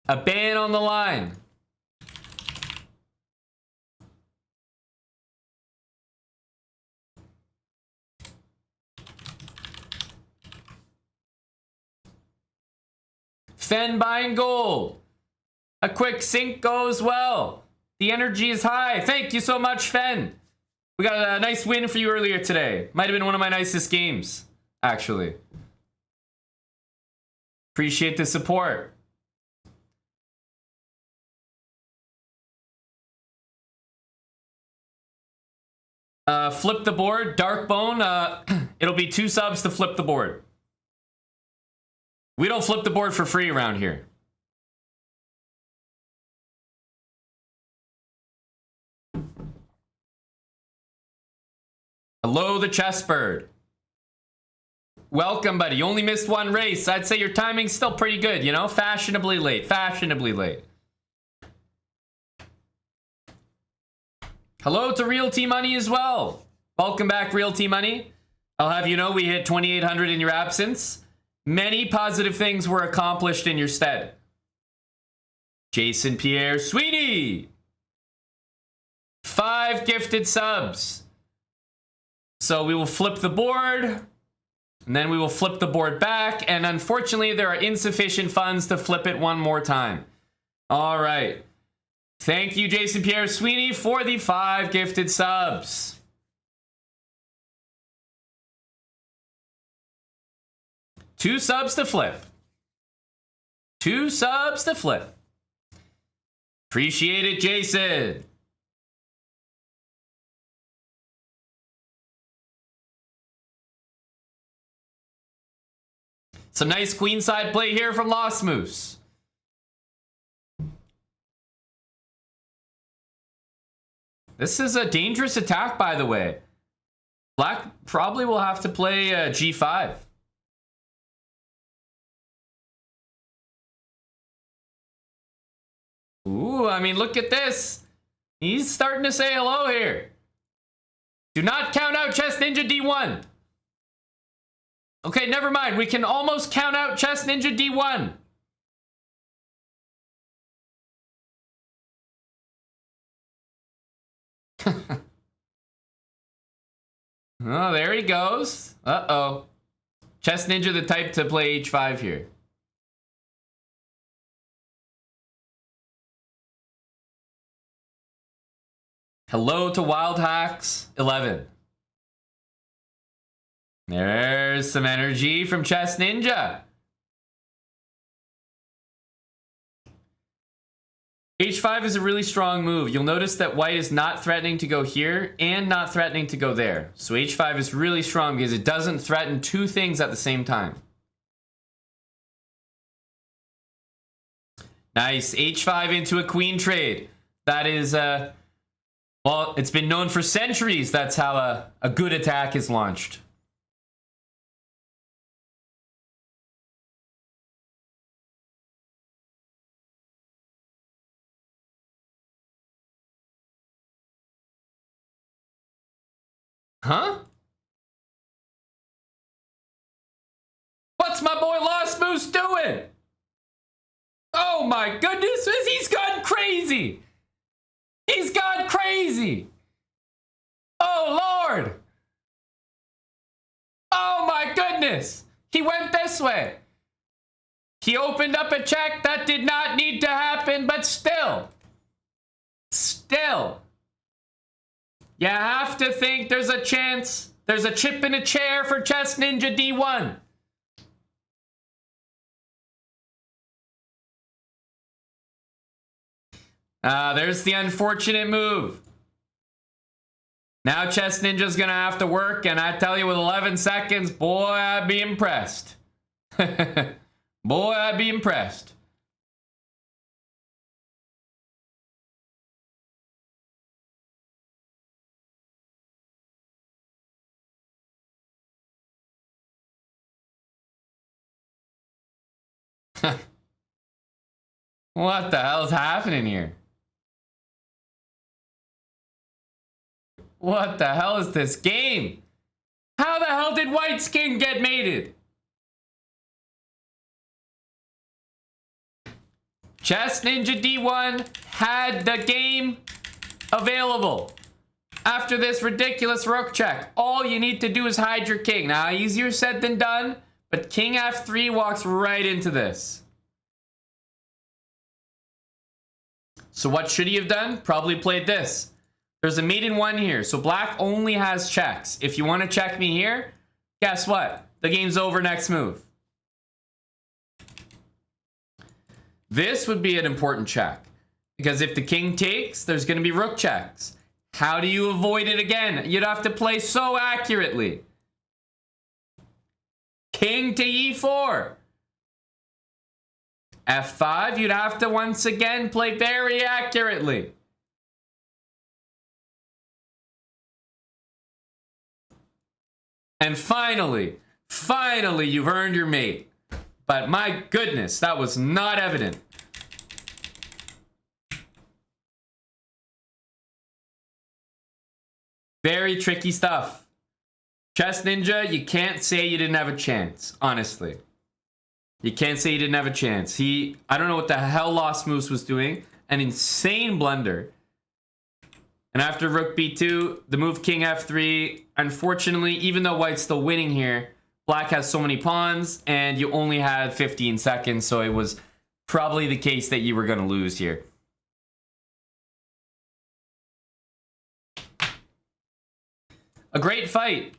A ban on the line. Fen buying gold. A quick sync goes well. The energy is high. Thank you so much, Fen. We got a nice win for you earlier today. Might have been one of my nicest games, actually. Appreciate the support. Flip the board. Darkbone. It'll be 2 subs to flip the board. We don't flip the board for free around here. Hello, the chessbird. Welcome, buddy. You only missed 1 race. I'd say your timing's still pretty good, you know? Fashionably late. Fashionably late. Hello to Real T Money as well. Welcome back, Real T Money. I'll have you know we hit 2,800 in your absence. Many positive things were accomplished in your stead. Jason Pierre Sweetie. 5 gifted subs. So we will flip the board, and then we will flip the board back, and unfortunately there are insufficient funds to flip it one more time. All right. Thank you, Jason Pierre Sweeney, for the 5 gifted subs. Two subs to flip. 2 subs to flip. Appreciate it, Jason. Some nice queenside play here from Lost Moose. This is a dangerous attack, by the way. Black probably will have to play G5. Ooh, I mean, look at this. He's starting to say hello here. Do not count out Chess Ninja D1. Okay, never mind. We can almost count out Chess Ninja D1. Oh, there he goes. Uh-oh. Chess Ninja the type to play h5 here. Hello to Wild Hacks 11. There's some energy from Chess Ninja. h5 is a really strong move. You'll notice that white is not threatening to go here and not threatening to go there. So h5 is really strong because it doesn't threaten two things at the same time. Nice. h5 into a queen trade. That is, well, it's been known for centuries that's how a good attack is launched. Huh? What's my boy Lost Moose doing? Oh my goodness, he's gone crazy. He's gone crazy. Oh Lord. Oh my goodness. He went this way. He opened up a check that did not need to happen, but still. You have to think there's a chance. There's a chip in a chair for Chess Ninja D1. There's the unfortunate move. Now Chess Ninja's gonna have to work, and I tell you, with 11 seconds, boy, I'd be impressed. Boy, I'd be impressed. What the hell is happening here? What the hell is this game? How the hell did White's king get mated? Chess Ninja D1 had the game available. After this ridiculous rook check, all you need to do is hide your king. Now, easier said than done, but king f3 walks right into this. So what should he have done? Probably played this. There's a mate in one here, so black only has checks. If you want to check me here, guess what? The game's over, next move. This would be an important check, because if the king takes, there's going to be rook checks. How do you avoid it again? You'd have to play so accurately. King to e4. f5, you'd have to once again play very accurately. And finally, you've earned your mate. But my goodness, that was not evident. Very tricky stuff. Chess Ninja, you can't say you didn't have a chance, honestly. You can't say you didn't have a chance. I don't know what the hell Lost Moose was doing. An insane blunder. And after rook b2, the move king f3. Unfortunately, even though white's still winning here, black has so many pawns, and you only had 15 seconds, so it was probably the case that you were going to lose here. A great fight.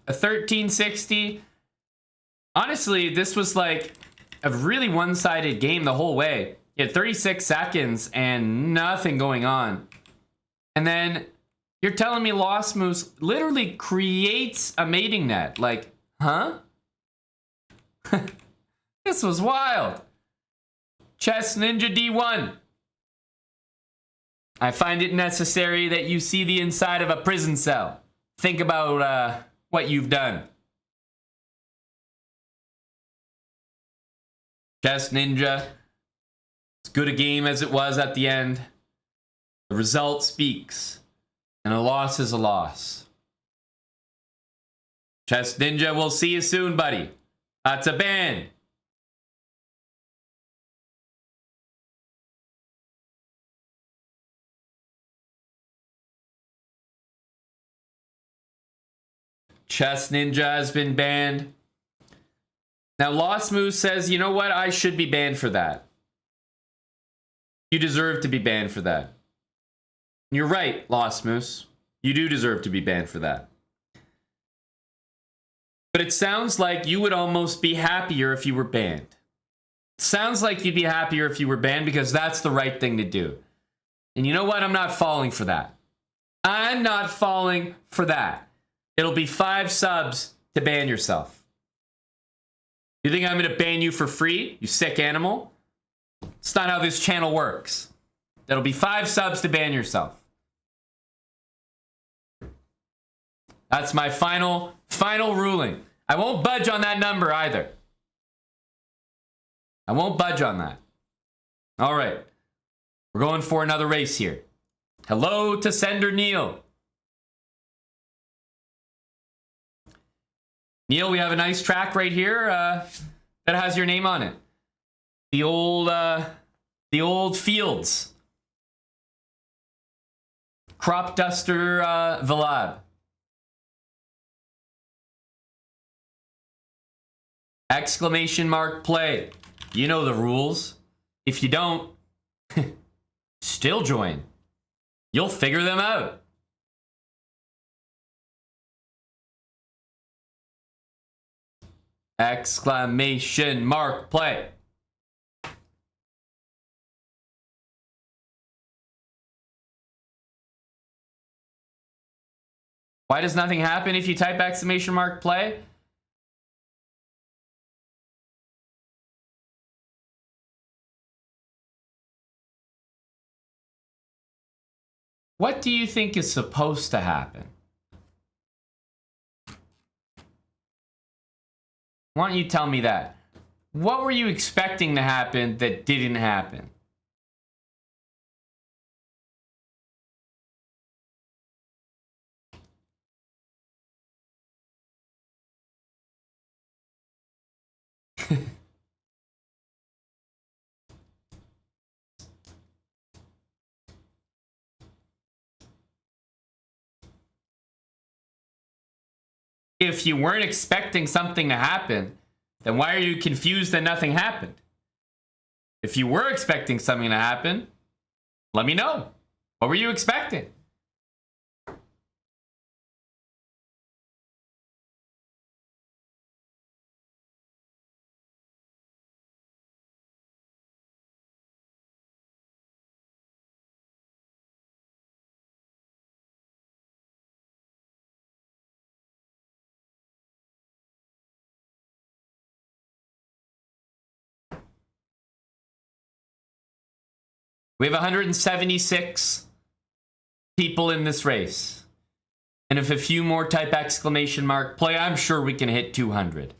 A 1360. Honestly, this was like a really one-sided game the whole way. You had 36 seconds and nothing going on. And then you're telling me Lost Moose literally creates a mating net. Like, huh? This was wild. Chess Ninja D1. I find it necessary that you see the inside of a prison cell. Think about what you've done. Chess Ninja. As good a game as it was at the end. The result speaks. And a loss is a loss. Chess Ninja, we'll see you soon, buddy. That's a ban. Chess Ninja has been banned. Now, Lost Moose says, you know what? I should be banned for that. You deserve to be banned for that. You're right, Lost Moose. You do deserve to be banned for that. But it sounds like you would almost be happier if you were banned. It sounds like you'd be happier if you were banned because that's the right thing to do. And you know what? I'm not falling for that. I'm not falling for that. It'll be 5 subs to ban yourself. You think I'm going to ban you for free, you sick animal? It's not how this channel works. That'll be 5 subs to ban yourself. That's my final ruling. I won't budge on that number either. I won't budge on that. All right. We're going for another race here. Hello to Sender Neil. Neil, we have a nice track right here that has your name on it. The old fields. Crop Duster Vlad. Exclamation mark play. You know the rules. If you don't, still join. You'll figure them out. Exclamation mark play. Why does nothing happen if you type exclamation mark play? What do you think is supposed to happen? Why don't you tell me that? What were you expecting to happen that didn't happen? If you weren't expecting something to happen, then why are you confused that nothing happened? If you were expecting something to happen, let me know. What were you expecting? We have 176 people in this race. And if a few more type exclamation mark play, I'm sure we can hit 200.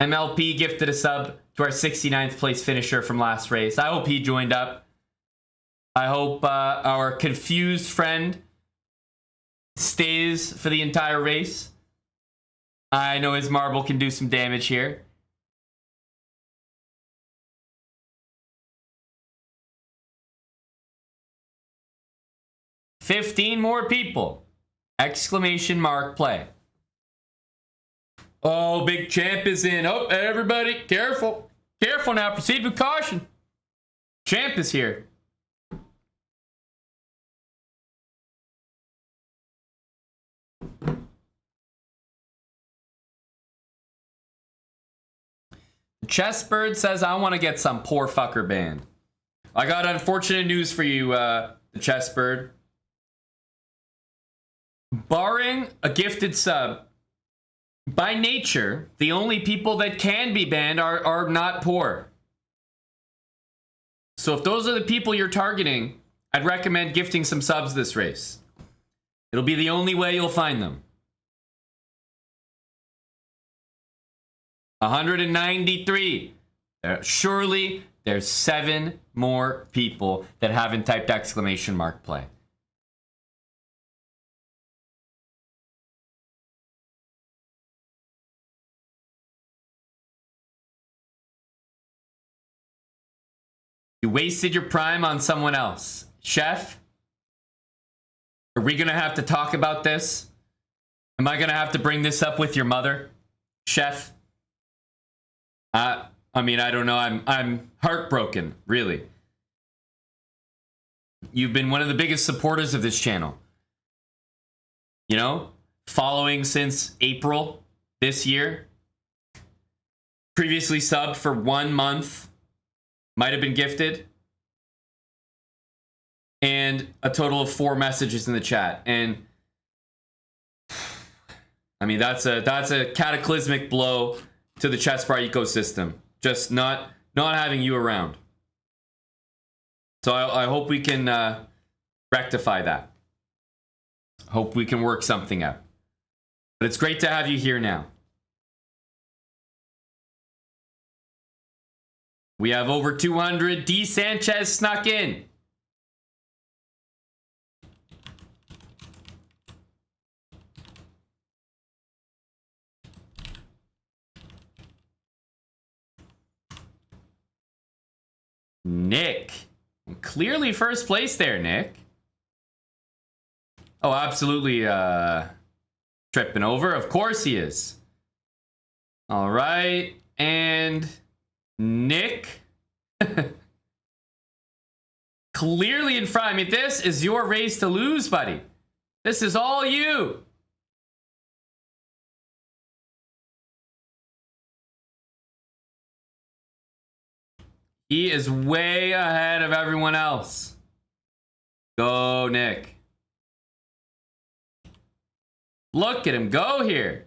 MLP gifted a sub to our 69th place finisher from last race. I hope he joined up. I hope our confused friend stays for the entire race. I know his marble can do some damage here. $15 more people. Exclamation mark play. Oh, Big Champ is in. Oh, everybody, careful. Careful now. Proceed with caution. Champ is here. Chessbird says, I want to get some poor fucker banned. I got unfortunate news for you, the Chessbird. Barring a gifted sub, by nature, the only people that can be banned are not poor. So if those are the people you're targeting, I'd recommend gifting some subs this race. It'll be the only way you'll find them. 193. Surely there's 7 more people that haven't typed exclamation mark play. You wasted your prime on someone else. Chef, Are we gonna have to talk about this? Am I gonna have to bring this up with your mother, Chef? I mean, I don't know. I'm heartbroken, really. You've been one of the biggest supporters of this channel. You know, following since April this year. Previously subbed for 1 month. Might have been gifted. And a total of 4 messages in the chat. And I mean, that's a cataclysmic blow to the Chessbrah ecosystem. Just not having you around. So I hope we can rectify that. Hope we can work something out. But it's great to have you here now. We have over 200. D. Sanchez snuck in. Nick. Clearly first place there, Nick. Oh, absolutely tripping over. Of course he is. All right. And Nick. Clearly in front. I mean, this is your race to lose, buddy. This is all you. He is way ahead of everyone else. Go, Nick. Look at him go here.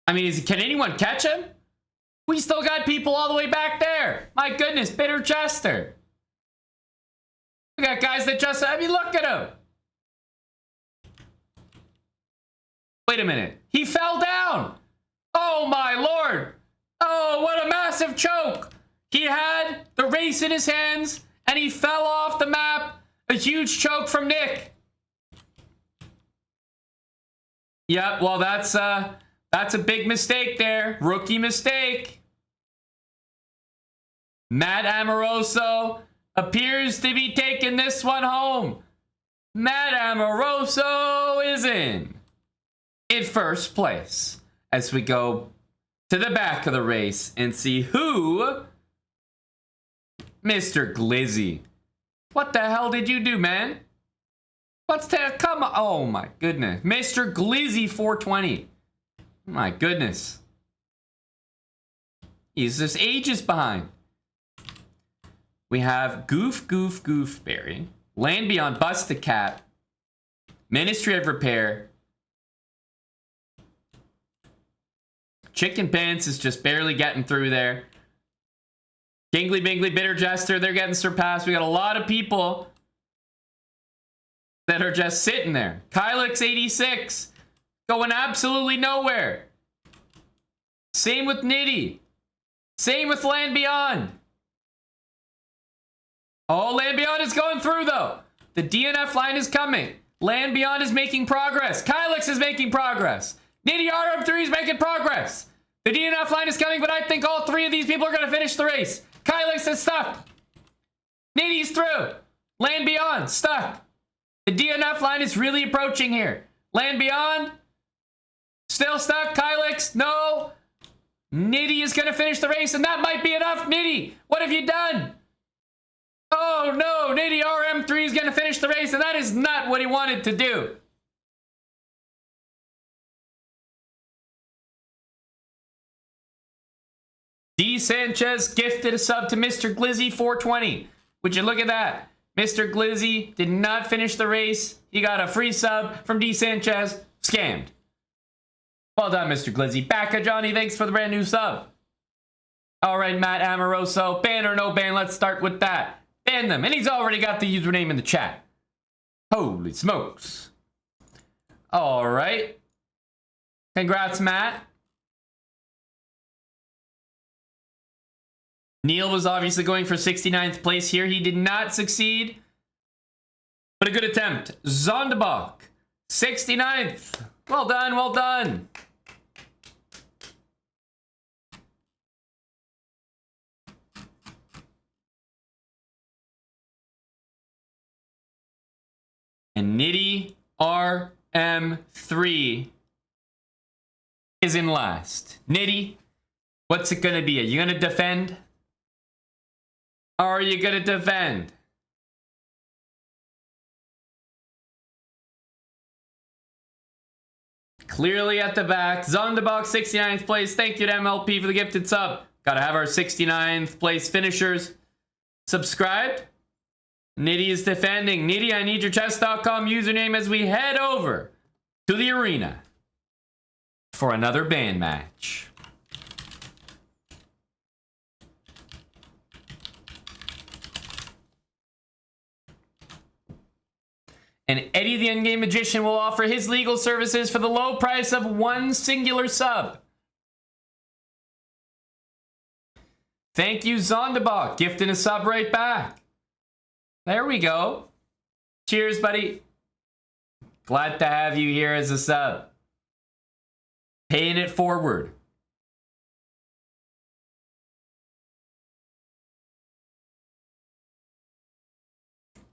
I mean, can anyone catch him? We still got people all the way back there. My goodness, Bitter Chester. We got guys that just, I mean, look at him. Wait a minute. He fell down. Oh, my Lord. Oh, what a massive choke. He had the race in his hands, and he fell off the map. A huge choke from Nick. Yeah, well, that's a big mistake there. Rookie mistake. Matt Amoroso appears to be taking this one home. Matt Amoroso is in first place as we go to the back of the race and see who... Mr. Glizzy. What the hell did you do, man? What's that? Come on. Oh, my goodness. Mr. Glizzy 420. My goodness. He's just ages behind. We have Goofberry. Land Beyond, Bust the Cat. Ministry of Repair. Chicken Pants is just barely getting through there. Gingly Bingly, Bitter Jester, they're getting surpassed. We got a lot of people that are just sitting there. Kylix 86 going absolutely nowhere. Same with Nitty. Same with Land Beyond. Oh, Land Beyond is going through though. The DNF line is coming. Land Beyond is making progress. Kylix is making progress. Nitty RM3 is making progress. The DNF line is coming, but I think all 3 of these people are going to finish the race. Kylix is stuck. Nitty's through. Land Beyond, stuck. The DNF line is really approaching here. Land Beyond, still stuck. Kylix, no. Nitty is going to finish the race, and that might be enough. Nitty, what have you done? Oh, no. Nitty RM3 is going to finish the race, and that is not what he wanted to do. D. Sanchez gifted a sub to Mr. Glizzy 420. Would you look at that? Mr. Glizzy did not finish the race. He got a free sub from D. Sanchez. Scammed. Well done, Mr. Glizzy. Backa Johnny, thanks for the brand new sub. All right, Matt Amoroso. Ban or no ban? Let's start with that. Ban them. And he's already got the username in the chat. Holy smokes. All right. Congrats, Matt. Neil was obviously going for 69th place here. He did not succeed, but a good attempt. Zondebach, 69th. Well done, well done. And Nitty RM3 is in last. Nitty, what's it gonna be? Are you gonna defend? Are you gonna defend? Clearly at the back. Zonderbox, 69th place. Thank you to MLP for the gifted sub. Gotta have our 69th place finishers subscribed. Nitty is defending. Nitty, I need your chess.com username as we head over to the arena for another band match. And Eddie the Endgame Magician will offer his legal services for the low price of one singular sub. Thank you, Zonderbox. Gifting a sub right back. There we go. Cheers, buddy. Glad to have you here as a sub. Paying it forward.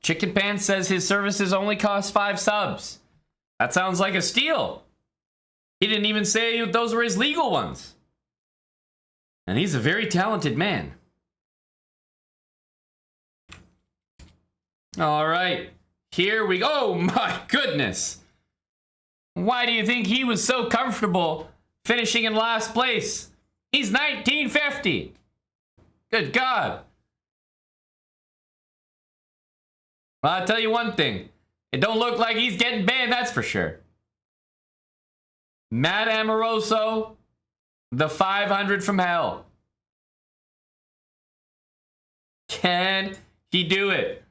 Chicken Pan says his services only cost 5 subs. That sounds like a steal. He didn't even say those were his legal ones. And he's a very talented man. All right, here we go. Oh my goodness. Why do you think he was so comfortable finishing in last place? He's 1950. Good God. Well, I'll tell you one thing. It don't look like he's getting banned, that's for sure. Matt Amoroso, the 500 from hell. Can he do it?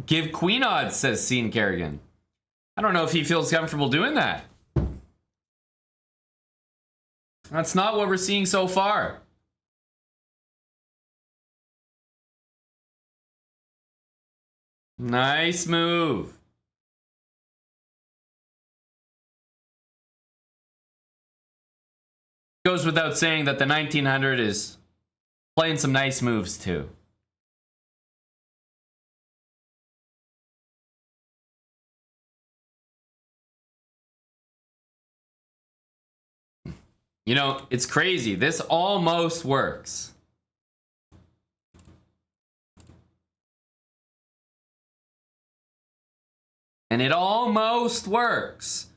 Give queen odds, says Sean Kerrigan. I don't know if he feels comfortable doing that. That's not what we're seeing so far. Nice move. Goes without saying that the 1900 is playing some nice moves too. You know, it's crazy. This almost works. And it almost works.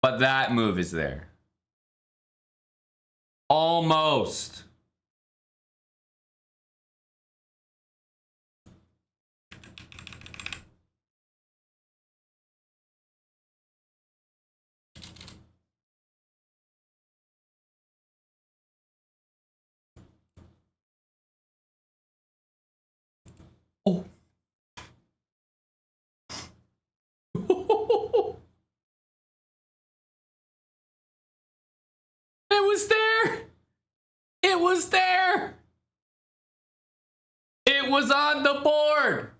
But that move is there. Almost. Oh. It was there. It was there. It was on the board.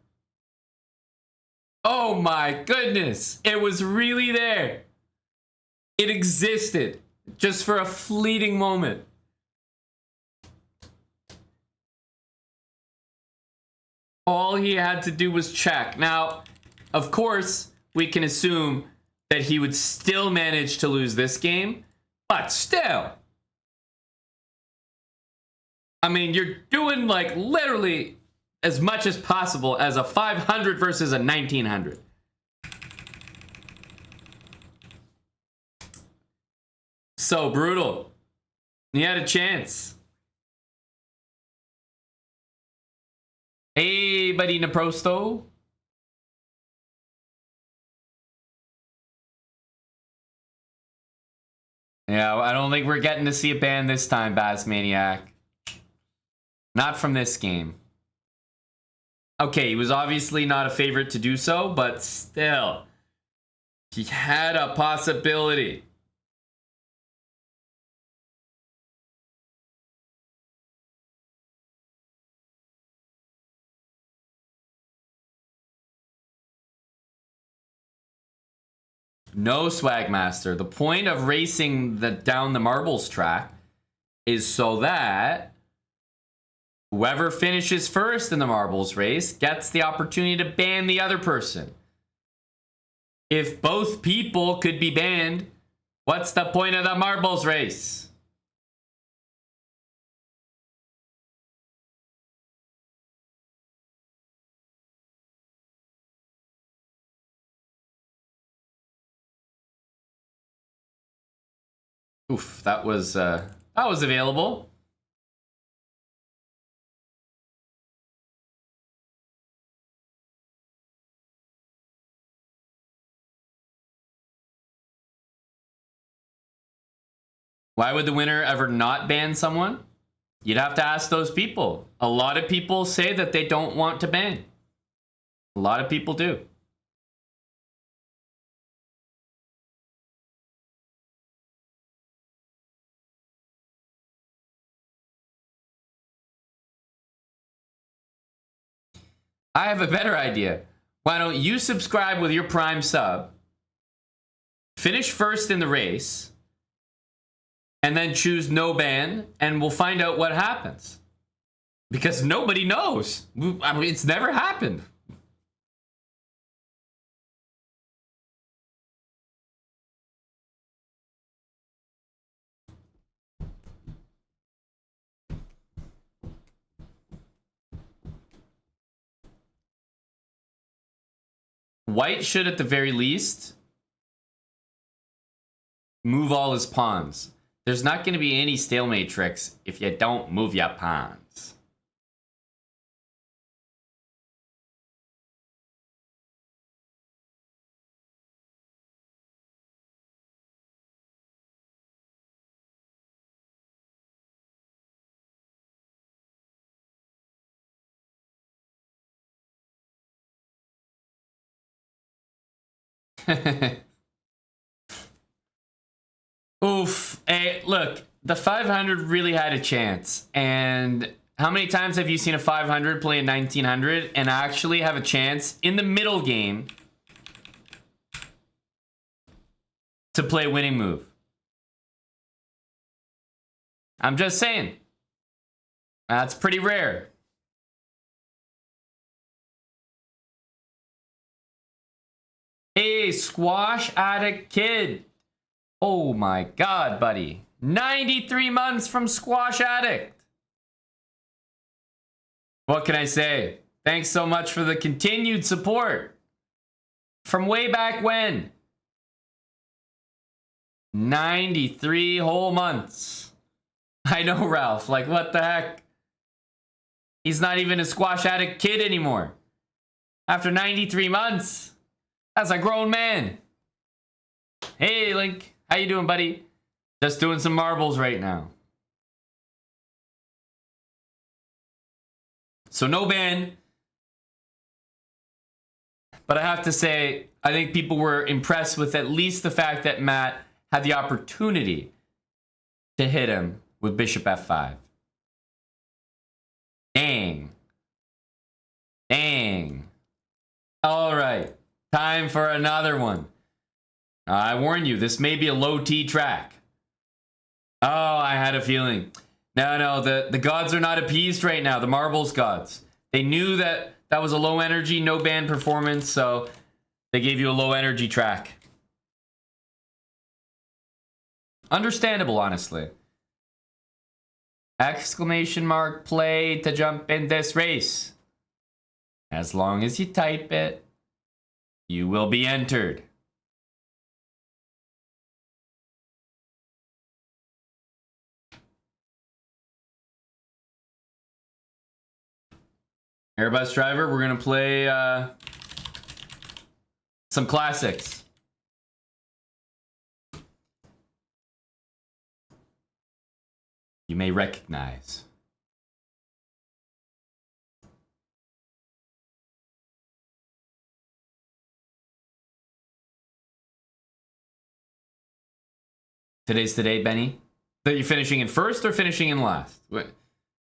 Oh my goodness. It was really there. It existed just for a fleeting moment. All he had to do was check. Now, of course, we can assume that he would still manage to lose this game, but still. I mean, you're doing like literally as much as possible as a 500 versus a 1900. So brutal. He had a chance. Hey, buddy Naprosto. Yeah, I don't think we're getting to see a ban this time, Bass Maniac. Not from this game. Okay, he was obviously not a favorite to do so, but still, he had a possibility. No, Swagmaster. The point of racing down the marbles track is so that whoever finishes first in the marbles race gets the opportunity to ban the other person. If both people could be banned, what's the point of the marbles race? Oof, that was available. Why would the winner ever not ban someone? You'd have to ask those people. A lot of people say that they don't want to ban. A lot of people do. I have a better idea. Why don't you subscribe with your Prime sub, finish first in the race, and then choose no ban, and we'll find out what happens. Because nobody knows. I mean, it's never happened. White should, at the very least, move all his pawns. There's not going to be any stalemate tricks if you don't move your pawns. Oof. Hey, look, the 500 really had a chance. And how many times have you seen a 500 play a 1900 and actually have a chance in the middle game to play a winning move? I'm just saying. That's pretty rare. Hey, Squash Addict Kid. Oh my god, buddy. 93 months from Squash Addict. What can I say? Thanks so much for the continued support. From way back when. 93 whole months. I know, Ralph. Like, what the heck? He's not even a Squash Addict Kid anymore. After 93 months. That's a grown man. Hey, Link. How you doing, buddy? Just doing some marbles right now. So no ban. But I have to say, I think people were impressed with at least the fact that Matt had the opportunity to hit him with Bishop F5. Dang. Dang. All right. Time for another one. I warn you, this may be a low T track. Oh, I had a feeling. No, the gods are not appeased right now. The marbles gods. They knew that that was a low energy, no ban performance, so they gave you a low energy track. Understandable, honestly. Exclamation mark play to jump in this race. As long as you type it, you will be entered. Airbus Driver, we're going to play some classics. You may recognize. Today's the day, Benny. That you finishing in first or finishing in last?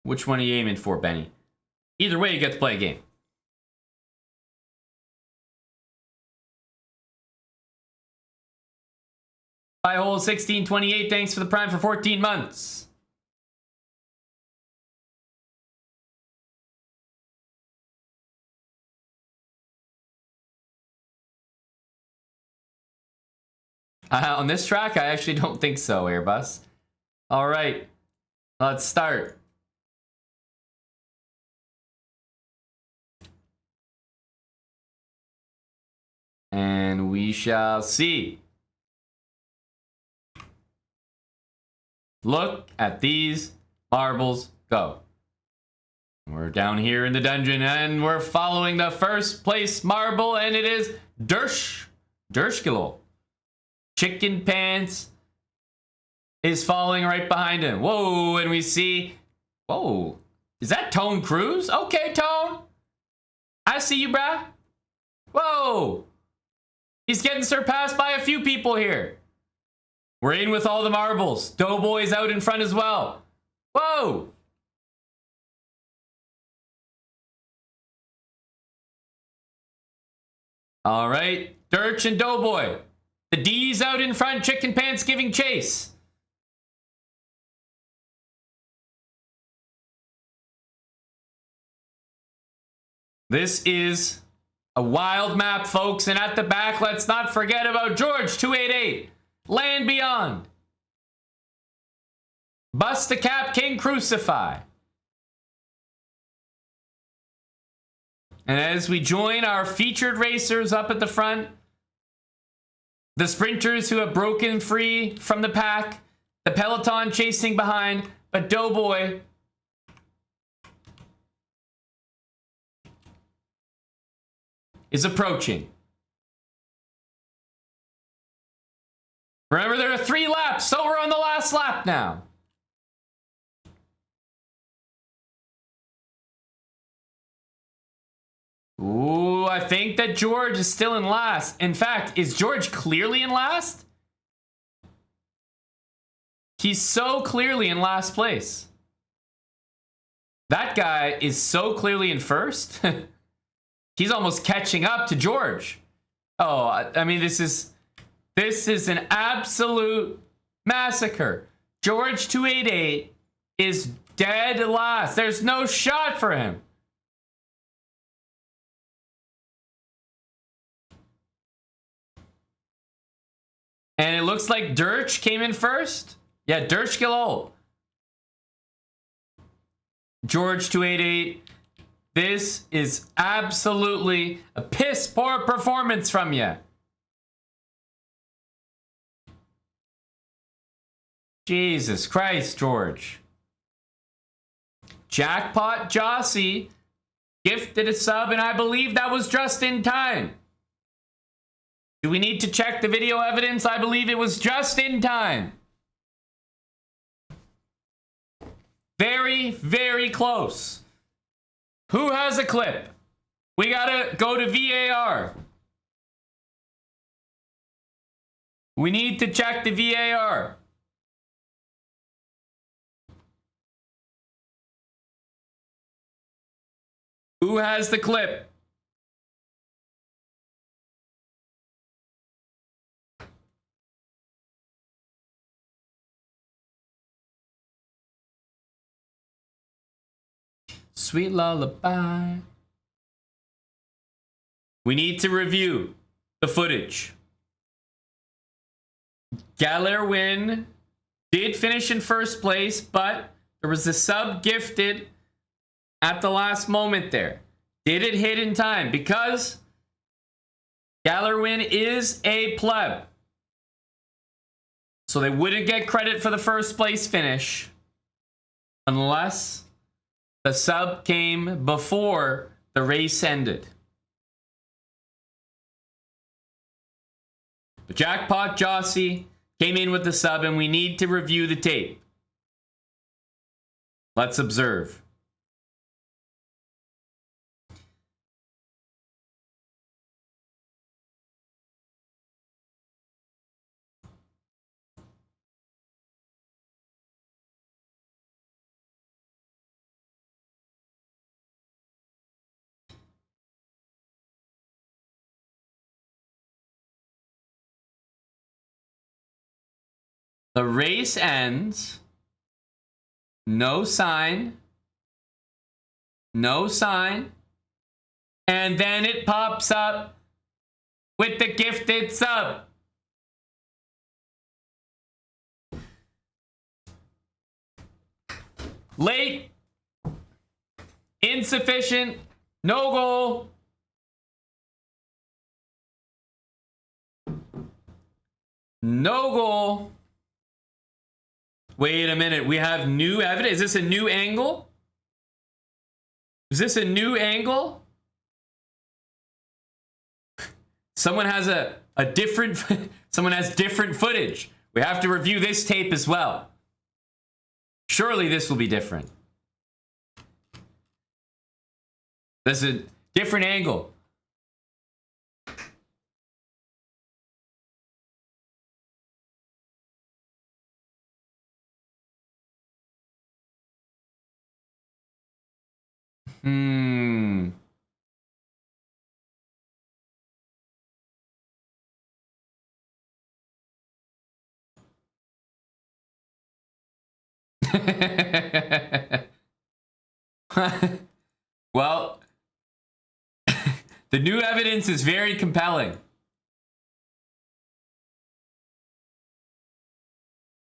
Which one are you aiming for, Benny? Either way, you get to play a game. High hole 1628. Thanks for the prime for 14 months. On this track, I actually don't think so, Airbus. All right, let's start. And we shall see. Look at these marbles go. We're down here in the dungeon and we're following the first place marble, and it is Durshkilo. Chicken Pants is following right behind him. Whoa, and we see, whoa, is that Tone Cruz? Okay, Tone. I see you, brah. Whoa. He's getting surpassed by a few people here. We're in with all the marbles. Doughboy's out in front as well. Whoa. All right, Dirch and Doughboy. The D's out in front, Chicken Pants giving chase. This is a wild map, folks, and at the back, let's not forget about George 288. Land Beyond. Bust the Cap King Crucify. And as we join our featured racers up at the front, the sprinters who have broken free from the pack, the peloton chasing behind, but Doughboy is approaching. Remember, there are 3 laps, so we're on the last lap now. Ooh, I think that George is still in last. In fact, is George clearly in last? He's so clearly in last place. That guy is so clearly in first. He's almost catching up to George. Oh, I mean, this is an absolute massacre. George 288 is dead last. There's no shot for him. And it looks like Dirch came in first. Yeah, Dirch Gilol. George 288. This is absolutely a piss poor performance from you. Jesus Christ, George. Jackpot Jossie gifted a sub, and I believe that was just in time. Do we need to check the video evidence? I believe it was just in time. Very, very close. Who has a clip? We gotta go to VAR. We need to check the VAR. Who has the clip? Sweet lullaby. We need to review the footage. Galerwin did finish in first place, but there was a sub gifted at the last moment there. Did it hit in time? Because Galerwin is a pleb. So they wouldn't get credit for the first place finish unless the sub came before the race ended. But Jackpot Jossie came in with the sub, and we need to review the tape. Let's observe. The race ends. No sign. No sign. And then it pops up with the gifted sub. Late. Insufficient. No goal. No goal. Wait a minute. We have new evidence. Is this a new angle? Is this a new angle? Someone has a different... Someone has different footage. We have to review this tape as well. Surely this will be different. This is a different angle. Well, the new evidence is very compelling.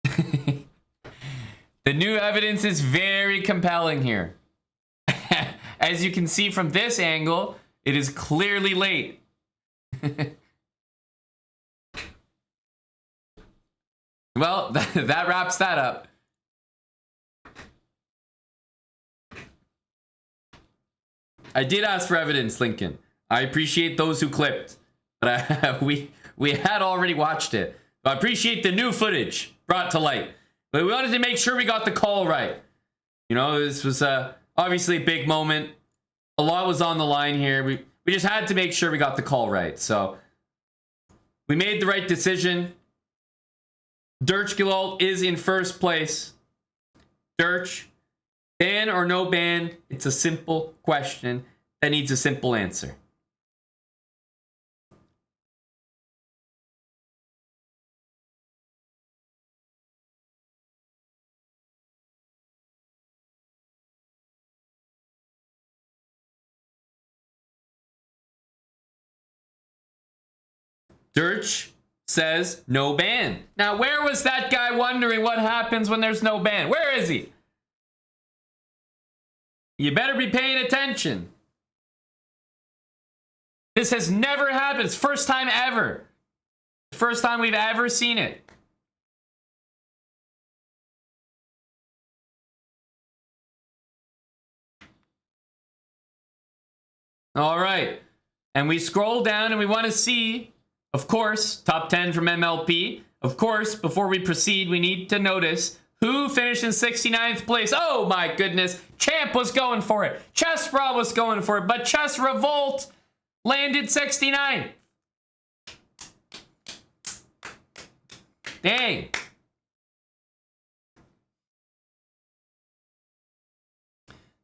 The new evidence is very compelling here. As you can see from this angle, it is clearly late. Well, that wraps that up. I did ask for evidence, Lincoln. I appreciate those who clipped, but we had already watched it. I appreciate the new footage brought to light, but we wanted to make sure we got the call right. You know, this was obviously a big moment. A lot was on the line here. We just had to make sure we got the call right. So we made the right decision. Tarrasch Gilalt is in first place. Tarrasch, ban or no ban? It's a simple question that needs a simple answer. Tarrasch says no ban. Now, where was that guy wondering what happens when there's no ban? Where is he? You better be paying attention. This has never happened. It's first time ever. First time we've ever seen it. All right. And we scroll down and we want to see, of course, top 10 from MLP. Of course, before we proceed, we need to notice who finished in 69th place. Oh my goodness. Champ was going for it. Chessbrah was going for it. But Chess Revolt landed 69. Dang.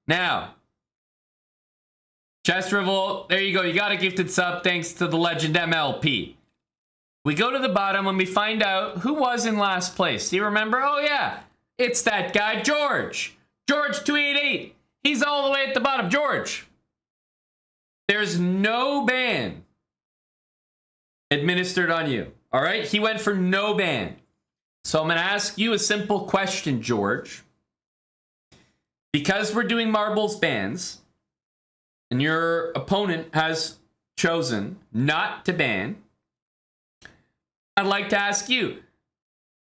Now, Chess Revolt, there you go. You got a gifted sub thanks to the legend MLP. We go to the bottom and we find out who was in last place. Do you remember? Oh yeah, it's that guy, George. George 288. He's all the way at the bottom. George. There's no ban administered on you. All right? He went for no ban. So I'm going to ask you a simple question, George. Because we're doing marbles bans, and your opponent has chosen not to ban, I'd like to ask you.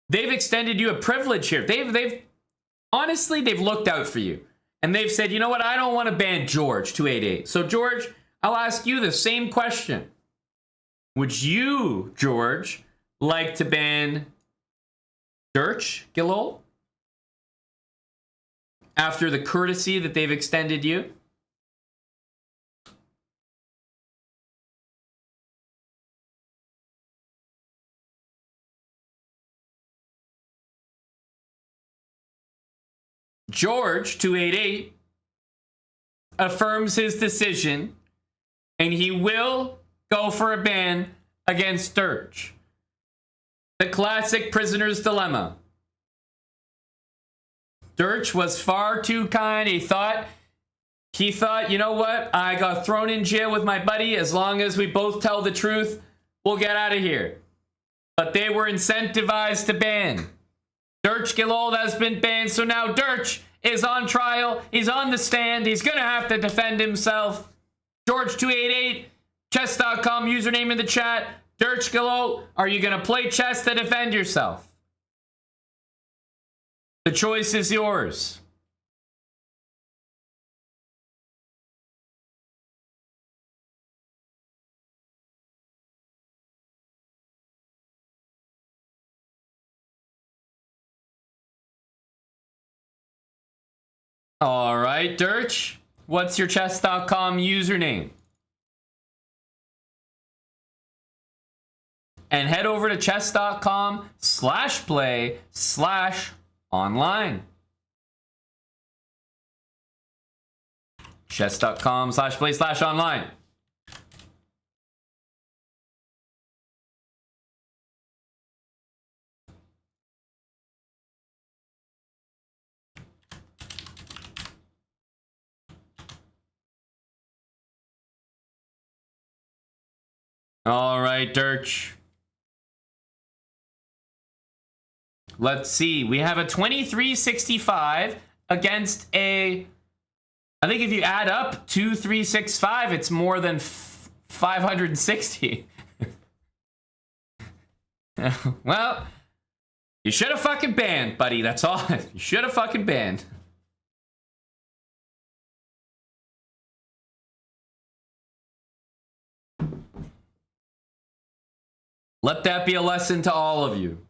They've extended you a privilege here. They've honestly, they've looked out for you. And they've said, you know what? I don't want to ban George 288. So George, I'll ask you the same question. Would you, George, like to ban Tarrasch Gilalt after the courtesy that they've extended you? George 288 affirms his decision, and he will go for a ban against Tarrasch. The classic prisoner's dilemma. Dirch was far too kind. He thought, you know what? I got thrown in jail with my buddy. As long as we both tell the truth, we'll get out of here. But they were incentivized to ban. Dirch Gillold has been banned, so now Dirch is on trial. He's on the stand. He's going to have to defend himself. George288, chess.com username in the chat. Dirch Gillold, are you going to play chess to defend yourself? The choice is yours. All right, Dirch, what's your chess.com username? And head over to chess.com/play/online. Chess.com/play/online. All right, Dirch. Let's see. We have a 2365 against a... I think if you add up 2365, it's more than 560. Well, you should have fucking banned, buddy. That's all. You should have fucking banned. Let that be a lesson to all of you.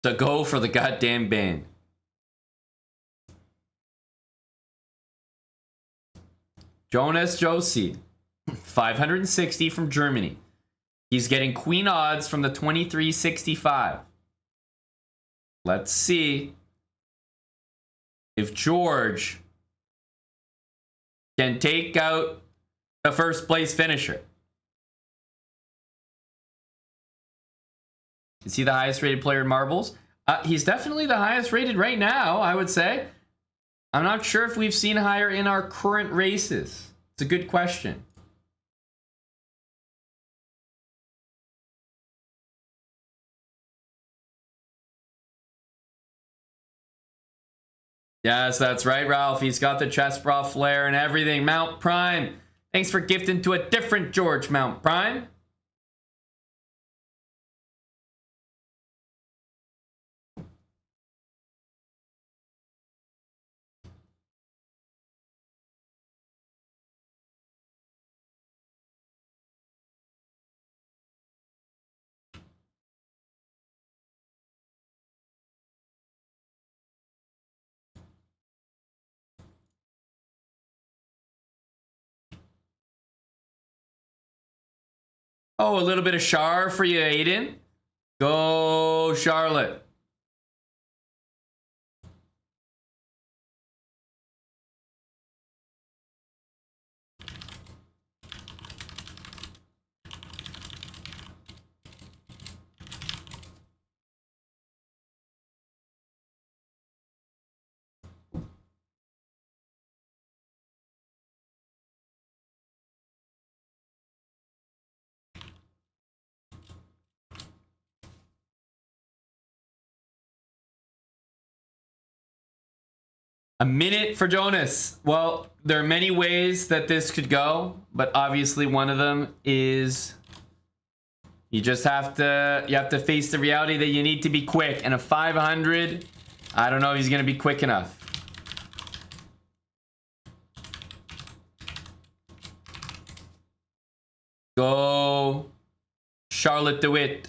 To go for the goddamn ban. Jonas Josie, 560 from Germany. He's getting queen odds from the 2365. Let's see if George can take out the first place finisher. Is he the highest rated player in marbles? He's definitely the highest rated right now, I would say. I'm not sure if we've seen higher in our current races. It's a good question. Yes, that's right, Ralph. He's got the chest bra flair and everything. Mount Prime. Thanks for gifting to a different George, Mount Prime. Oh, a little bit of Char for you, Aiden. Go, Charlotte. A minute for Jonas. Well, there are many ways that this could go, but obviously one of them is you just have to face the reality that you need to be quick. And a 500, I don't know if he's gonna be quick enough. Go, Charlotte DeWitt.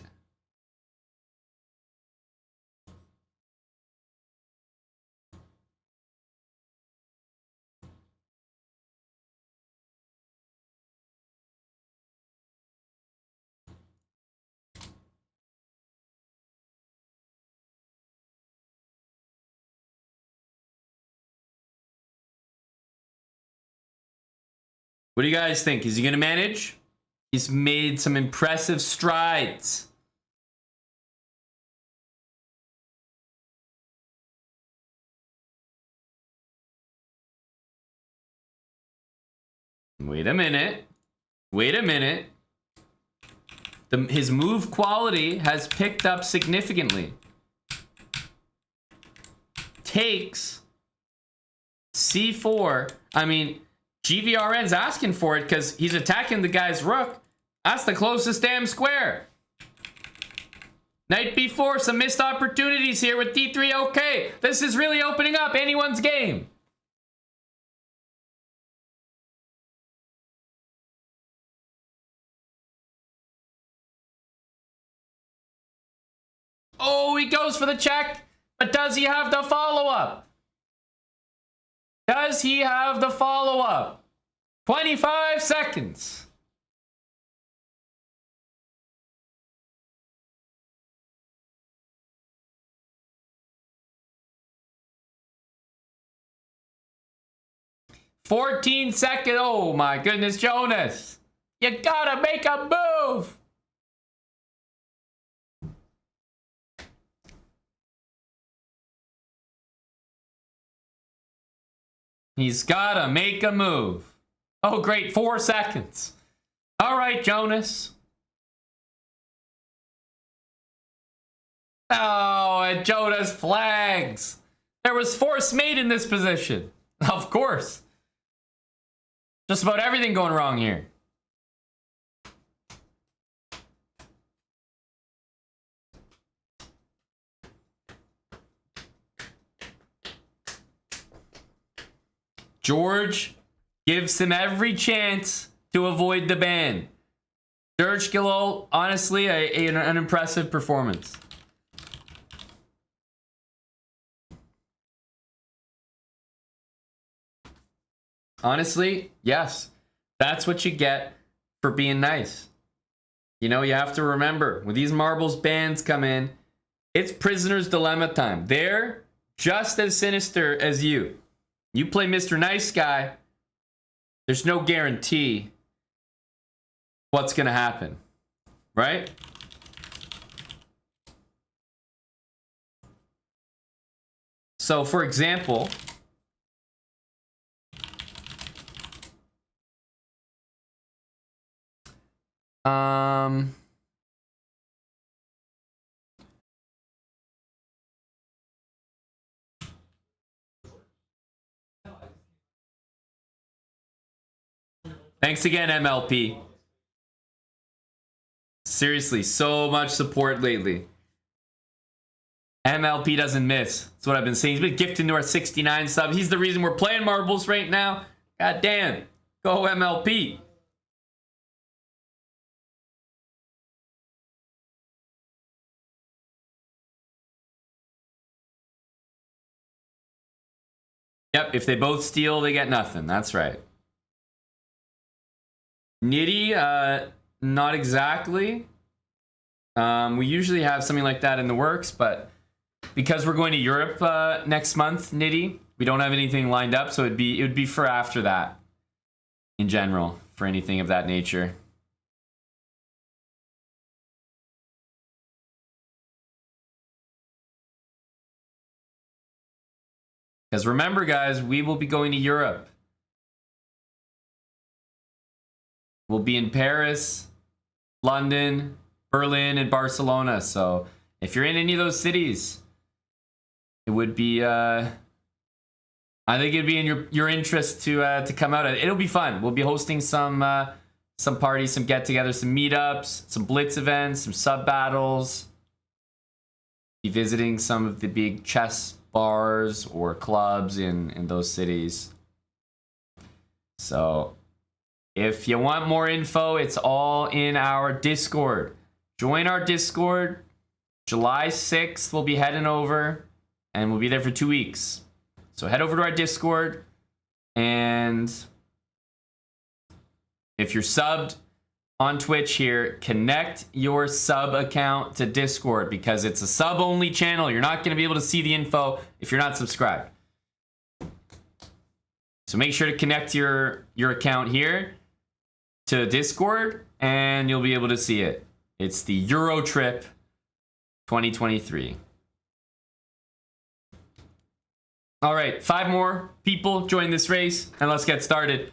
What do you guys think? Is he going to manage? He's made some impressive strides. Wait a minute. Wait a minute. His move quality has picked up significantly. Takes C4. I mean, GVRN's asking for it because he's attacking the guy's rook. That's the closest damn square. Knight B4, some missed opportunities here with D3. Okay, this is really opening up anyone's game. Oh, he goes for the check, but does he have the follow-up? Does he have the follow-up? 25 seconds. $14 seconds. Oh my goodness, Jonas. You gotta make a move. He's gotta make a move. Oh great, 4 seconds. All right, Jonas. Oh, and Jonas flags. There was force made in this position. Of course. Just about everything going wrong here. George gives him every chance to avoid the ban. George Gillol, honestly, an impressive performance. Honestly, yes. That's what you get for being nice. You know, you have to remember, when these marbles bans come in, it's prisoner's dilemma time. They're just as sinister as you. You play Mr. Nice Guy, there's no guarantee what's going to happen. Right? So, for example, thanks again, MLP. Seriously, so much support lately. MLP doesn't miss. That's what I've been saying. He's been gifted to our 69 subs. He's the reason we're playing marbles right now. God damn. Go MLP. Yep, if they both steal, they get nothing. That's right. Nitty, not exactly. We usually have something like that in the works, but because we're going to Europe next month, Nitty, we don't have anything lined up, so it would be for after that in general, for anything of that nature. Because remember, guys, we will be going to Europe. We'll be in Paris, London, Berlin, and Barcelona. So if you're in any of those cities, it would be, I think it'd be in your interest to come out. It'll be fun. We'll be hosting some parties, some get-togethers, some meetups, some blitz events, some sub battles. Be visiting some of the big chess bars or clubs in those cities. So if you want more info, it's all in our Discord. Join our Discord. July 6th, we'll be heading over, and we'll be there for 2 weeks. So head over to our Discord, and if you're subbed on Twitch here, connect your sub account to Discord, because it's a sub-only channel. You're not going to be able to see the info if you're not subscribed. So make sure to connect your account here to Discord, and you'll be able to see it. It's the Euro Trip 2023. All right, 5 more people join this race, and let's get started.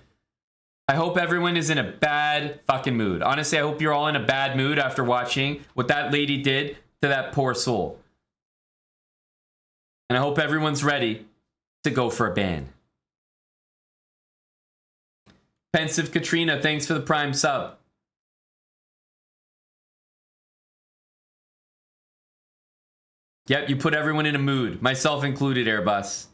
I hope everyone is in a bad fucking mood. Honestly, I hope you're all in a bad mood after watching what that lady did to that poor soul. And I hope everyone's ready to go for a ban. Pensive Katrina, thanks for the prime sub. Yep, you put everyone in a mood, myself included, Airbus.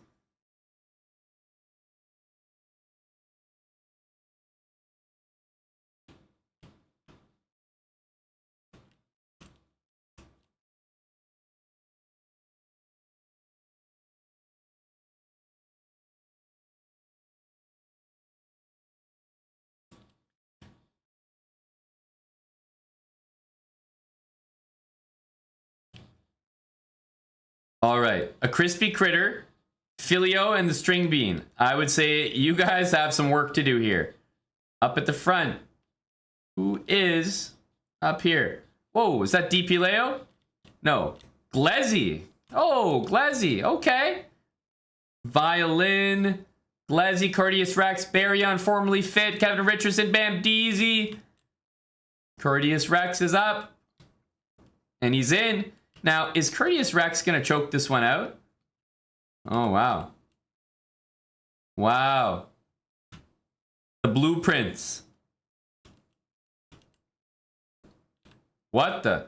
All right, a crispy critter, Filio, and the string bean. I would say you guys have some work to do here. Up at the front. Who is up here? Whoa, is that DP Leo? No, Glezzy. Oh, Glezzy, okay. Violin, Glezzy, Courteous Rex, Baryon, formerly fit, Kevin Richardson, Bam Deezy. Courteous Rex is up. And he's in. Now, is Courteous Rex going to choke this one out? Oh, wow. Wow. The blueprints. What the?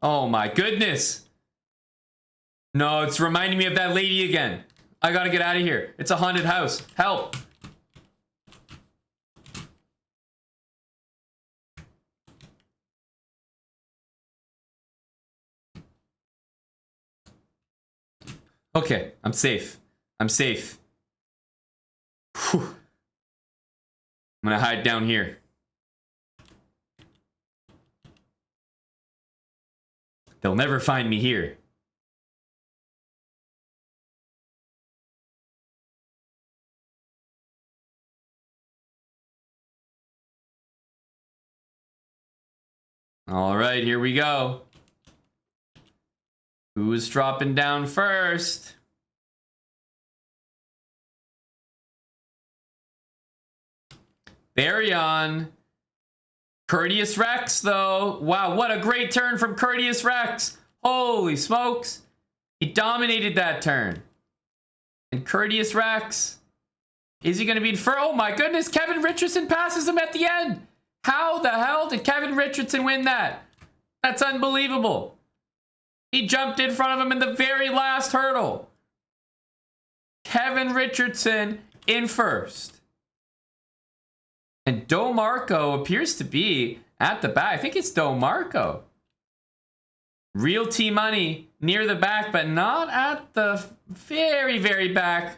Oh, my goodness. No, it's reminding me of that lady again. I got to get out of here. It's a haunted house. Help. Okay, I'm safe. I'm safe. Whew. I'm gonna hide down here. They'll never find me here. All right, here we go. Who's dropping down first? Baryon. Courteous Rex, though. Wow, what a great turn from Courteous Rex. Holy smokes. He dominated that turn. And Courteous Rex. Is he going to be in first? Oh my goodness, Kevin Richardson passes him at the end. How the hell did Kevin Richardson win that? That's unbelievable. He jumped in front of him in the very last hurdle. Kevin Richardson in first. And DoMarco appears to be at the back. I think it's DoMarco. Real T-Money near the back, but not at the very, very back.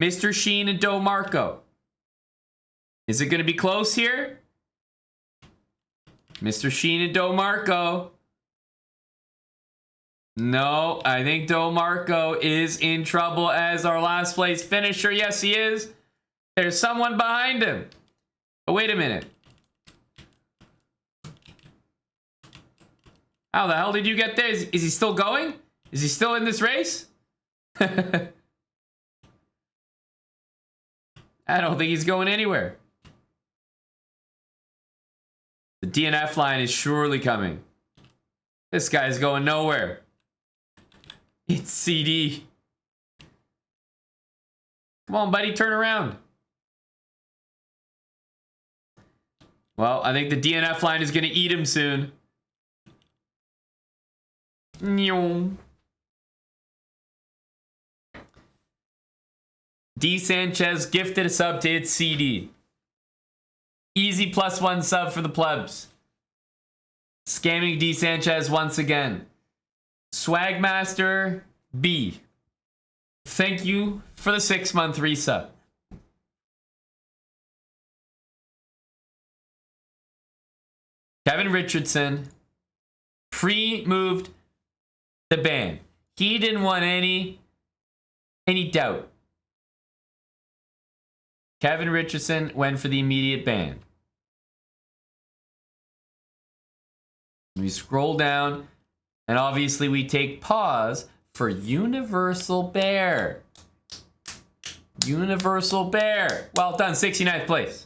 Mr. Sheen and DoMarco. Is it going to be close here? Mr. Sheen and DoMarco. No, I think DoMarco is in trouble as our last place finisher. Yes, he is. There's someone behind him. But wait a minute. How the hell did you get there? Is he still going? Is he still in this race? I don't think he's going anywhere. The DNF line is surely coming. This guy's going nowhere. It's CD. Come on, buddy, turn around. Well, I think the DNF line is going to eat him soon. D. Sanchez gifted a sub to its CD. Easy +1 sub for the plebs. Scamming D. Sanchez once again. Swagmaster B. Thank you for the 6-month resub. Kevin Richardson pre-moved the ban. He didn't want any doubt. Kevin Richardson went for the immediate ban. We scroll down, and obviously we take pause for Universal Bear. Universal Bear. Well done, 69th place.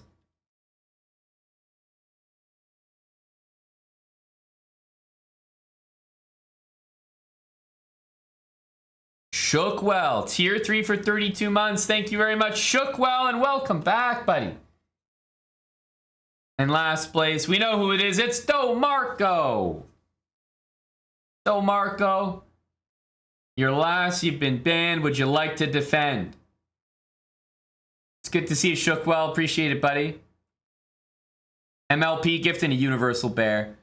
Shookwell, tier 3 for 32 months. Thank you very much, Shookwell, and welcome back, buddy. And last place, we know who it is. It's DoMarco. DoMarco, you're last. You've been banned. Would you like to defend? It's good to see you, Shookwell. Appreciate it, buddy. MLP gifting a universal bear.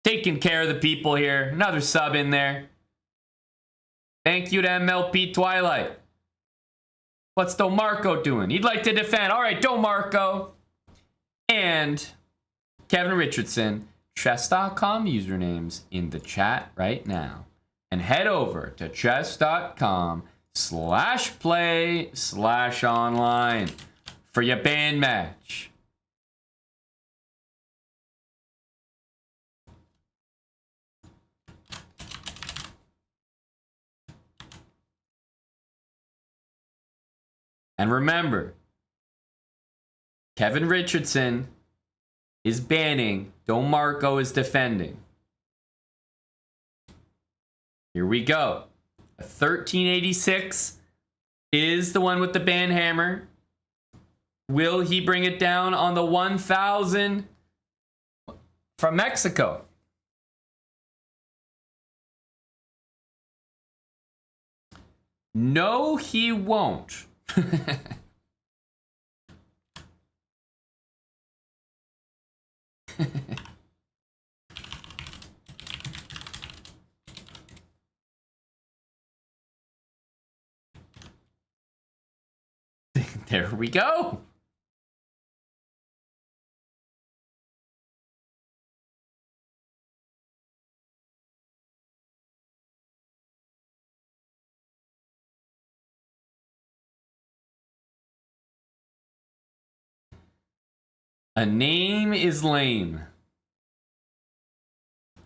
Taking care of the people here. Another sub in there. Thank you to MLP Twilight. What's DoMarco doing? He'd like to defend. All right, DoMarco. And Kevin Richardson. Chess.com usernames in the chat right now. And head over to chess.com/play/online for your band match. And remember, Kevin Richardson is banning, DoMarco is defending. Here we go. A 1386 is the one with the ban hammer. Will he bring it down on the 1000 from Mexico? No, he won't. There we go. A name is lame.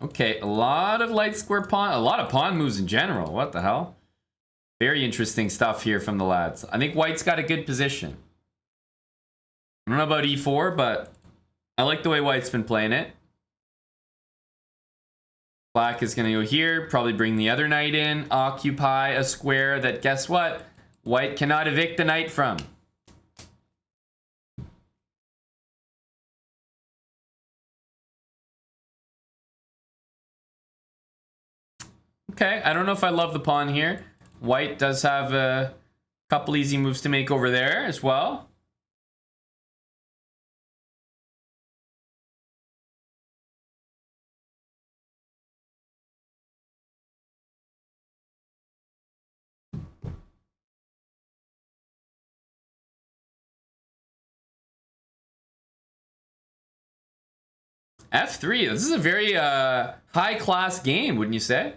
Okay, a lot of light square pawn, a lot of pawn moves in general. What the hell? Very interesting stuff here from the lads. I think white's got a good position. I don't know about e4, but I like the way white's been playing it. Black is going to go here, probably bring the other knight in, occupy a square that, guess what? White cannot evict the knight from. Okay, I don't know if I love the pawn here. White does have a couple easy moves to make over there as well. F3, this is a very high-class game, wouldn't you say?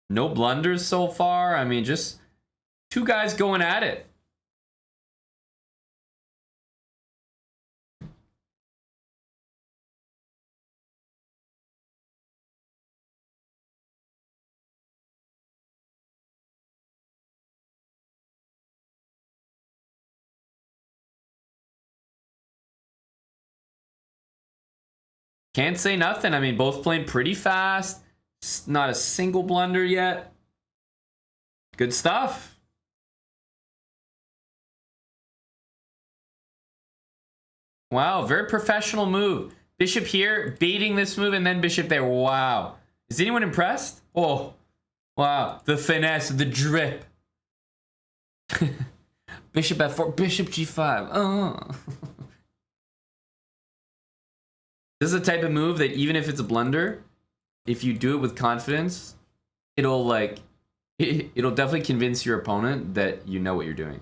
No blunders so far. I mean, just two guys going at it. Can't say nothing. I mean, both playing pretty fast. Not a single blunder yet. Good stuff. Wow, very professional move. Bishop here, baiting this move, and then bishop there. Wow. Is anyone impressed? Oh, wow. The finesse, the drip. Bishop f4, bishop g5. Oh. This is a type of move that even if it's a blunder, if you do it with confidence, it'll definitely convince your opponent that you know what you're doing.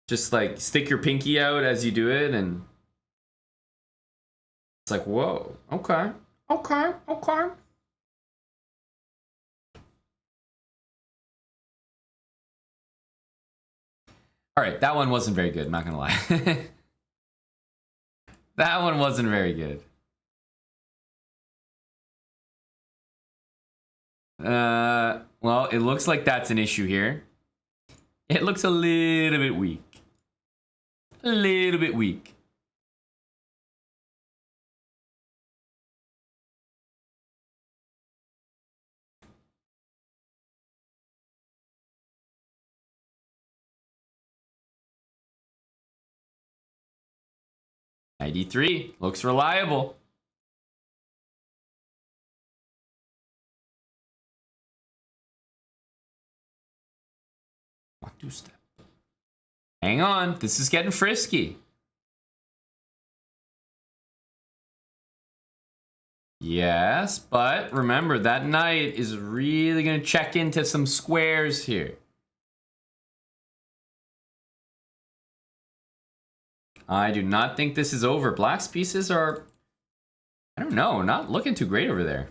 Just like stick your pinky out as you do it, and it's like, whoa, okay, okay, okay. All right, that one wasn't very good, I'm not gonna lie. That one wasn't very good. Well, it looks like that's an issue here. It looks a little bit weak. A little bit weak. 93 looks reliable. Walk 2 step. Hang on, this is getting frisky. Yes, but remember that knight is really going to check into some squares here. I do not think this is over. Black's pieces are, I don't know, not looking too great over there.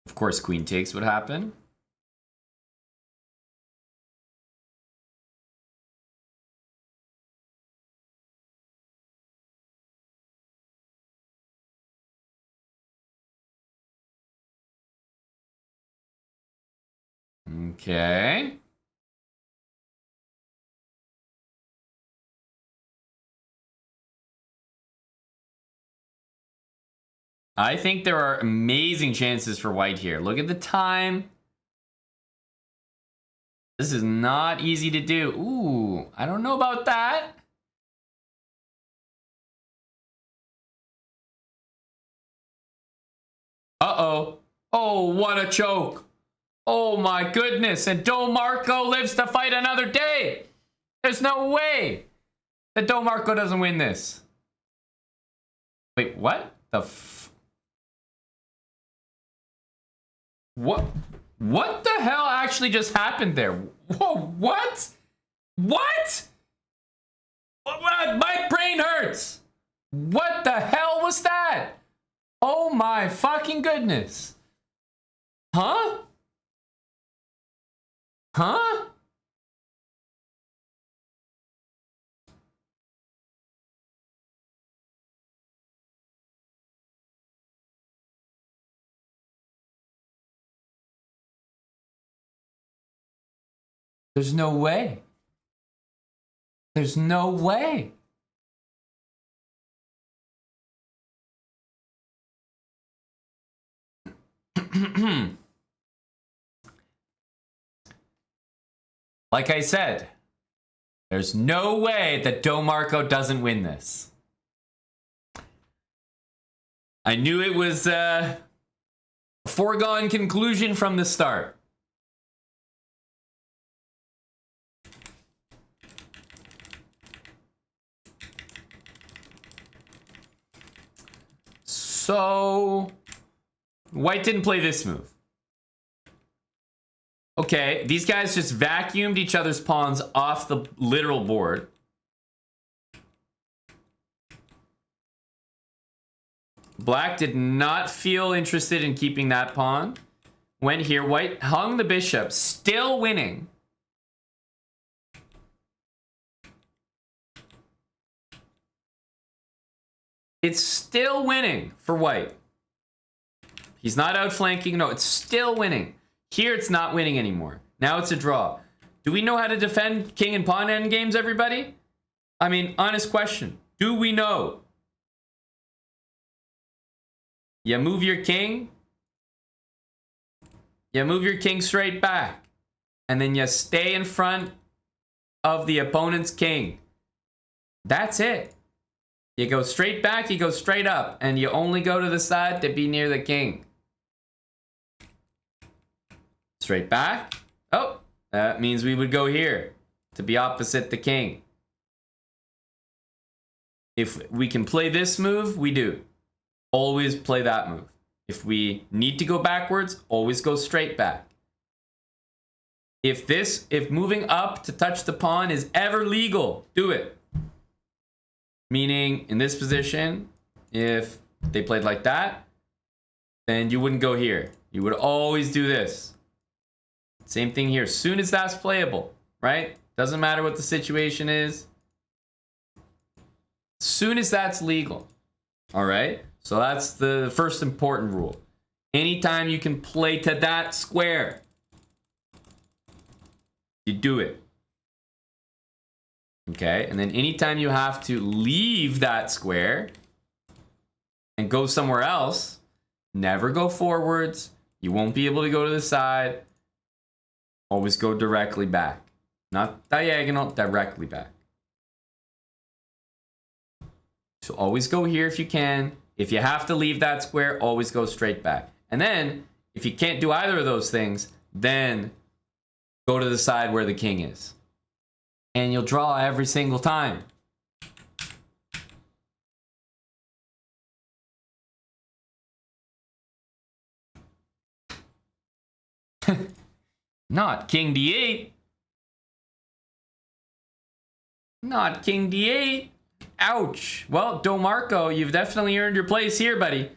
Of course, queen takes would happen. Okay. I think there are amazing chances for white here. Look at the time. This is not easy to do. Ooh, I don't know about that. Uh-oh. Oh, what a choke. Oh my goodness. And Dom Marco lives to fight another day. There's no way that Dom Marco doesn't win this. Wait, what? What the hell actually just happened there? Whoa, what? What? My brain hurts. What the hell was that? Oh my fucking goodness. Huh? Huh? There's no way. There's no way. Like I said, there's no way that Dom Marco doesn't win this. I knew it was a foregone conclusion from the start. So, white didn't play this move. Okay, these guys just vacuumed each other's pawns off the literal board. Black did not feel interested in keeping that pawn. Went here, white hung the bishop, still winning. It's still winning for white. He's not outflanking. No, it's still winning. Here, it's not winning anymore. Now it's a draw. Do we know how to defend king and pawn endgames, everybody? I mean, honest question. Do we know? You move your king. You move your king straight back. And then you stay in front of the opponent's king. That's it. You go straight back, you go straight up, and you only go to the side to be near the king. Straight back. Oh, that means we would go here to be opposite the king. If we can play this move, we do. Always play that move. If we need to go backwards, always go straight back. If moving up to touch the pawn is ever legal, do it. Meaning, in this position, if they played like that, then you wouldn't go here. You would always do this. Same thing here. Soon as that's playable, right? Doesn't matter what the situation is. Soon as that's legal. All right? So that's the first important rule. Anytime you can play to that square, you do it. Okay, and then anytime you have to leave that square and go somewhere else, never go forwards. You won't be able to go to the side. Always go directly back. Not diagonal, directly back. So always go here if you can. If you have to leave that square, always go straight back. And then, if you can't do either of those things, then go to the side where the king is. And you'll draw every single time. Not king d8. Not king d8. Ouch. Well, DoMarco, you've definitely earned your place here, buddy.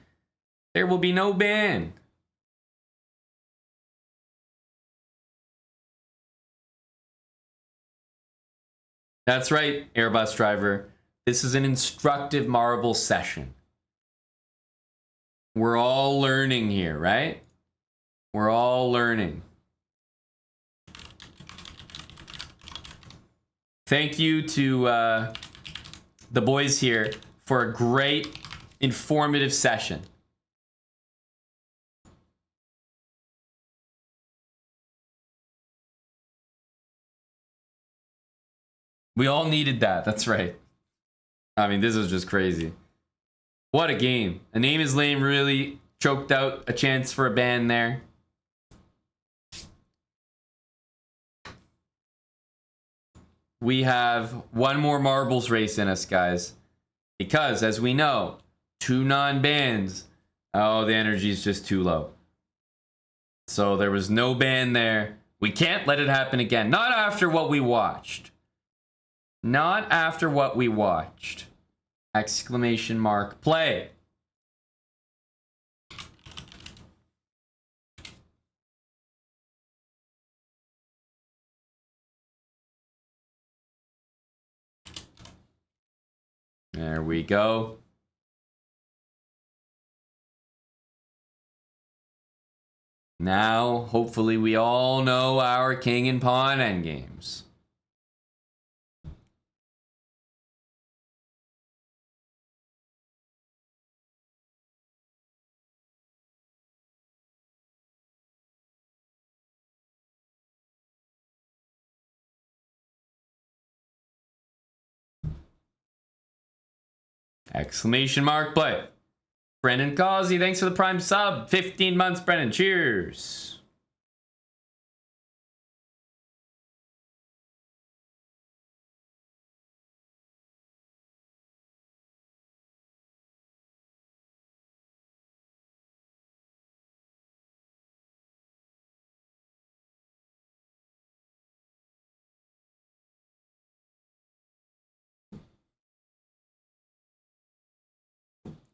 There will be no ban. That's right, Airbus driver. This is an instructive marble session. We're all learning here, right? We're all learning. Thank you to the boys here for a great, informative session. We all needed that. That's right. I mean, this is just crazy. What a game. A Name is Lame really choked out a chance for a ban there. We have one more marbles race in us, guys. Because, as we know, 2 non-bans. Oh, the energy is just too low. So there was no ban there. We can't let it happen again. Not after what we watched. Not after what we watched. Exclamation mark. Play. There we go. Now, hopefully we all know our king and pawn endgames. Exclamation mark play. Brendan Causey, thanks for the prime sub. 15 months, Brendan. Cheers.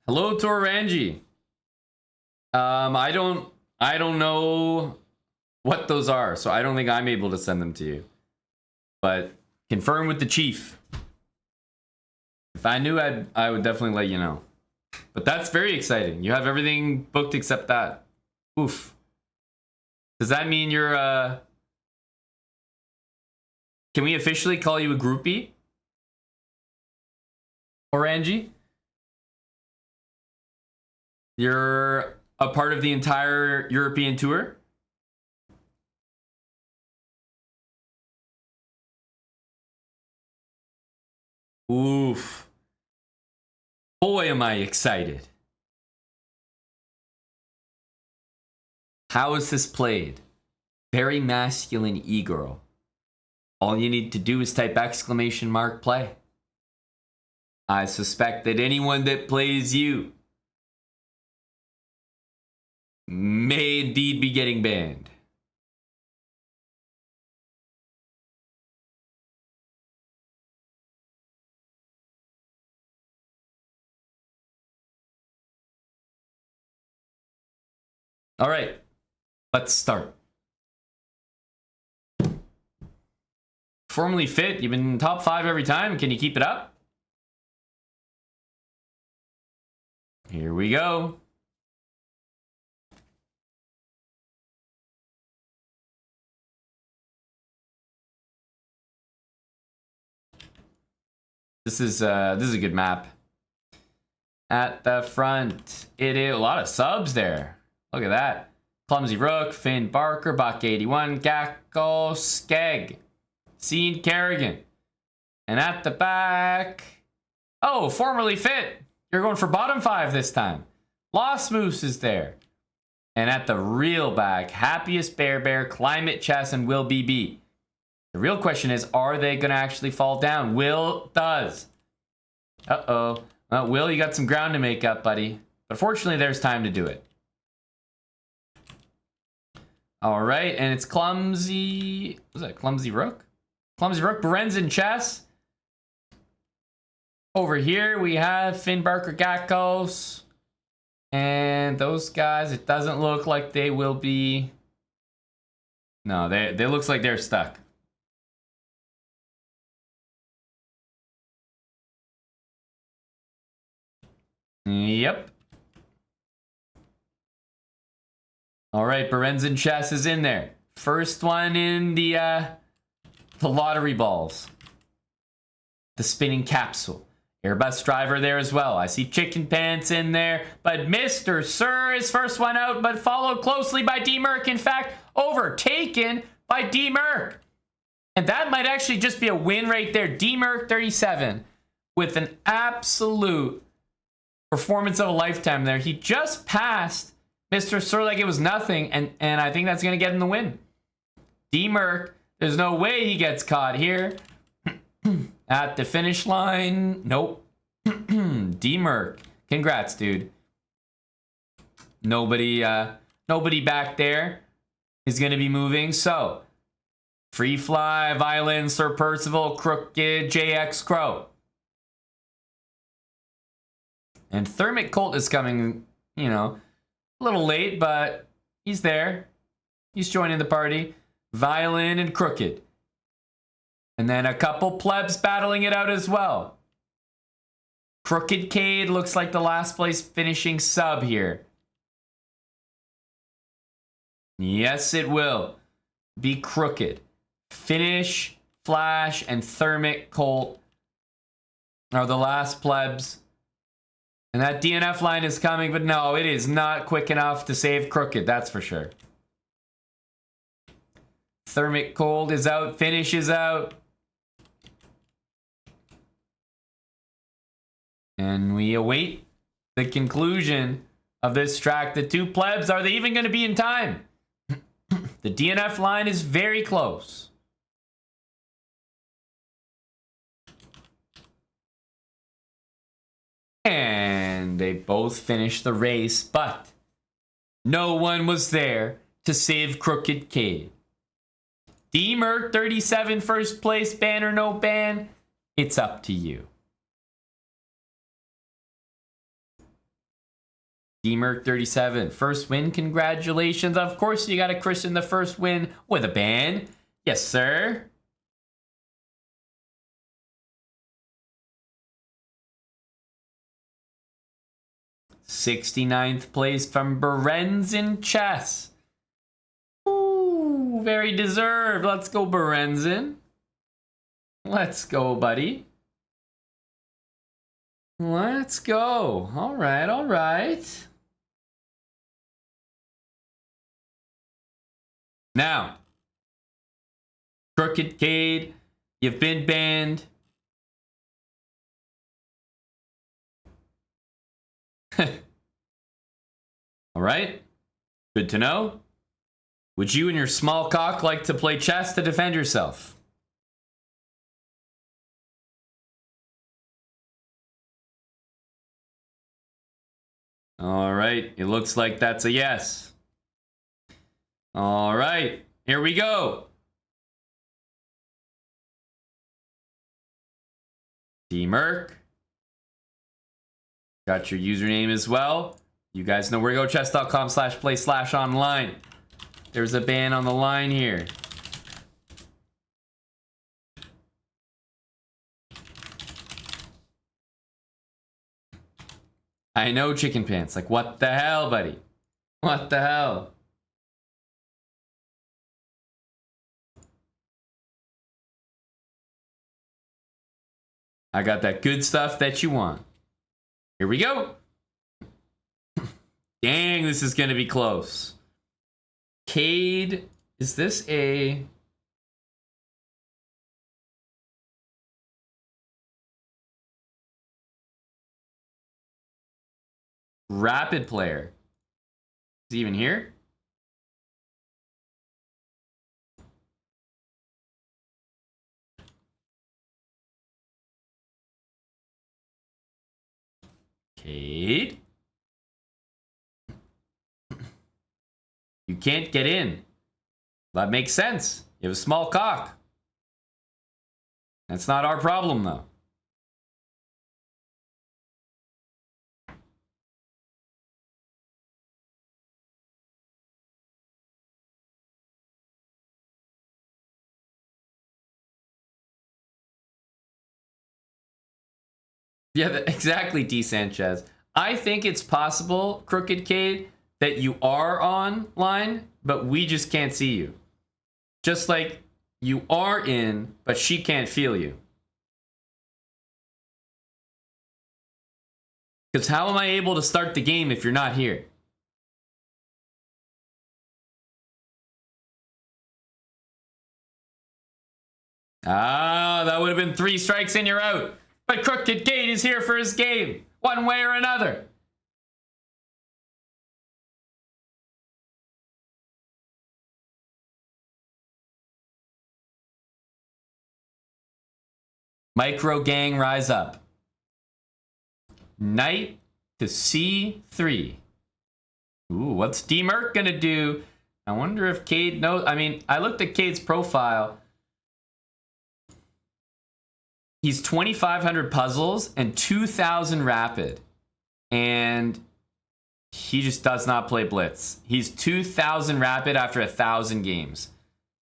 Hello, Torangi. I don't know what those are, so I don't think I'm able to send them to you. But confirm with the chief. If I knew, I would definitely let you know. But that's very exciting. You have everything booked except that. Oof. Does that mean you're Can we officially call you a groupie? Orangi? You're a part of the entire European tour? Oof. Boy, am I excited. How is this played? Very masculine e-girl. All you need to do is type exclamation mark play. I suspect that anyone that plays you may indeed be getting banned. All right, let's start. Formerly fit, you've been top 5 every time. Can you keep it up? Here we go. This is a good map. At the front, it is a lot of subs there. Look at that. Clumsy Rook, Finn Barker, Buck 81, Gacko, Skeg, Scene Kerrigan. And at the back, oh, formerly fit. You're going for bottom 5 this time. Lost Moose is there. And at the real back, Happiest Bear, Climate Chess, and Will BB. The real question is, are they going to actually fall down? Will does. Uh-oh. Will, you got some ground to make up, buddy. But fortunately, there's time to do it. All right, and it's Clumsy... Was that Clumsy Rook? Clumsy Rook, Berenzin Chess. Over here, we have Finn Barker Gackos. And those guys, it doesn't look like they will be... No, they looks like they're stuck. Yep. All right, Berenzin Chess is in there. First one in the lottery balls. The spinning capsule. Airbus driver there as well. I see Chicken Pants in there, but Mr. Sir is first one out, but followed closely by D-Merc. In fact, overtaken by D-Merc. And that might actually just be a win right there. D-Merc 37 with an absolute performance of a lifetime there. He just passed Mr. Sir like it was nothing, and I think that's going to get him the win. D-Merc, there's no way he gets caught here. At the finish line, nope. D-Merc, congrats, dude. Nobody back there is going to be moving, so Free Fly, Violin, Sir Percival, Crooked, JX Crow. And Thermic Colt is coming, you know, a little late, but he's there. He's joining the party. Violin and Crooked. And then a couple plebs battling it out as well. Crooked Cade looks like the last place finishing sub here. Yes, it will be Crooked. Finish, Flash, and Thermic Colt are the last plebs. And that DNF line is coming, but no, it is not quick enough to save Crooked, that's for sure. Thermic Cold is out, Finish is out. And we await the conclusion of this track. The two plebs, are they even going to be in time? The DNF line is very close. And they both finished the race, but no one was there to save Crooked Cade. D-Merc 37 first place, ban or no ban, it's up to you. D-Merc 37, first win, congratulations. Of course you gotta christen the first win with a ban. Yes, sir. '69th place from Berenzin Chess. Ooh, very deserved. Let's go, Berenzin. Let's go, buddy. Let's go. All right, all right. Now, Crooked Cade, you've been banned. All right, good to know. Would you and your small cock like to play chess to defend yourself? All right, it looks like that's a yes. All right, here we go. D-Merc. Got your username as well. You guys know where to go, chess.com/play/online. There's a ban on the line here. I know, Chicken Pants. Like, what the hell, buddy? What the hell? I got that good stuff that you want. Here we go. Dang, this is going to be close. Cade, is this a... Rapid player? Is he even here? Cade? You can't get in. That makes sense. You have a small cock. That's not our problem, though. Yeah, exactly, D. Sanchez. I think it's possible, Crooked Cade, that you are online, but we just can't see you. Just like you are in, but she can't feel you. Because how am I able to start the game if you're not here? Ah, that would have been 3 strikes and you're out. But Crooked Cade is here for his game, one way or another. Micro gang rise up. Knight to C3. Ooh, what's D-Merc gonna do? I wonder if Cade knows. I mean, I looked at Cade's profile. He's 2,500 puzzles and 2,000 rapid. And he just does not play Blitz. He's 2,000 rapid after 1,000 games.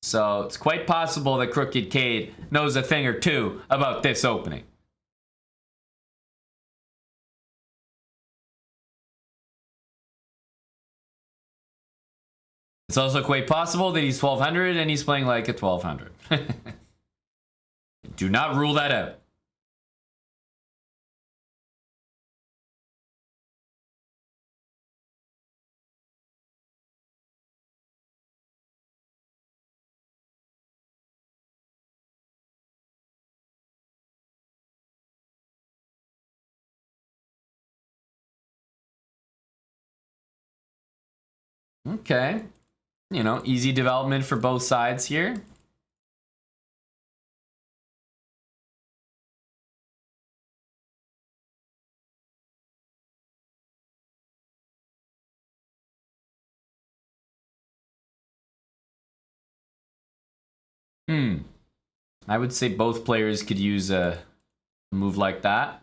So it's quite possible that Crooked Cade knows a thing or two about this opening. It's also quite possible that he's 1,200 and he's playing like a 1,200. Do not rule that out. Okay. You know, easy development for both sides here. I would say both players could use a move like that.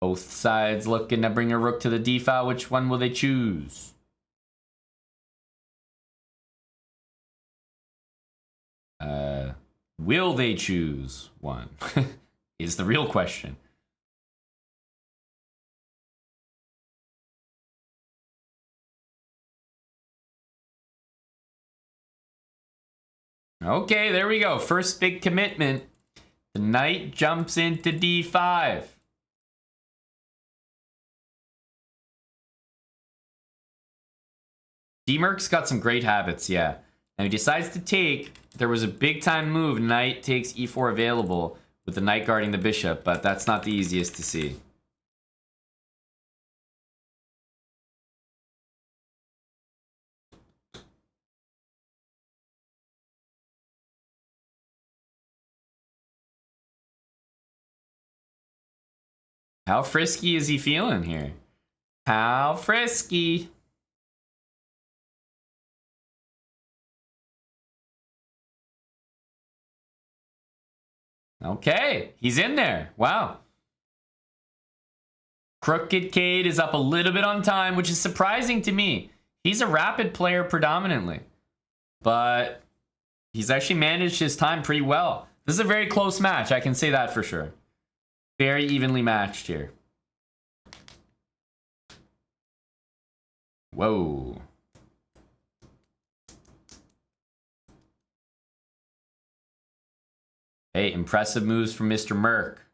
Both sides looking to bring a rook to the d file. Which one will they choose? Will they choose one? Is the real question. Okay, there we go. First big commitment. The knight jumps into d5. D-Merc's got some great habits, yeah. Now he decides to take. There was a big time move. Knight takes e4 available with the knight guarding the bishop, but that's not the easiest to see. How frisky is he feeling here? How frisky? Okay, he's in there. Wow. Crooked Cade is up a little bit on time, which is surprising to me. He's a rapid player predominantly, but he's actually managed his time pretty well. This is a very close match, I can say that for sure. Very evenly matched here. Whoa. Hey, impressive moves from Mr. Merc.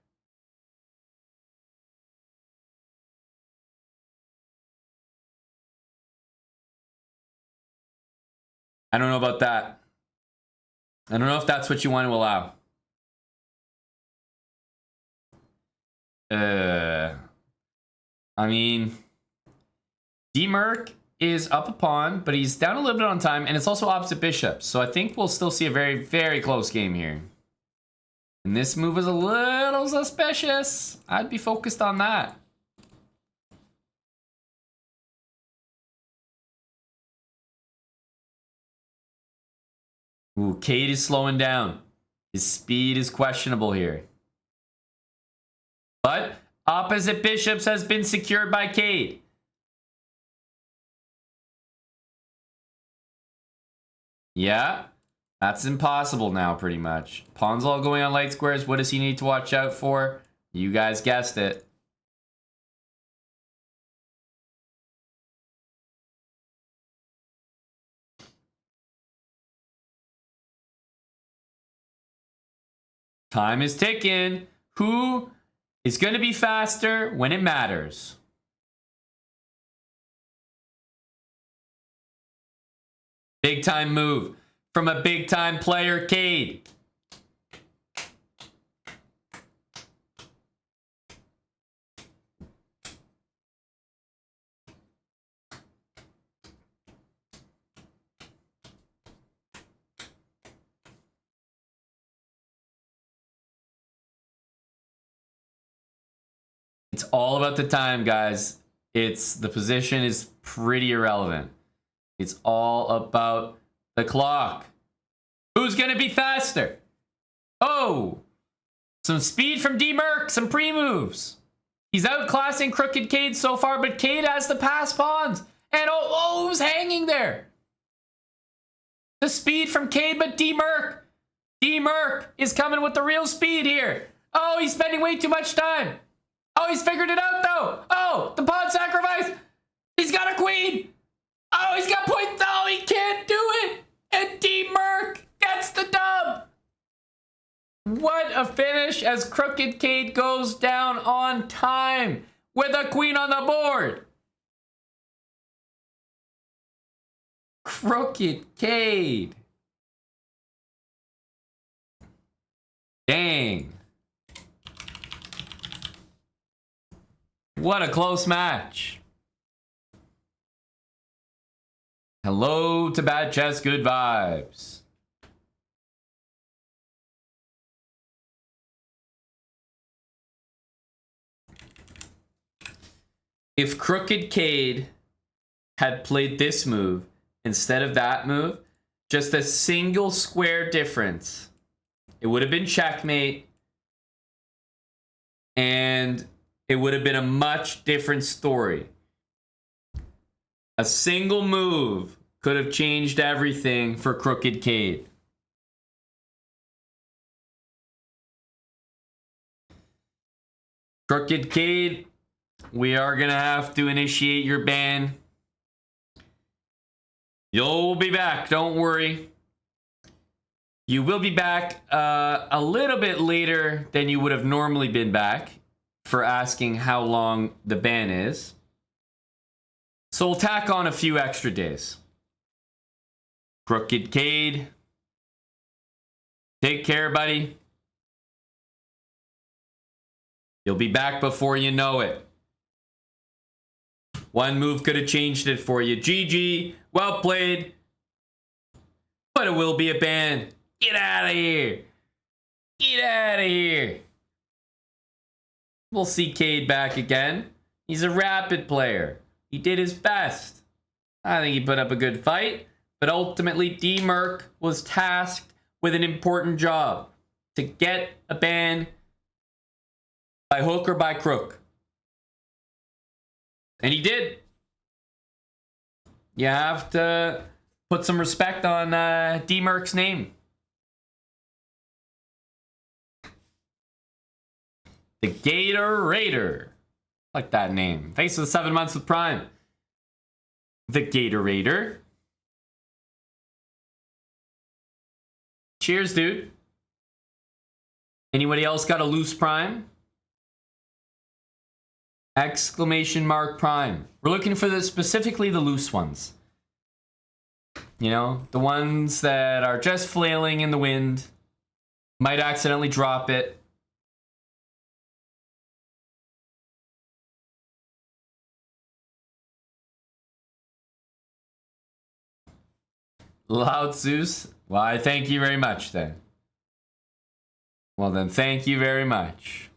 I don't know about that. I don't know if that's what you want to allow. I mean, D-Merc is up a pawn, but he's down a little bit on time, and it's also opposite bishop. So I think we'll still see a very, very close game here. And this move is a little suspicious. I'd be focused on that. Ooh, Cade is slowing down. His speed is questionable here. But opposite bishops has been secured by Cade. Yeah, that's impossible now, pretty much. Pawns all going on light squares. What does he need to watch out for? You guys guessed it. Time is ticking. Who is going to be faster when it matters? Big time move from a big time player, Cade. It's all about the time, guys. The position is pretty irrelevant. It's all about the clock. Who's gonna be faster? Oh, some speed from D-Merc, some pre-moves. He's outclassing Crooked Cade so far, but Cade has the pass pawns. And who's hanging there? The speed from Cade, but D-Merc. D-Merc is coming with the real speed here. Oh, he's spending way too much time. Oh, he's figured it out, though. Oh, the pawn sacrifice. He's got a queen. Oh, he's got points. Oh, he can't do it. And D-Merc gets the dub. What a finish as Crooked Cade goes down on time with a queen on the board. Crooked Cade. Dang. What a close match. Hello to Bad Chess, good vibes. If Crooked Cade had played this move instead of that move, just a single square difference, it would have been checkmate, and it would have been a much different story. A single move could have changed everything for Crooked Cade. Crooked Cade, we are going to have to initiate your ban. You'll be back, don't worry. You will be back a little bit later than you would have normally been back for asking how long the ban is. So we'll tack on a few extra days. Crooked Cade, take care, buddy. You'll be back before you know it. One move could have changed it for you. GG, well played. But it will be a ban. Get out of here. Get out of here. We'll see Cade back again. He's a rapid player. He did his best. I think he put up a good fight. But ultimately, D-Merc was tasked with an important job. To get a ban by hook or by crook. And he did. You have to put some respect on D-Merc's name. The Gator Raider. I like that name. Thanks for the 7 months with Prime. The Gator Raider. Cheers, dude. Anybody else got a loose prime? Exclamation mark prime. We're looking for specifically the loose ones. You know, the ones that are just flailing in the wind. Might accidentally drop it. Loud Zeus. Why, thank you very much then. Well then, thank you very much.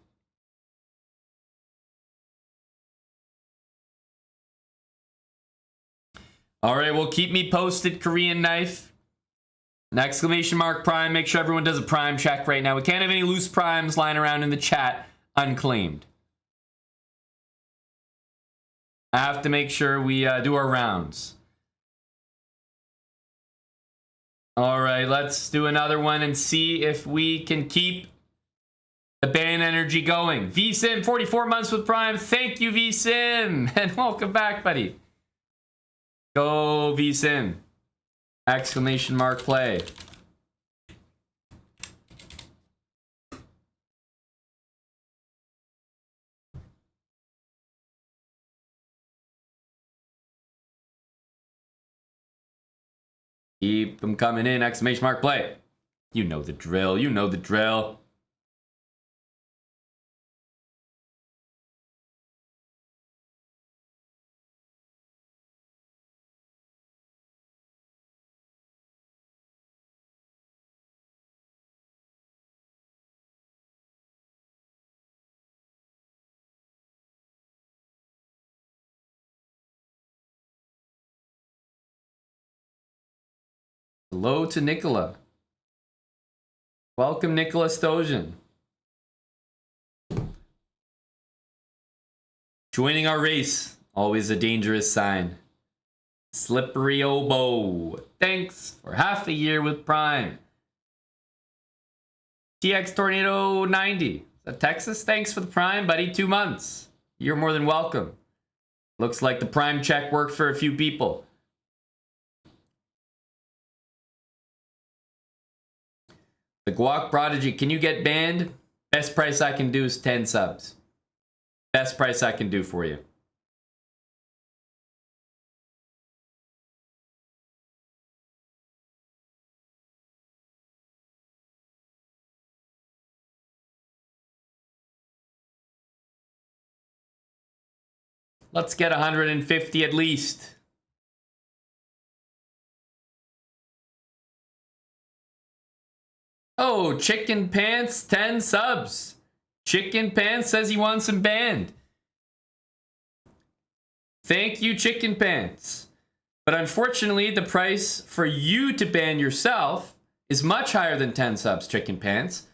Alright, well, keep me posted, Korean Knife. An exclamation mark prime. Make sure everyone does a prime check right now. We can't have any loose primes lying around in the chat unclaimed. I have to make sure we do our rounds. Alright, let's do another one and see if we can keep the ban energy going. VSim, 44 months with Prime. Thank you, VSim. And welcome back, buddy. Go, VSim. Exclamation mark play. Keep them coming in. Exclamation mark play. You know the drill. You know the drill. Hello to Nicola. Welcome, Nicola Stojan. Joining our race. Always a dangerous sign. Slippery Oboe. Thanks for half a year with Prime. TX Tornado 90. Is that Texas? Thanks for the Prime, buddy. 2 months. You're more than welcome. Looks like the Prime check worked for a few people. The Guac Prodigy, can you get banned? Best price I can do is 10 subs. Best price I can do for you. Let's get 150 at least. Oh, Chicken Pants, 10 subs. Chicken Pants says he wants him banned. Thank you, Chicken Pants. But unfortunately, the price for you to ban yourself is much higher than 10 subs, Chicken Pants.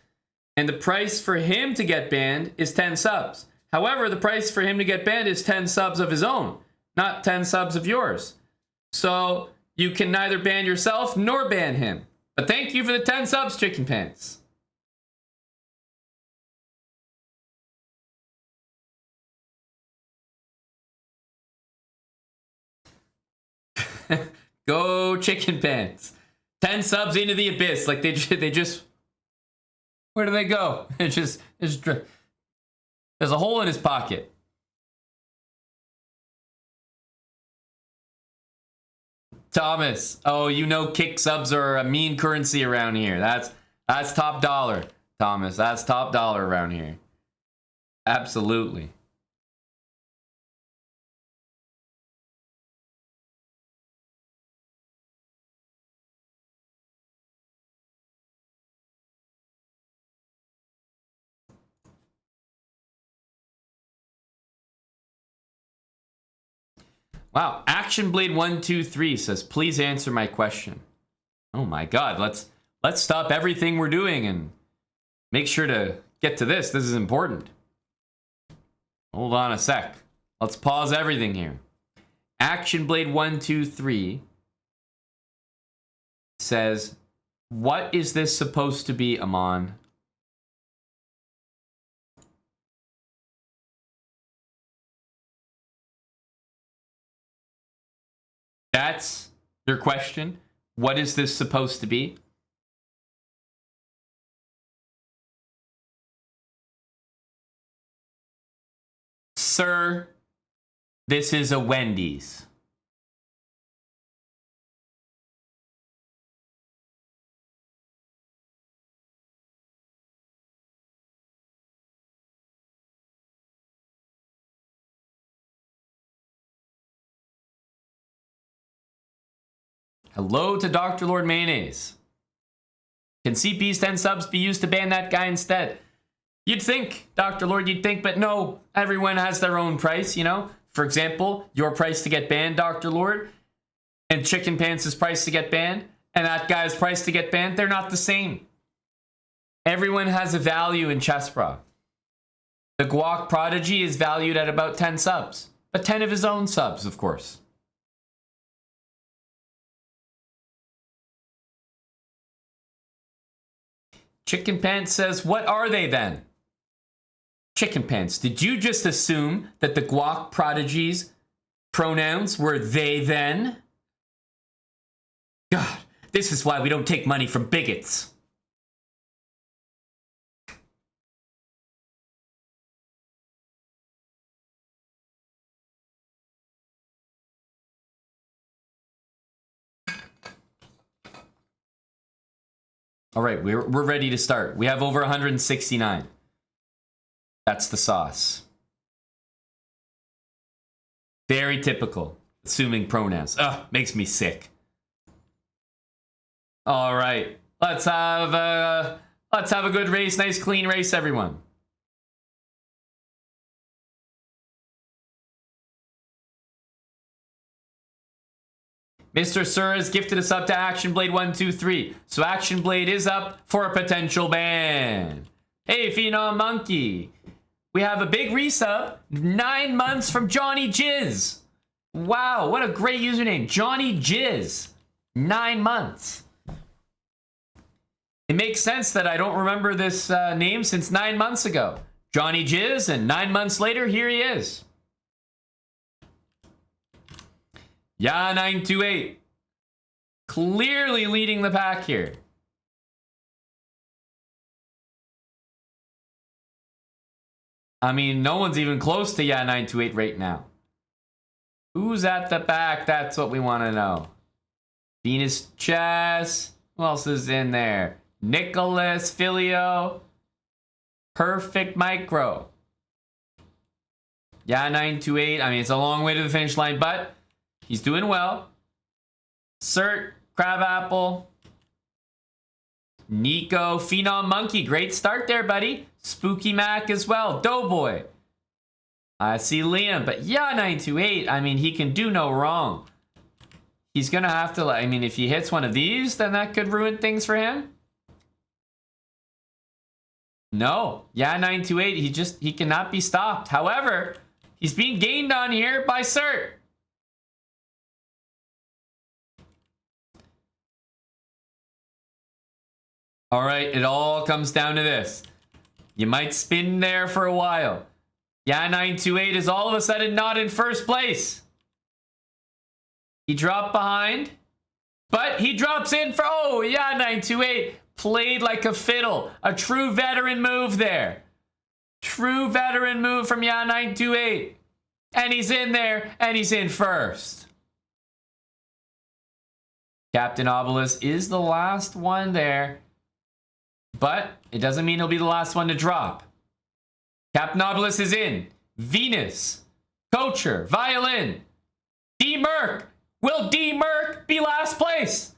And the price for him to get banned is 10 subs. However, the price for him to get banned is 10 subs of his own, not 10 subs of yours. So you can neither ban yourself nor ban him. But thank you for the 10 subs, Chicken Pants. Go, Chicken Pants. 10 subs into the abyss. Like they just... Where do they go? There's a hole in his pocket. Thomas, oh, you know kick subs are a mean currency around here. That's top dollar, Thomas. That's top dollar around here. Absolutely. Wow, Action Blade 123 says, please answer my question. Oh my god, let's stop everything we're doing and make sure to get to this. This is important. Hold on a sec. Let's pause everything here. Action Blade 123 says, what is this supposed to be, Amon? That's your question? What is this supposed to be? Sir, this is a Wendy's. Hello to Dr. Lord Mayonnaise. Can CP's 10 subs be used to ban that guy instead? You'd think, Dr. Lord, you'd think, but no, everyone has their own price, you know? For example, your price to get banned, Dr. Lord, and Chicken Pants' price to get banned, and that guy's price to get banned, they're not the same. Everyone has a value in Chessbra. The Guac Prodigy is valued at about 10 subs, but 10 of his own subs, of course. Chicken Pants says, what are they then? Chicken Pants, did you just assume that the Guac Prodigy's pronouns were they then? God, this is why we don't take money from bigots. All right, we're ready to start. We have over 169. That's the sauce. Very typical. Assuming pronouns. Ugh, makes me sick. All right, let's have a good race. Nice clean race, everyone. Mr. Sir has gifted us up to Action Blade 123. So Action Blade is up for a potential ban. Hey, Phenom Monkey. We have a big resub. 9 months from Johnny Jizz. Wow, what a great username. Johnny Jizz. 9 months. It makes sense that I don't remember this name since 9 months ago. Johnny Jizz, and 9 months later, here he is. Yeah, 928. Clearly leading the pack here. I mean, no one's even close to 928 right now. Who's at the back? That's what we want to know. Venus Chess. Who else is in there? Nicholas Filio. Perfect Micro. 928. I mean, it's a long way to the finish line, but he's doing well. Cert, Crabapple, Nico, Phenom Monkey. Great start there, buddy. Spooky Mac as well. Doughboy. I see Liam, but 928. I mean, he can do no wrong. He's going to have to, I mean, if he hits one of these, then that could ruin things for him. No. 928. He cannot be stopped. However, he's being gained on here by Cert. All right, it all comes down to this. You might spin there for a while. 928 is all of a sudden not in first place. He dropped behind, but he drops in for, 928 played like a fiddle. A true veteran move there. True veteran move from 928. And he's in there, and he's in first. Captain Obelisk is the last one there. But it doesn't mean he'll be the last one to drop. Captain Obelisk is in. Venus. Coacher. Violin. D. Merc. Will D. Merc be last place?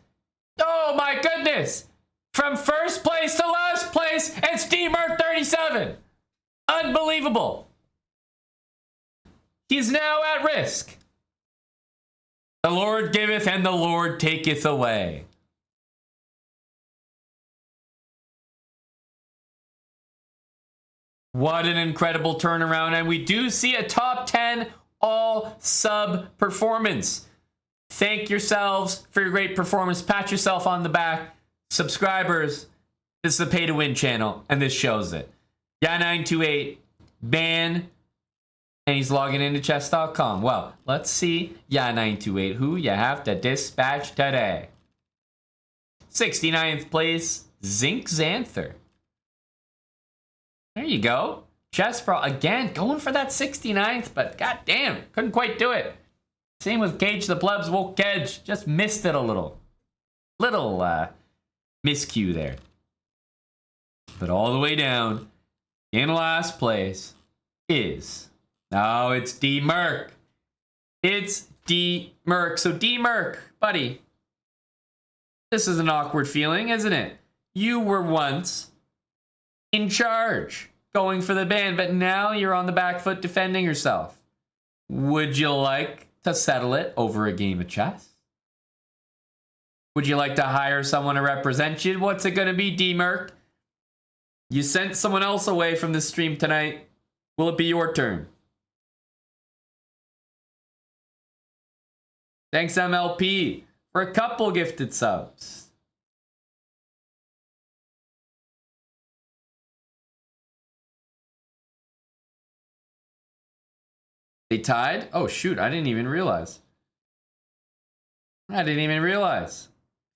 Oh my goodness. From first place to last place, it's D. Merc 37. Unbelievable. He's now at risk. The Lord giveth and the Lord taketh away. What an incredible turnaround. And we do see a top 10 all sub performance. Thank yourselves for your great performance. Pat yourself on the back. Subscribers, this is a pay to win channel, and this shows it. 928 ban, and he's logging into chess.com. Well, let's see 928 who you have to dispatch today. 69th place, Zinc Xanther. There you go. Chess Brawl, again, going for that 69th, but goddamn, couldn't quite do it. Same with Cage the Plebs, Woke Kedge, just missed it a little. Little miscue there. But all the way down, in last place, is... Oh, it's D Merc. It's D Merc. So D Merc, buddy, this is an awkward feeling, isn't it? You were once in charge, going for the ban, but now you're on the back foot defending yourself. Would you like to settle it over a game of chess? Would you like to hire someone to represent you? What's it going to be, D Merc? You sent someone else away from the stream tonight. Will it be your turn? Thanks, MLP, for a couple gifted subs. They tied? Oh, shoot. I didn't even realize.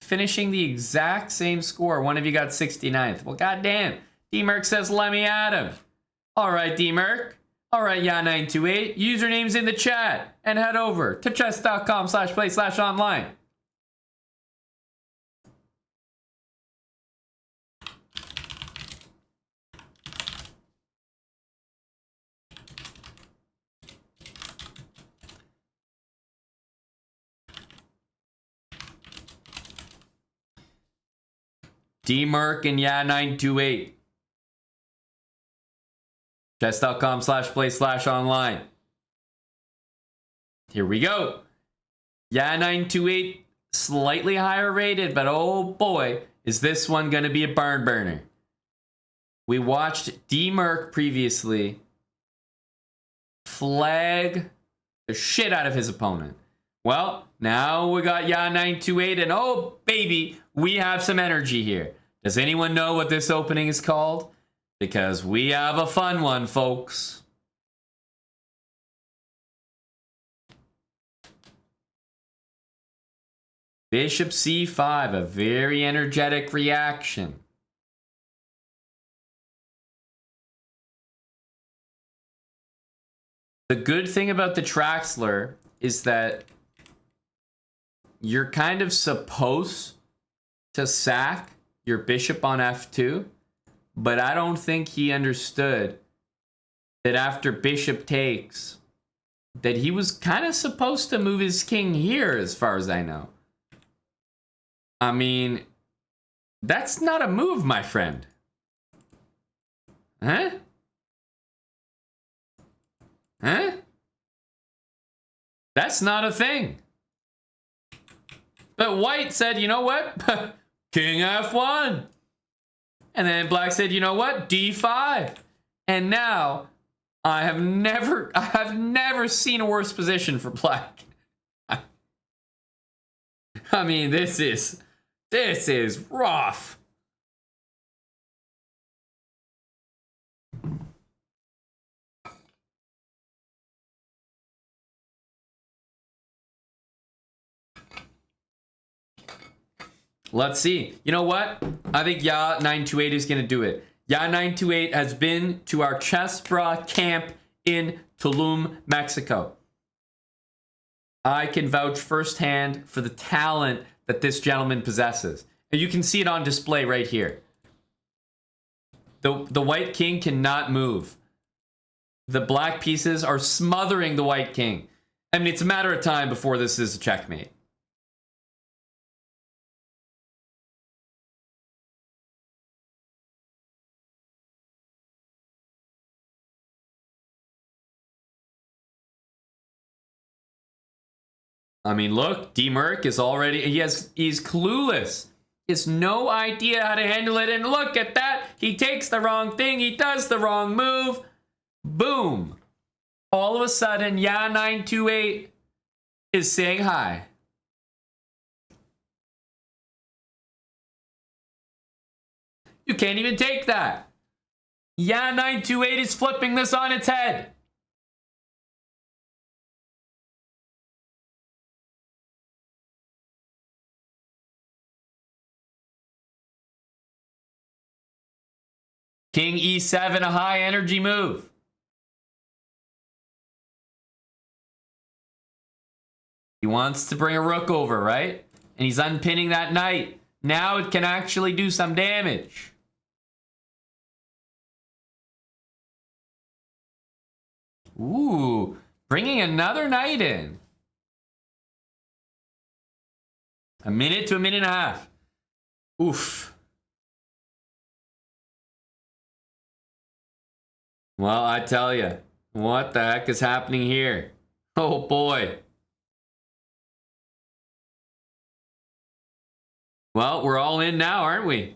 Finishing the exact same score. One of you got 69th. Well, goddamn. D-Merc says, let me at him. All right, D-Merc. All right, Ya928. Username's in the chat. And head over to chess.com/play/online. D-Merc and Ya928. Chess.com/play/online. Here we go. Ya928, slightly higher rated, but oh boy, is this one going to be a barn burner. We watched D-Merc previously flag the shit out of his opponent. Well, now we got Ya928, and oh baby, we have some energy here. Does anyone know what this opening is called? Because we have a fun one, folks. Bishop C5, a very energetic reaction. The good thing about the Traxler is that you're kind of supposed to sack your bishop on F2. But I don't think he understood that after bishop takes, that he was kind of supposed to move his king here, as far as I know. I mean, that's not a move, my friend. Huh? Huh? That's not a thing. But White said, you know what? King F1. And then Black said, you know what? D5. And now I have never seen a worse position for Black. I mean, this is rough. Let's see. You know what? I think Ya928 is going to do it. Ya928 has been to our Chess-Brah camp in Tulum, Mexico. I can vouch firsthand for the talent that this gentleman possesses. And you can see it on display right here. The white king cannot move. The black pieces are smothering the white king. I mean, it's a matter of time before this is a checkmate. I mean, look, D-Merc is already, he's clueless. He has no idea how to handle it. And look at that. He takes the wrong thing. He does the wrong move. Boom. All of a sudden, Ya928 is saying hi. You can't even take that. Ya928 is flipping this on its head. King E7, a high energy move. He wants to bring a rook over, right? And he's unpinning that knight. Now it can actually do some damage. Ooh, bringing another knight in. A minute to a minute and a half. Oof. Well, I tell you, what the heck is happening here? Oh boy. Well, we're all in now, aren't we?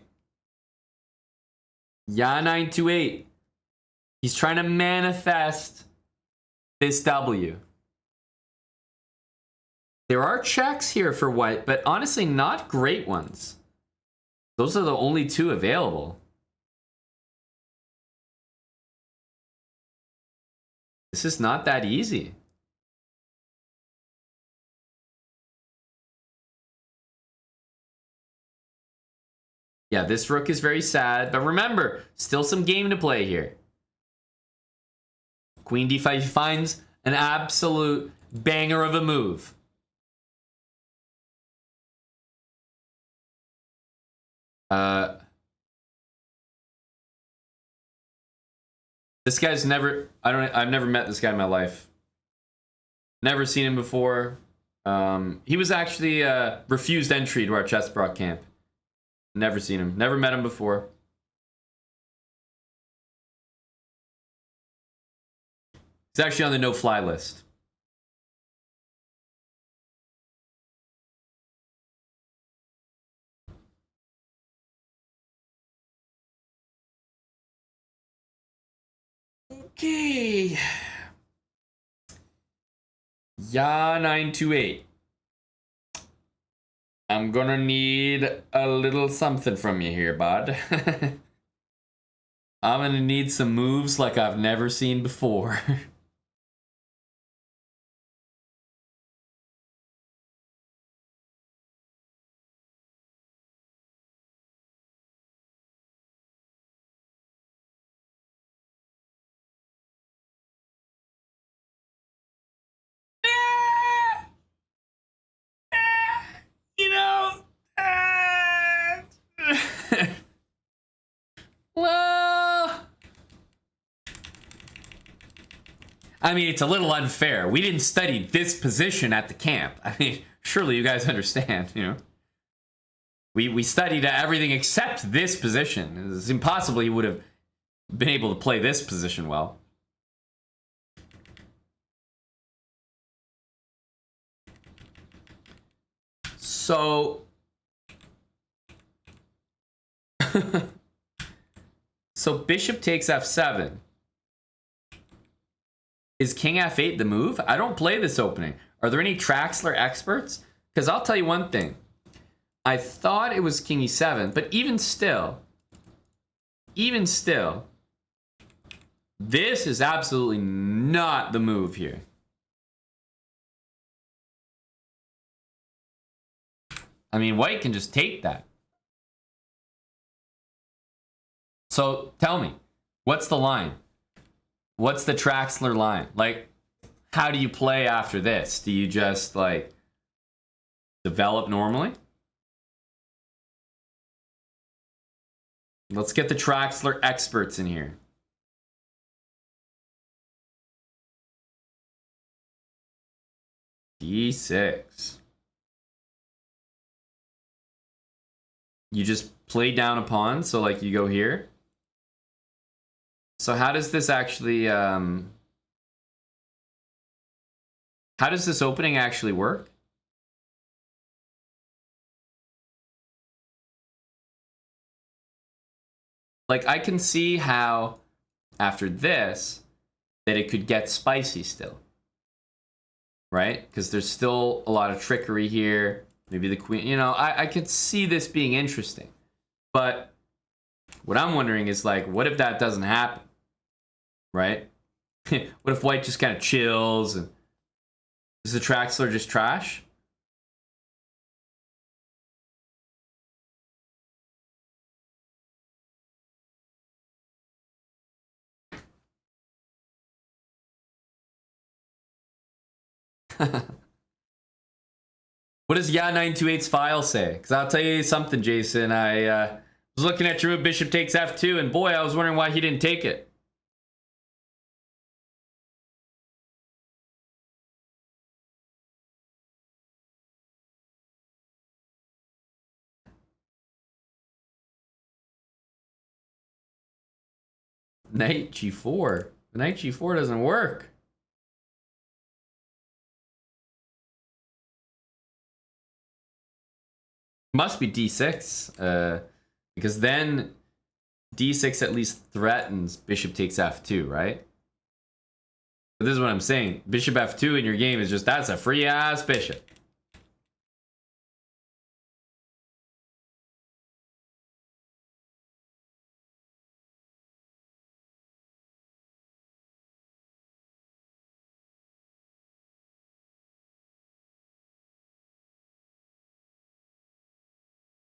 Yeah, 928. He's trying to manifest this W. There are checks here for white, but honestly, not great ones. Those are the only two available. This is not that easy. Yeah, this rook is very sad, but remember, still some game to play here. Queen d5 finds an absolute banger of a move. This guy's never, I've never met this guy in my life. Never seen him before. He was actually refused entry to our Chessbrook camp. Never seen him. Never met him before. He's actually on the no-fly list. Okay. Yeah, 928. I'm gonna need a little something from you here, bud. I'm gonna need some moves like I've never seen before. You know, well, I mean, it's a little unfair. We didn't study this position at the camp. I mean, surely you guys understand, you know. We studied everything except this position. It's impossible he would have been able to play this position well. So... so bishop takes f7. Is king f8 the move? I don't play this opening. Are there any Traxler experts? Because I'll tell you one thing. I thought it was king e7, but even still, this is absolutely not the move here. I mean, white can just take that. So tell me, what's the line? What's the Traxler line? Like, how do you play after this? Do you just, like, develop normally? Let's get the Traxler experts in here. D6. You just play down a pawn, so like you go here. So how does this actually, how does this opening actually work? Like, I can see how, after this, that it could get spicy still. Right? Because there's still a lot of trickery here. Maybe the queen, you know, I could see this being interesting. But what I'm wondering is, like, what if that doesn't happen? Right? What if white just kind of chills? And is the Traxler just trash? What does Ya928's file say? Because I'll tell you something, Jason. I was looking at your move, bishop takes f2, and boy, I was wondering why he didn't take it. Knight g4. The knight g4 doesn't work. Must be d6. Because then d6 at least threatens bishop takes f2, right? But this is what I'm saying. Bishop f2 in your game is just, that's a free ass bishop.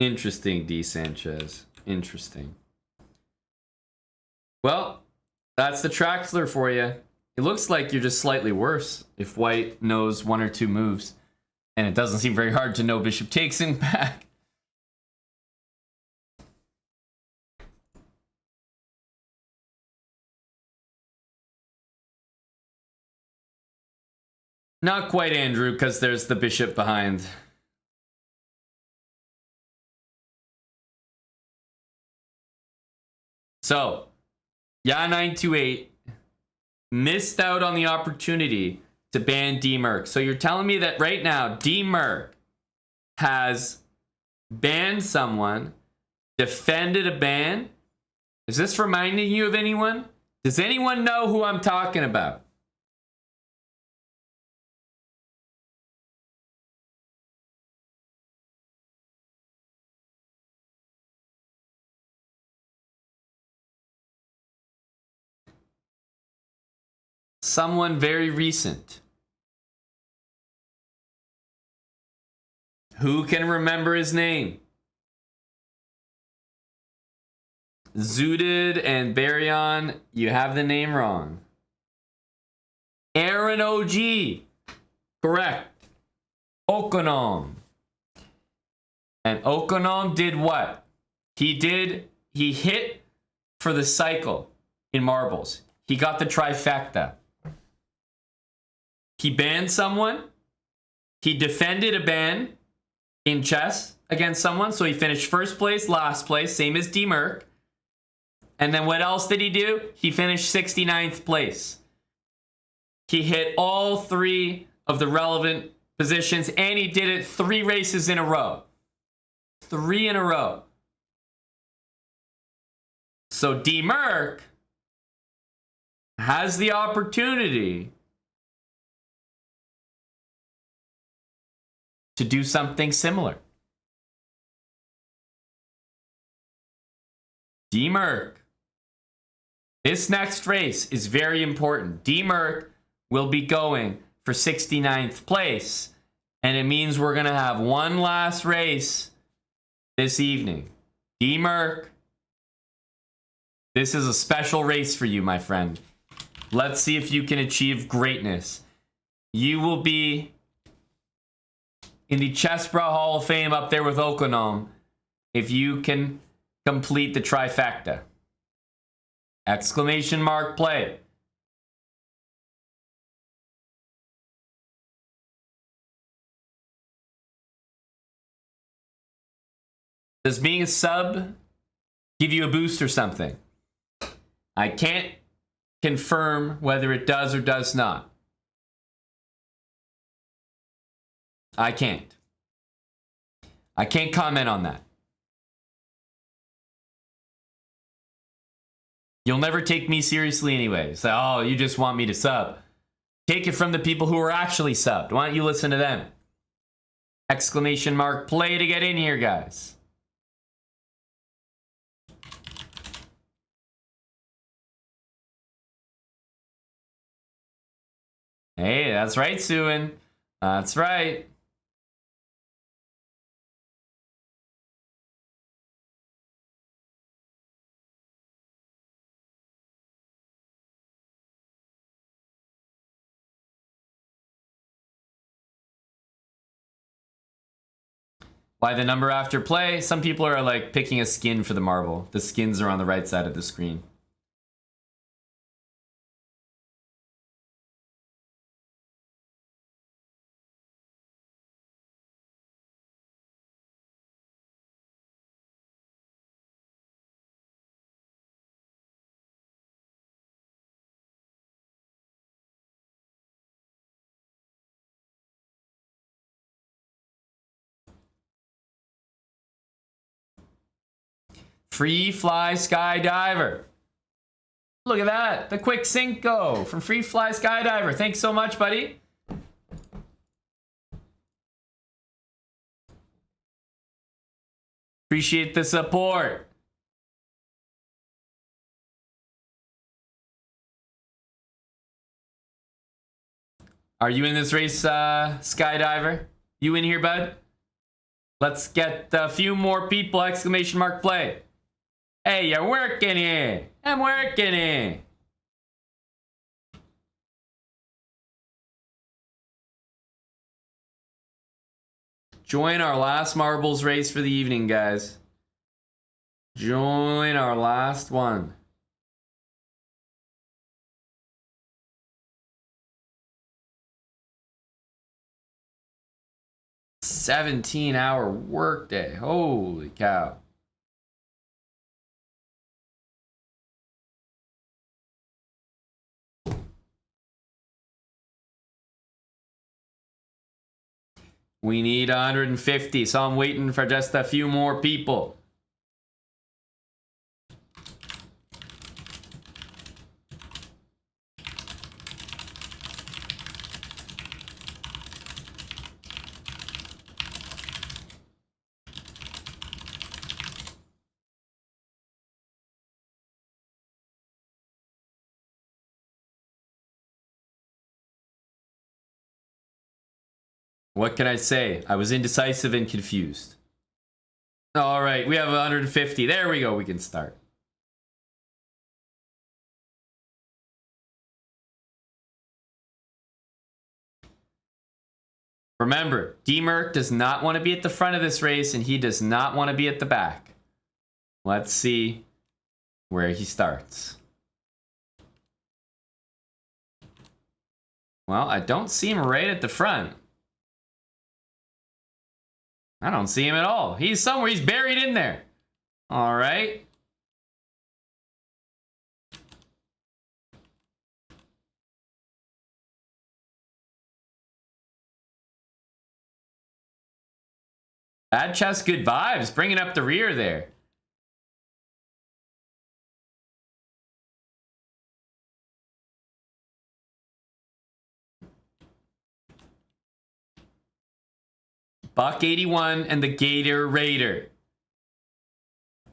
Interesting, D. Sanchez. Interesting. Well, that's the Traxler for you. It looks like you're just slightly worse if white knows one or two moves. And it doesn't seem very hard to know bishop takes him back. Not quite, Andrew, because there's the bishop behind. So, Ya928 missed out on the opportunity to ban D-Merc. So you're telling me that right now, D-Merc has banned someone, defended a ban? Is this reminding you of anyone? Does anyone know who I'm talking about? Someone very recent. Who can remember his name? Zooted and Baryon, you have the name wrong. Aaron OG. Correct. Okonom. And Okonom did what? He hit for the cycle in marbles. He got the trifecta. He banned someone. He defended a ban in chess against someone. So he finished first place, last place, same as D-Merc. And then what else did he do? He finished 69th place. He hit all three of the relevant positions, and he did it 3 races in a row. 3 in a row. So D-Merc has the opportunity to do something similar. D-Merc. This next race is very important. D-Merc will be going for 69th place. And it means we're going to have one last race this evening. D-Merc. This is a special race for you, my friend. Let's see if you can achieve greatness. You will be in the Chessbrah Hall of Fame up there with Okonom if you can complete the trifecta. Exclamation mark play. Does being a sub give you a boost or something? I can't confirm whether it does or does not. I can't comment on that. You'll never take me seriously anyway. Say, oh, you just want me to sub. Take it from the people who are actually subbed. Why don't you listen to them? Exclamation mark play to get in here, guys. Hey, that's right, Suin. That's right. By the number after play, some people are like picking a skin for the marble. The skins are on the right side of the screen. Free Fly Skydiver. Look at that. The quick Cinco from Free Fly Skydiver. Thanks so much, buddy. Appreciate the support. Are you in this race, Skydiver? You in here, bud? Let's get a few more people, exclamation mark play. Hey, you're working here. I'm working here. Join our last marbles race for the evening, guys. Join our last one. $17-hour workday. Holy cow. We need 150, so I'm waiting for just a few more people. What can I say? I was indecisive and confused. All right, we have 150. There we go. We can start. Remember, D-Merc does not want to be at the front of this race, and he does not want to be at the back. Let's see where he starts. Well, I don't see him right at the front. I don't see him at all. He's somewhere. He's buried in there. All right. Bad chest, good vibes. Bringing up the rear there. Buck 81 and the Gator Raider.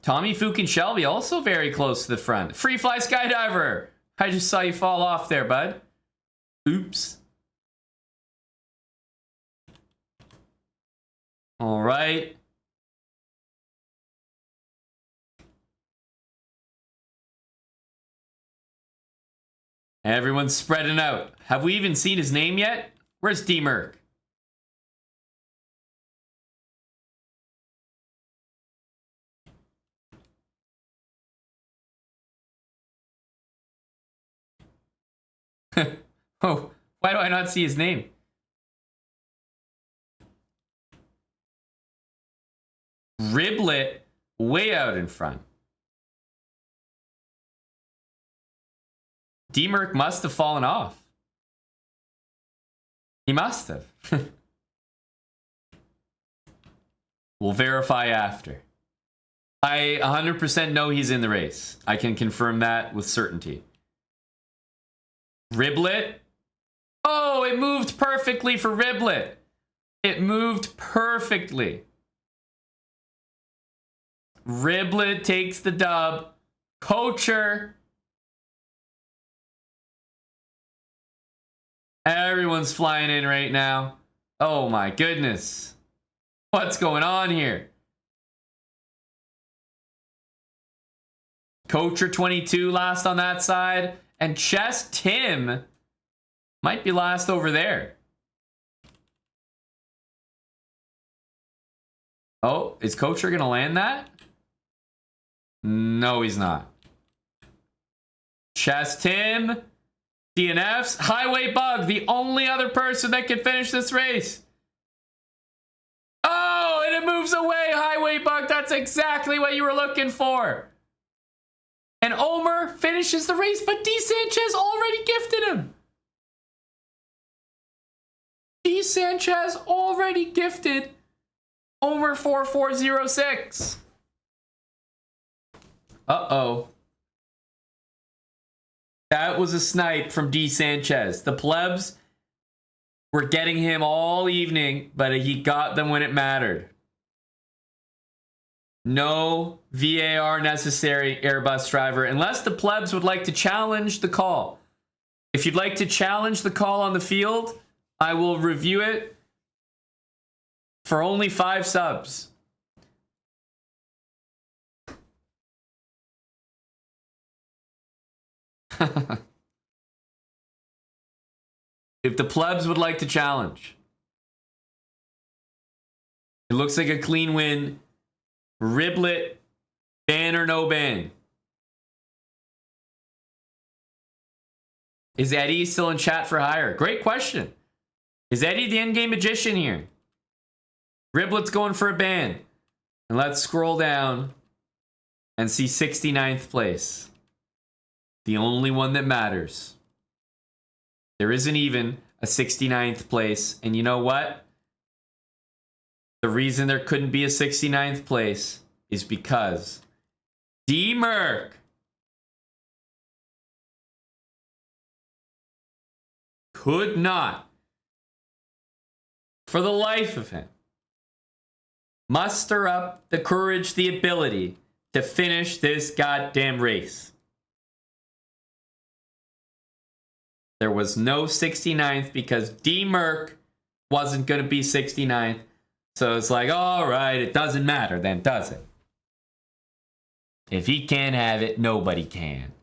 Tommy Fook and Shelby also very close to the front. Free Fly Skydiver. I just saw you fall off there, bud. Oops. All right. Everyone's spreading out. Have we even seen his name yet? Where's D-Merc? Oh, why do I not see his name? Riblet way out in front. D-Merc must have fallen off. He must have. We'll verify after. I 100% know he's in the race. I can confirm that with certainty. Riblet. Oh, it moved perfectly for Riblet. It moved perfectly. Riblet takes the dub. Coacher. Everyone's flying in right now. Oh my goodness. What's going on here? Coacher 22 last on that side. And Chess Tim might be last over there. Oh, is Kocher going to land that? No, he's not. Chess Tim. DNFs. Highway Bug, the only other person that can finish this race. Oh, and it moves away, Highway Bug. That's exactly what you were looking for. And Omer finishes the race, but D. Sanchez already gifted him. D. Sanchez already gifted Omer 4406. Uh-oh. That was a snipe from D. Sanchez. The plebs were getting him all evening, but he got them when it mattered. No VAR necessary, Airbus driver, unless the plebs would like to challenge the call. If you'd like to challenge the call on the field, I will review it for only 5 subs. If the plebs would like to challenge. It looks like a clean win. Riblet, ban or no ban? Is Eddie still in chat for hire? Great question. Is Eddie the endgame magician here? Riblet's going for a ban. And let's scroll down and see 69th place. The only one that matters. There isn't even a 69th place. And you know what? The reason there couldn't be a 69th place is because D-Merc could not, for the life of him, muster up the courage, the ability to finish this goddamn race. There was no 69th because D-Merc wasn't going to be 69th. So it's like, all right, it doesn't matter then, does it? If he can't have it, nobody can.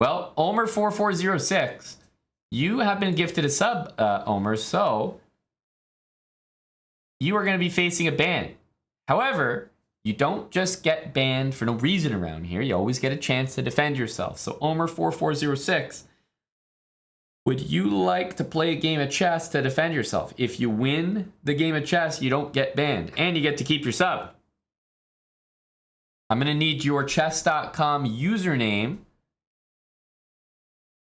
Well, Omer4406, you have been gifted a sub, Omer, so you are going to be facing a ban. However, you don't just get banned for no reason around here. You always get a chance to defend yourself. So Omer4406, would you like to play a game of chess to defend yourself? If you win the game of chess, you don't get banned. And you get to keep your sub. I'm going to need your chess.com username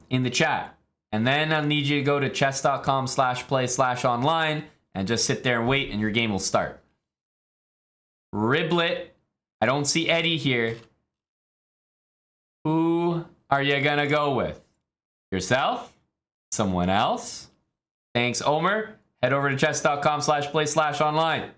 in the chat. And then I'll need you to go to chess.com/play/online and just sit there and wait and your game will start. Riblet. I don't see Eddie here. Who are you going to go with? Yourself? Someone else? Thanks, Omer. Head over to chess.com/play/online.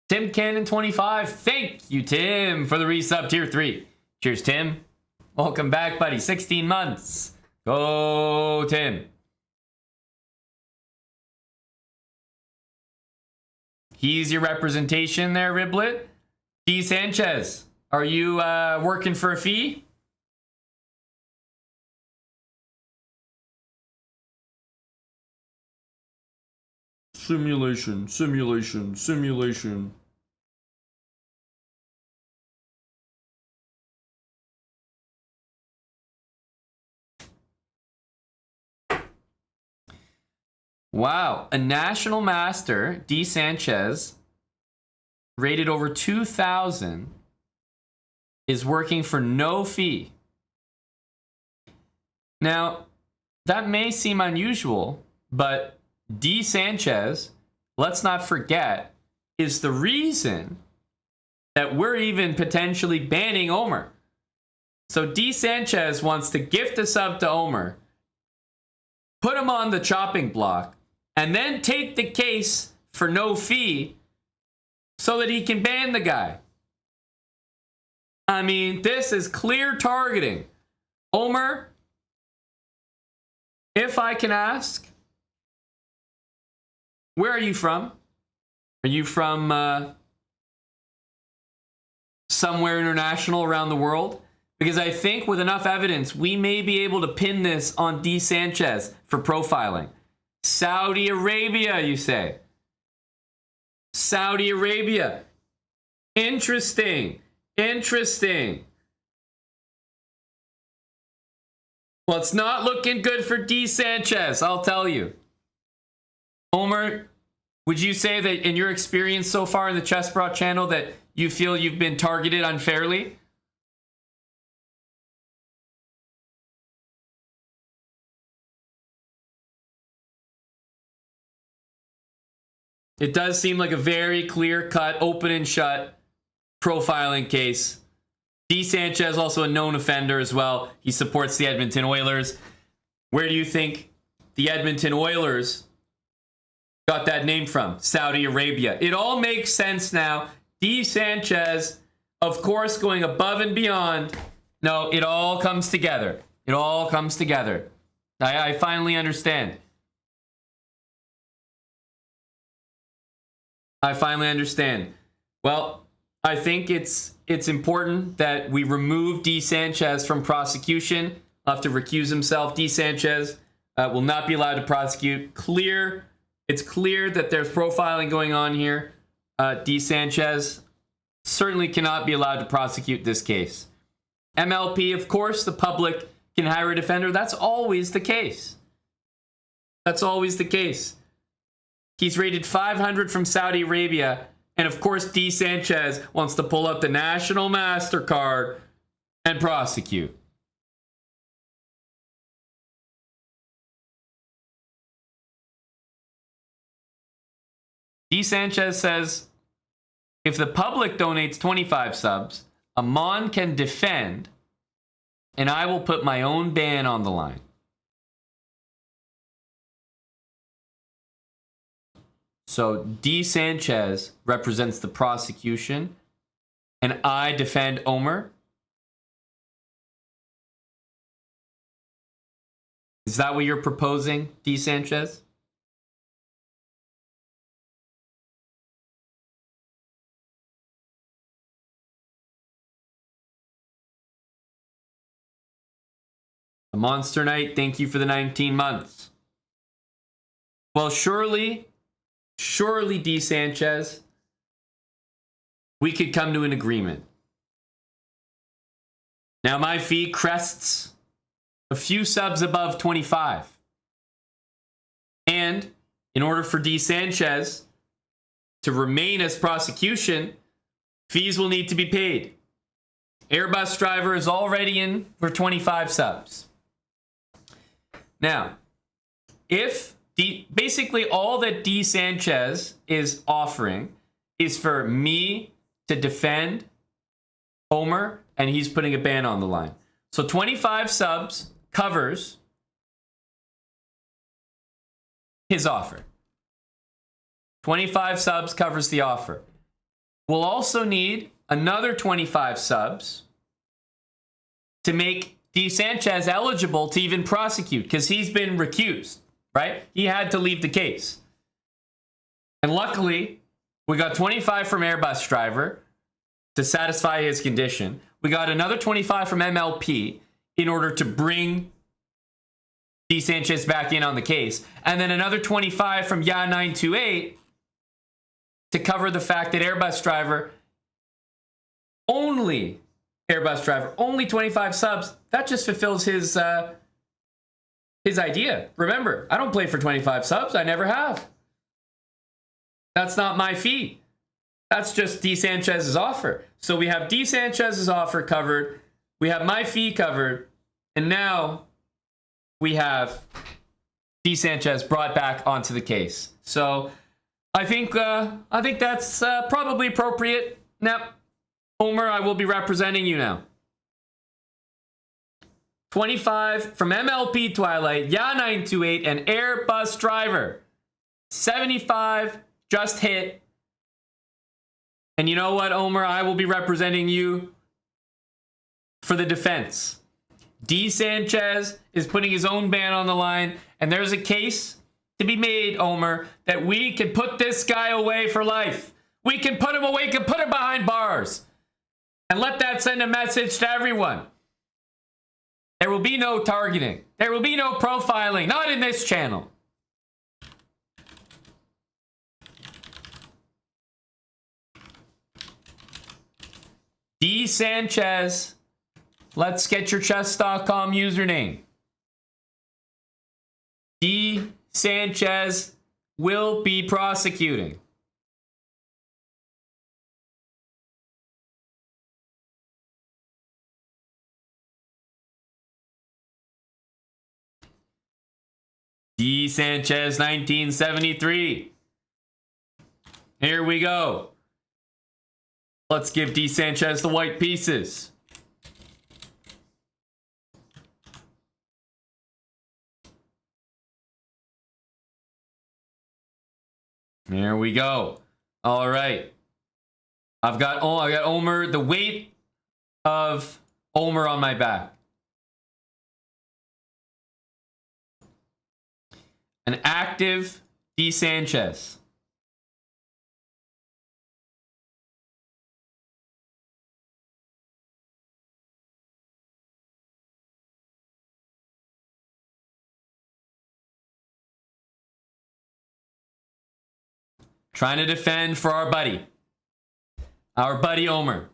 Tim Cannon 25. Thank you, Tim, for the resub tier 3. Cheers, Tim. Welcome back, buddy. 16 months. Go, Tim. He's your representation there, Riblet. D. Sanchez, are you working for a fee? Simulation, simulation, simulation. Wow, a national master, D. Sanchez, rated over 2,000, is working for no fee. Now, that may seem unusual, but D. Sanchez, let's not forget, is the reason that we're even potentially banning Omer. So D. Sanchez wants to gift a sub to Omer, put him on the chopping block, and then take the case for no fee so that he can ban the guy. I mean, this is clear targeting. Omer, if I can ask, where are you from? Are you from somewhere international around the world? Because I think with enough evidence, we may be able to pin this on D. Sanchez for profiling. Saudi Arabia, you say? Saudi Arabia. Interesting. Interesting. Well, it's not looking good for D. Sanchez, I'll tell you. Omer, would you say that in your experience so far in the Chessbrah channel that you feel you've been targeted unfairly? It does seem like a very clear-cut, open and shut profiling case. D. Sanchez, also a known offender as well. He supports the Edmonton Oilers. Where do you think the Edmonton Oilers got that name from? Saudi Arabia. It all makes sense now. D. Sanchez, of course, going above and beyond. No, it all comes together. It all comes together. I finally understand. I finally understand. Well, I think it's important that we remove D. Sanchez from prosecution. He'll have to recuse himself. D. Sanchez will not be allowed to prosecute. It's clear that there's profiling going on here. D. Sanchez certainly cannot be allowed to prosecute this case. MLP, of course, the public can hire a defender. That's always the case. That's always the case. He's rated 500 from Saudi Arabia. And of course, D. Sanchez wants to pull up the National MasterCard and prosecute. D. Sanchez says, if the public donates 25 subs, Amon can defend, and I will put my own ban on the line. So D. Sanchez represents the prosecution, and I defend Omer. Is that what you're proposing, D. Sanchez? A Monster Knight, thank you for the 19 months. Well, surely, D. Sanchez, we could come to an agreement. Now, my fee crests a few subs above 25. And in order for D. Sanchez to remain as prosecution, fees will need to be paid. Airbus driver is already in for 25 subs. Now, if basically all that D. Sanchez is offering is for me to defend Omer, and he's putting a ban on the line. So 25 subs covers his offer. 25 subs covers the offer. We'll also need another 25 subs to make D. Sanchez eligible to even prosecute, because he's been recused, right? He had to leave the case. And luckily, we got 25 from Airbus driver to satisfy his condition. We got another 25 from MLP in order to bring D. Sanchez back in on the case. And then another 25 from YA928 to cover the fact that Airbus driver, only 25 subs. That just fulfills his idea. Remember, I don't play for 25 subs. I never have. That's not my fee. That's just D. Sanchez's offer. So we have D. Sanchez's offer covered. We have my fee covered. And now we have D. Sanchez brought back onto the case. So I think that's probably appropriate. Now, Omer, I will be representing you now. 25 from MLP Twilight, YA928, and Airbus driver. 75 just hit. And you know what, Omer? I will be representing you for the defense. D. Sanchez is putting his own ban on the line, and there's a case to be made, Omer, that we can put this guy away for life. We can put him away, we can put him behind bars. And let that send a message to everyone. There will be no targeting. There will be no profiling. Not in this channel. D. Sanchez. Let's get your chess.com username. D. Sanchez will be prosecuting. D. Sanchez 1973. Here we go. Let's give D. Sanchez the white pieces. There we go. All right. I got Omer, the weight of Omer on my back. An active D. Sanchez. Trying to defend for our buddy. Our buddy Omer.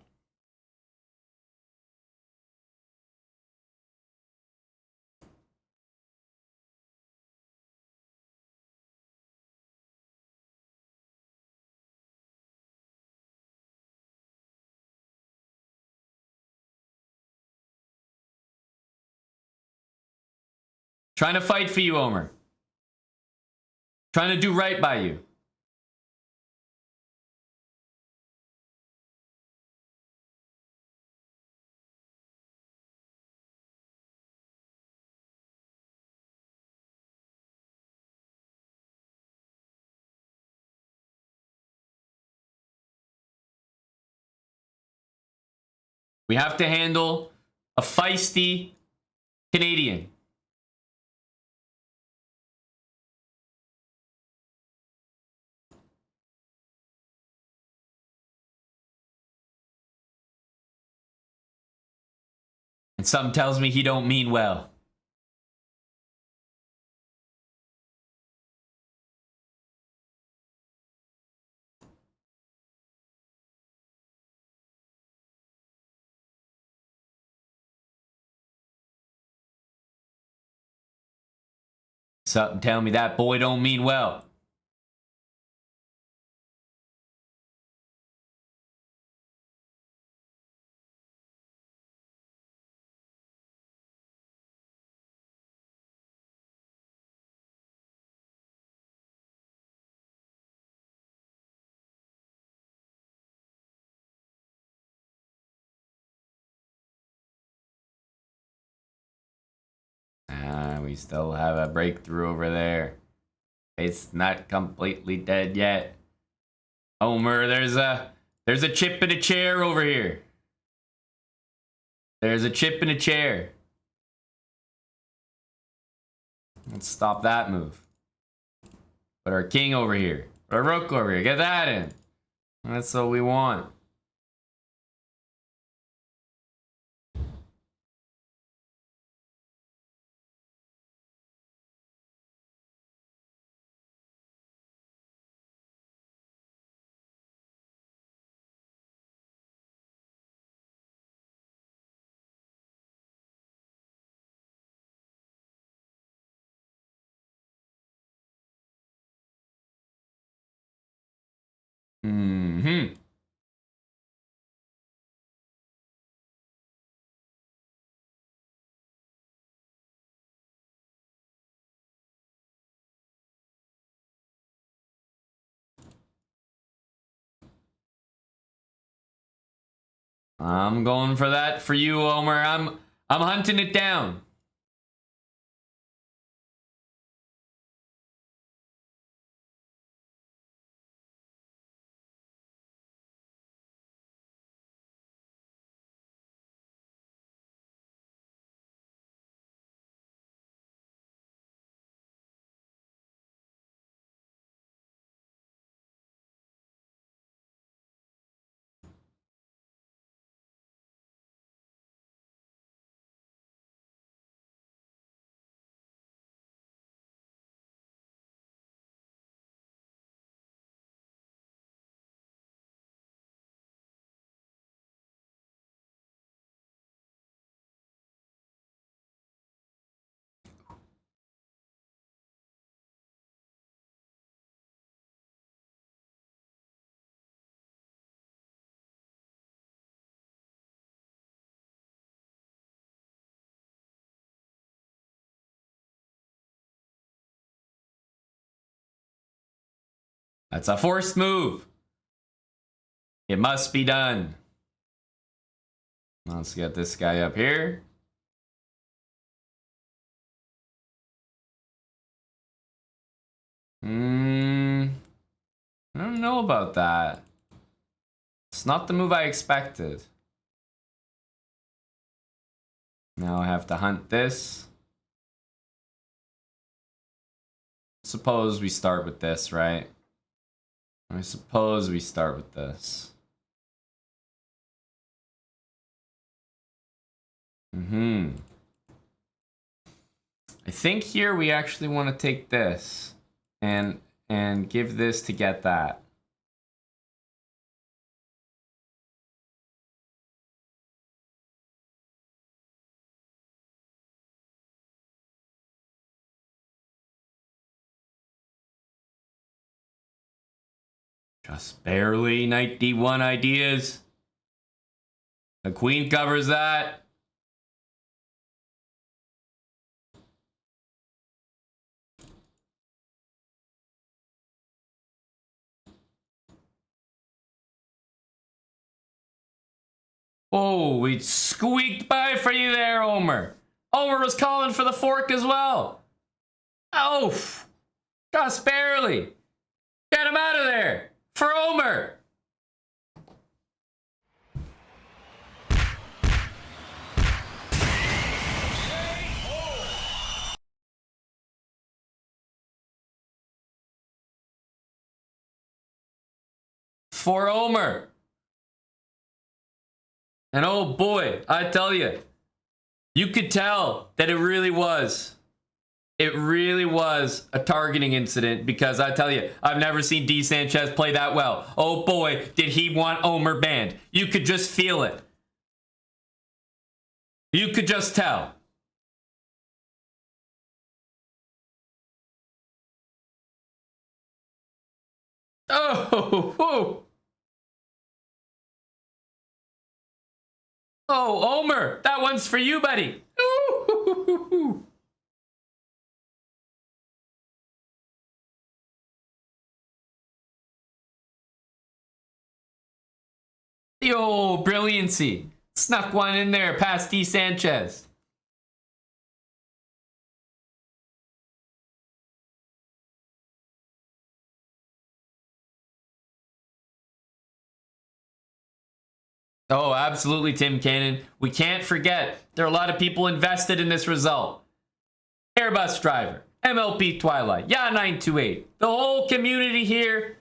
Trying to fight for you, Omer. Trying to do right by you. We have to handle a feisty Canadian. And something tells me he don't mean well. Something tell me that boy don't mean well. We still have a breakthrough over there. It's not completely dead yet. Omer, there's a chip in a chair over here. There's a chip in a chair. Let's stop that move. Put our king over here. Put our rook over here. Get that in. That's what we want. Mm-hmm. I'm going for that for you, Omer. I'm hunting it down. That's a forced move. It must be done. Let's get this guy up here. I don't know about that. It's not the move I expected. Now I have to hunt this. Suppose we start with this, right? I suppose we start with this. I think here we actually want to take this and give this to get that. Just barely. Knight D1 ideas. The queen covers that. Oh, we squeaked by for you there, Omer. Omer was calling for the fork as well. Oh, just barely. Get him out of there. For Omer. For Omer. And oh boy, I tell you, you could tell that it really was a targeting incident, because I tell you, I've never seen D. Sanchez play that well. Oh boy, did he want Omer banned. You could just feel it. You could just tell. Oh, whoa. Oh, Omer, that one's for you, buddy. Ooh. Yo, brilliancy. Snuck one in there past D. Sanchez. Oh, absolutely, Tim Cannon. We can't forget, there are a lot of people invested in this result. Airbus driver, MLP Twilight, Yeah928. The whole community here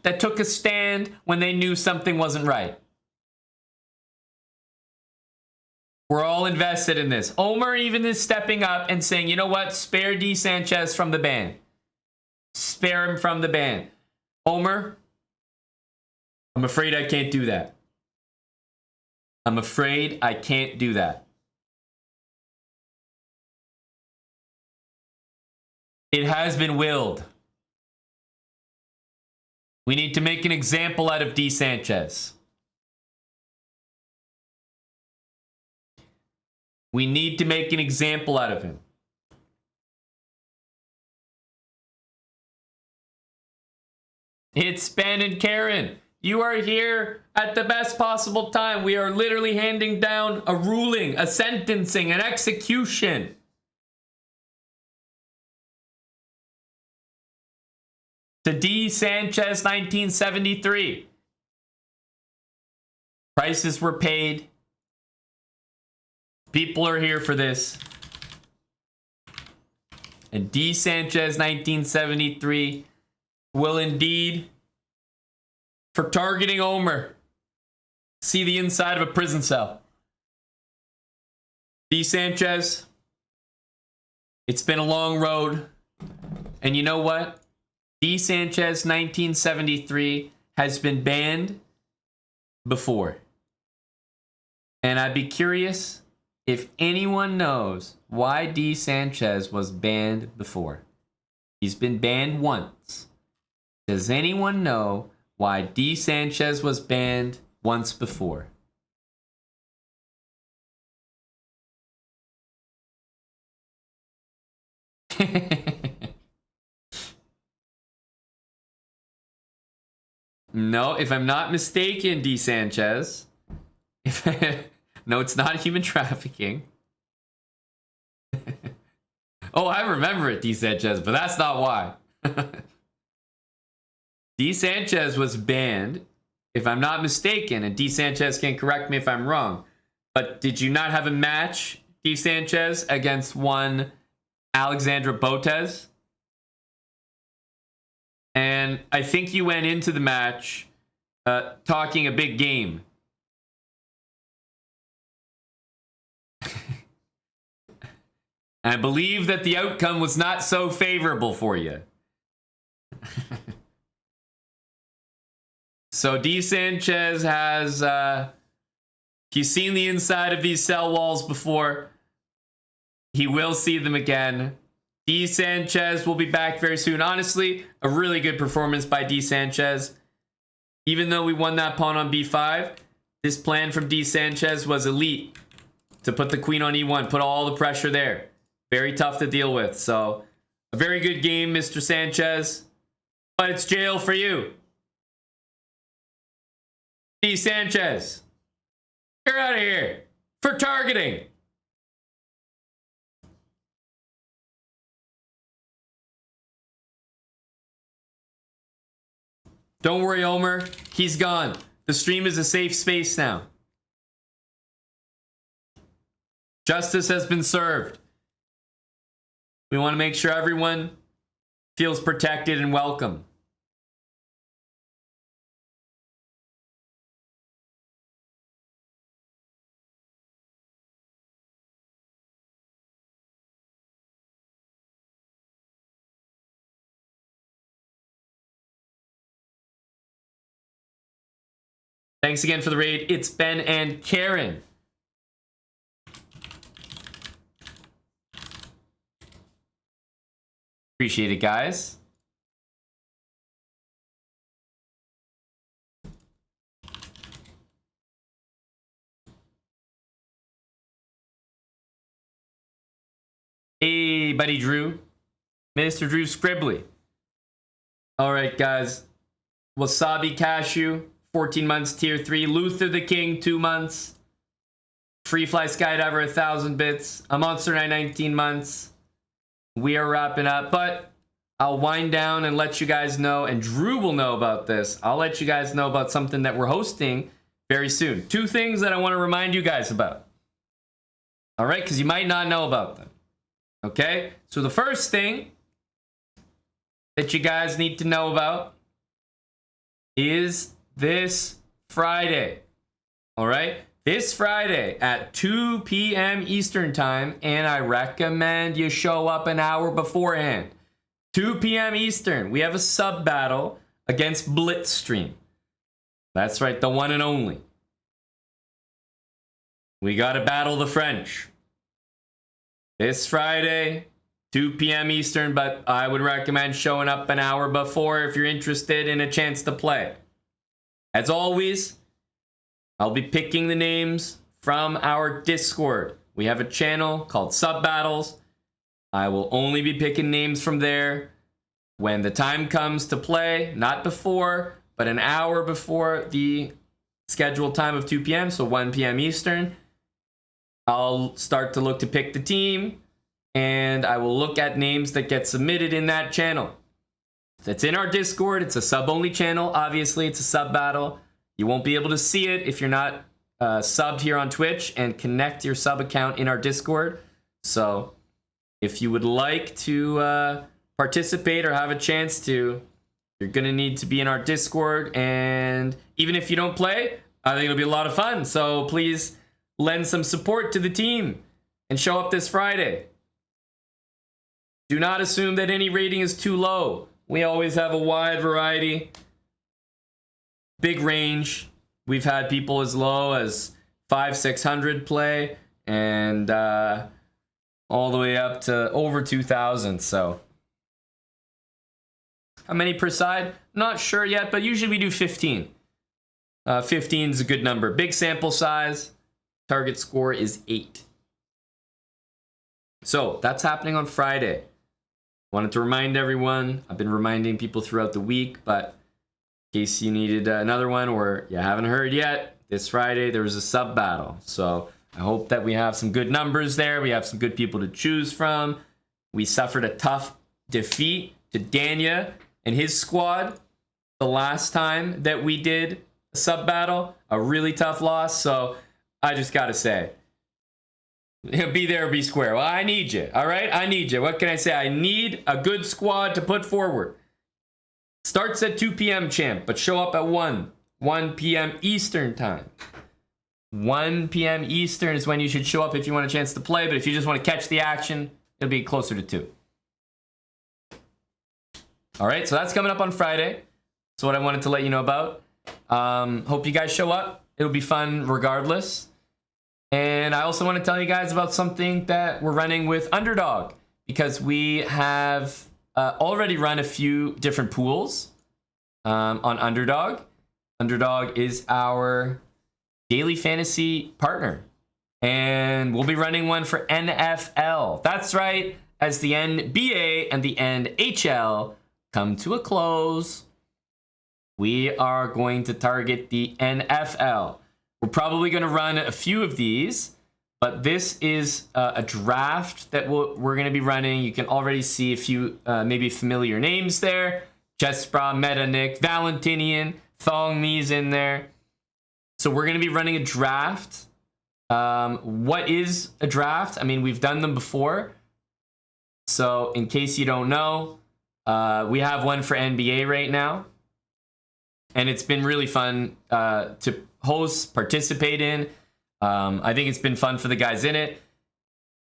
that took a stand when they knew something wasn't right. We're all invested in this. Omer even is stepping up and saying, you know what? Spare D. Sanchez from the ban. Spare him from the ban. Omer, I'm afraid I can't do that. I'm afraid I can't do that. It has been willed. We need to make an example out of D. Sanchez. We need to make an example out of him. It's Ben and Karen. You are here at the best possible time. We are literally handing down a ruling, a sentencing, an execution. To D. Sanchez 1973. Prices were paid. People are here for this. And D. Sanchez 1973 will indeed, for targeting Omer, see the inside of a prison cell. D. Sanchez, it's been a long road. And you know what? D. Sanchez 1973 has been banned before. And I'd be curious if anyone knows why D. Sanchez was banned before. He's been banned once. Does anyone know why D. Sanchez was banned once before? No, if I'm not mistaken, D. Sanchez. No, it's not human trafficking. Oh, I remember it, D. Sanchez, but that's not why. D. Sanchez was banned, if I'm not mistaken, and D. Sanchez can correct me if I'm wrong. But did you not have a match, D. Sanchez, against one Alexandra Botez? And I think you went into the match talking a big game. I believe that the outcome was not so favorable for you. So D. Sanchez has, he's seen the inside of these cell walls before. He will see them again. D. Sanchez will be back very soon. Honestly, a really good performance by D. Sanchez. Even though we won that pawn on b5, this plan from D. Sanchez was elite. To put the queen on e1, put all the pressure there. Very tough to deal with. So, a very good game, Mr. Sanchez. But it's jail for you. D. Sanchez, you're out of here for targeting. Don't worry, Omer. He's gone. The stream is a safe space now. Justice has been served. We want to make sure everyone feels protected and welcome. Thanks again for the raid. It's Ben and Karen. Appreciate it, guys. Hey, buddy Drew. Mr. Drew Scribbly. All right, guys. Wasabi Cashew, 14 months, tier 3. Luther the King, 2 months. Free Fly Skydiver, 1,000 bits. A Monster Knight, 19 months. We are wrapping up, but I'll wind down and let you guys know, and Drew will know about this. I'll let you guys know about something that we're hosting very soon. 2 things that I want to remind you guys about. All right, because you might not know about them. Okay, so the first thing that you guys need to know about is this Friday. All right, this Friday at 2 p.m. Eastern time, and I recommend you show up an hour beforehand. 2 p.m. Eastern, we have a sub battle against Blitz stream. That's right, the one and only. We gotta battle the French. This Friday, 2 p.m. Eastern, but I would recommend showing up an hour before if you're interested in a chance to play. As always, I'll be picking the names from our Discord. We have a channel called Sub Battles. I will only be picking names from there when the time comes to play, not before, but an hour before the scheduled time of 2 p.m., so 1 p.m. Eastern. I'll start to look to pick the team, and I will look at names that get submitted in that channel. That's in our Discord. It's a sub-only channel. Obviously, it's a sub battle. You won't be able to see it if you're not subbed here on Twitch and connect your sub account in our Discord. So if you would like to participate or have a chance to, you're going to need to be in our Discord. And even if you don't play, I think it'll be a lot of fun. So please lend some support to the team and show up this Friday. Do not assume that any rating is too low. We always have a wide variety, big range. We've had people as low as 500-600 play, and all the way up to over 2,000. So how many per side? Not sure yet, but usually we do 15. 15 is a good number. Big sample size. Target score is 8. So that's happening on Friday. Wanted to remind everyone. I've been reminding people throughout the week, but in case you needed another one or you haven't heard yet, this Friday there was a sub battle. So I hope that we have some good numbers there. We have some good people to choose from. We suffered a tough defeat to Danya and his squad the last time that we did a sub battle. A really tough loss. So I just got to say, be there or be square. Well, I need you. All right? I need you. What can I say? I need a good squad to put forward. Starts at 2 p.m. champ, but show up at 1 p.m. Eastern time. 1 p.m. Eastern is when you should show up if you want a chance to play, but if you just want to catch the action, it'll be closer to 2. All right, so that's coming up on Friday. That's what I wanted to let you know about. Hope you guys show up. It'll be fun regardless. And I also want to tell you guys about something that we're running with Underdog, because we have already run a few different pools on Underdog. Underdog is our daily fantasy partner, and we'll be running one for NFL. That's right, as the NBA and the NHL come to a close, we are going to target the NFL. We're probably going to run a few of these, but this is a draft that we're going to be running. You can already see a few maybe familiar names there. Jespra, Metanik, Valentinian, Thong Mi's in there. So we're going to be running a draft. What is a draft? I mean, we've done them before. So in case you don't know, we have one for NBA right now. And it's been really fun to host, participate in. I think it's been fun for the guys in it.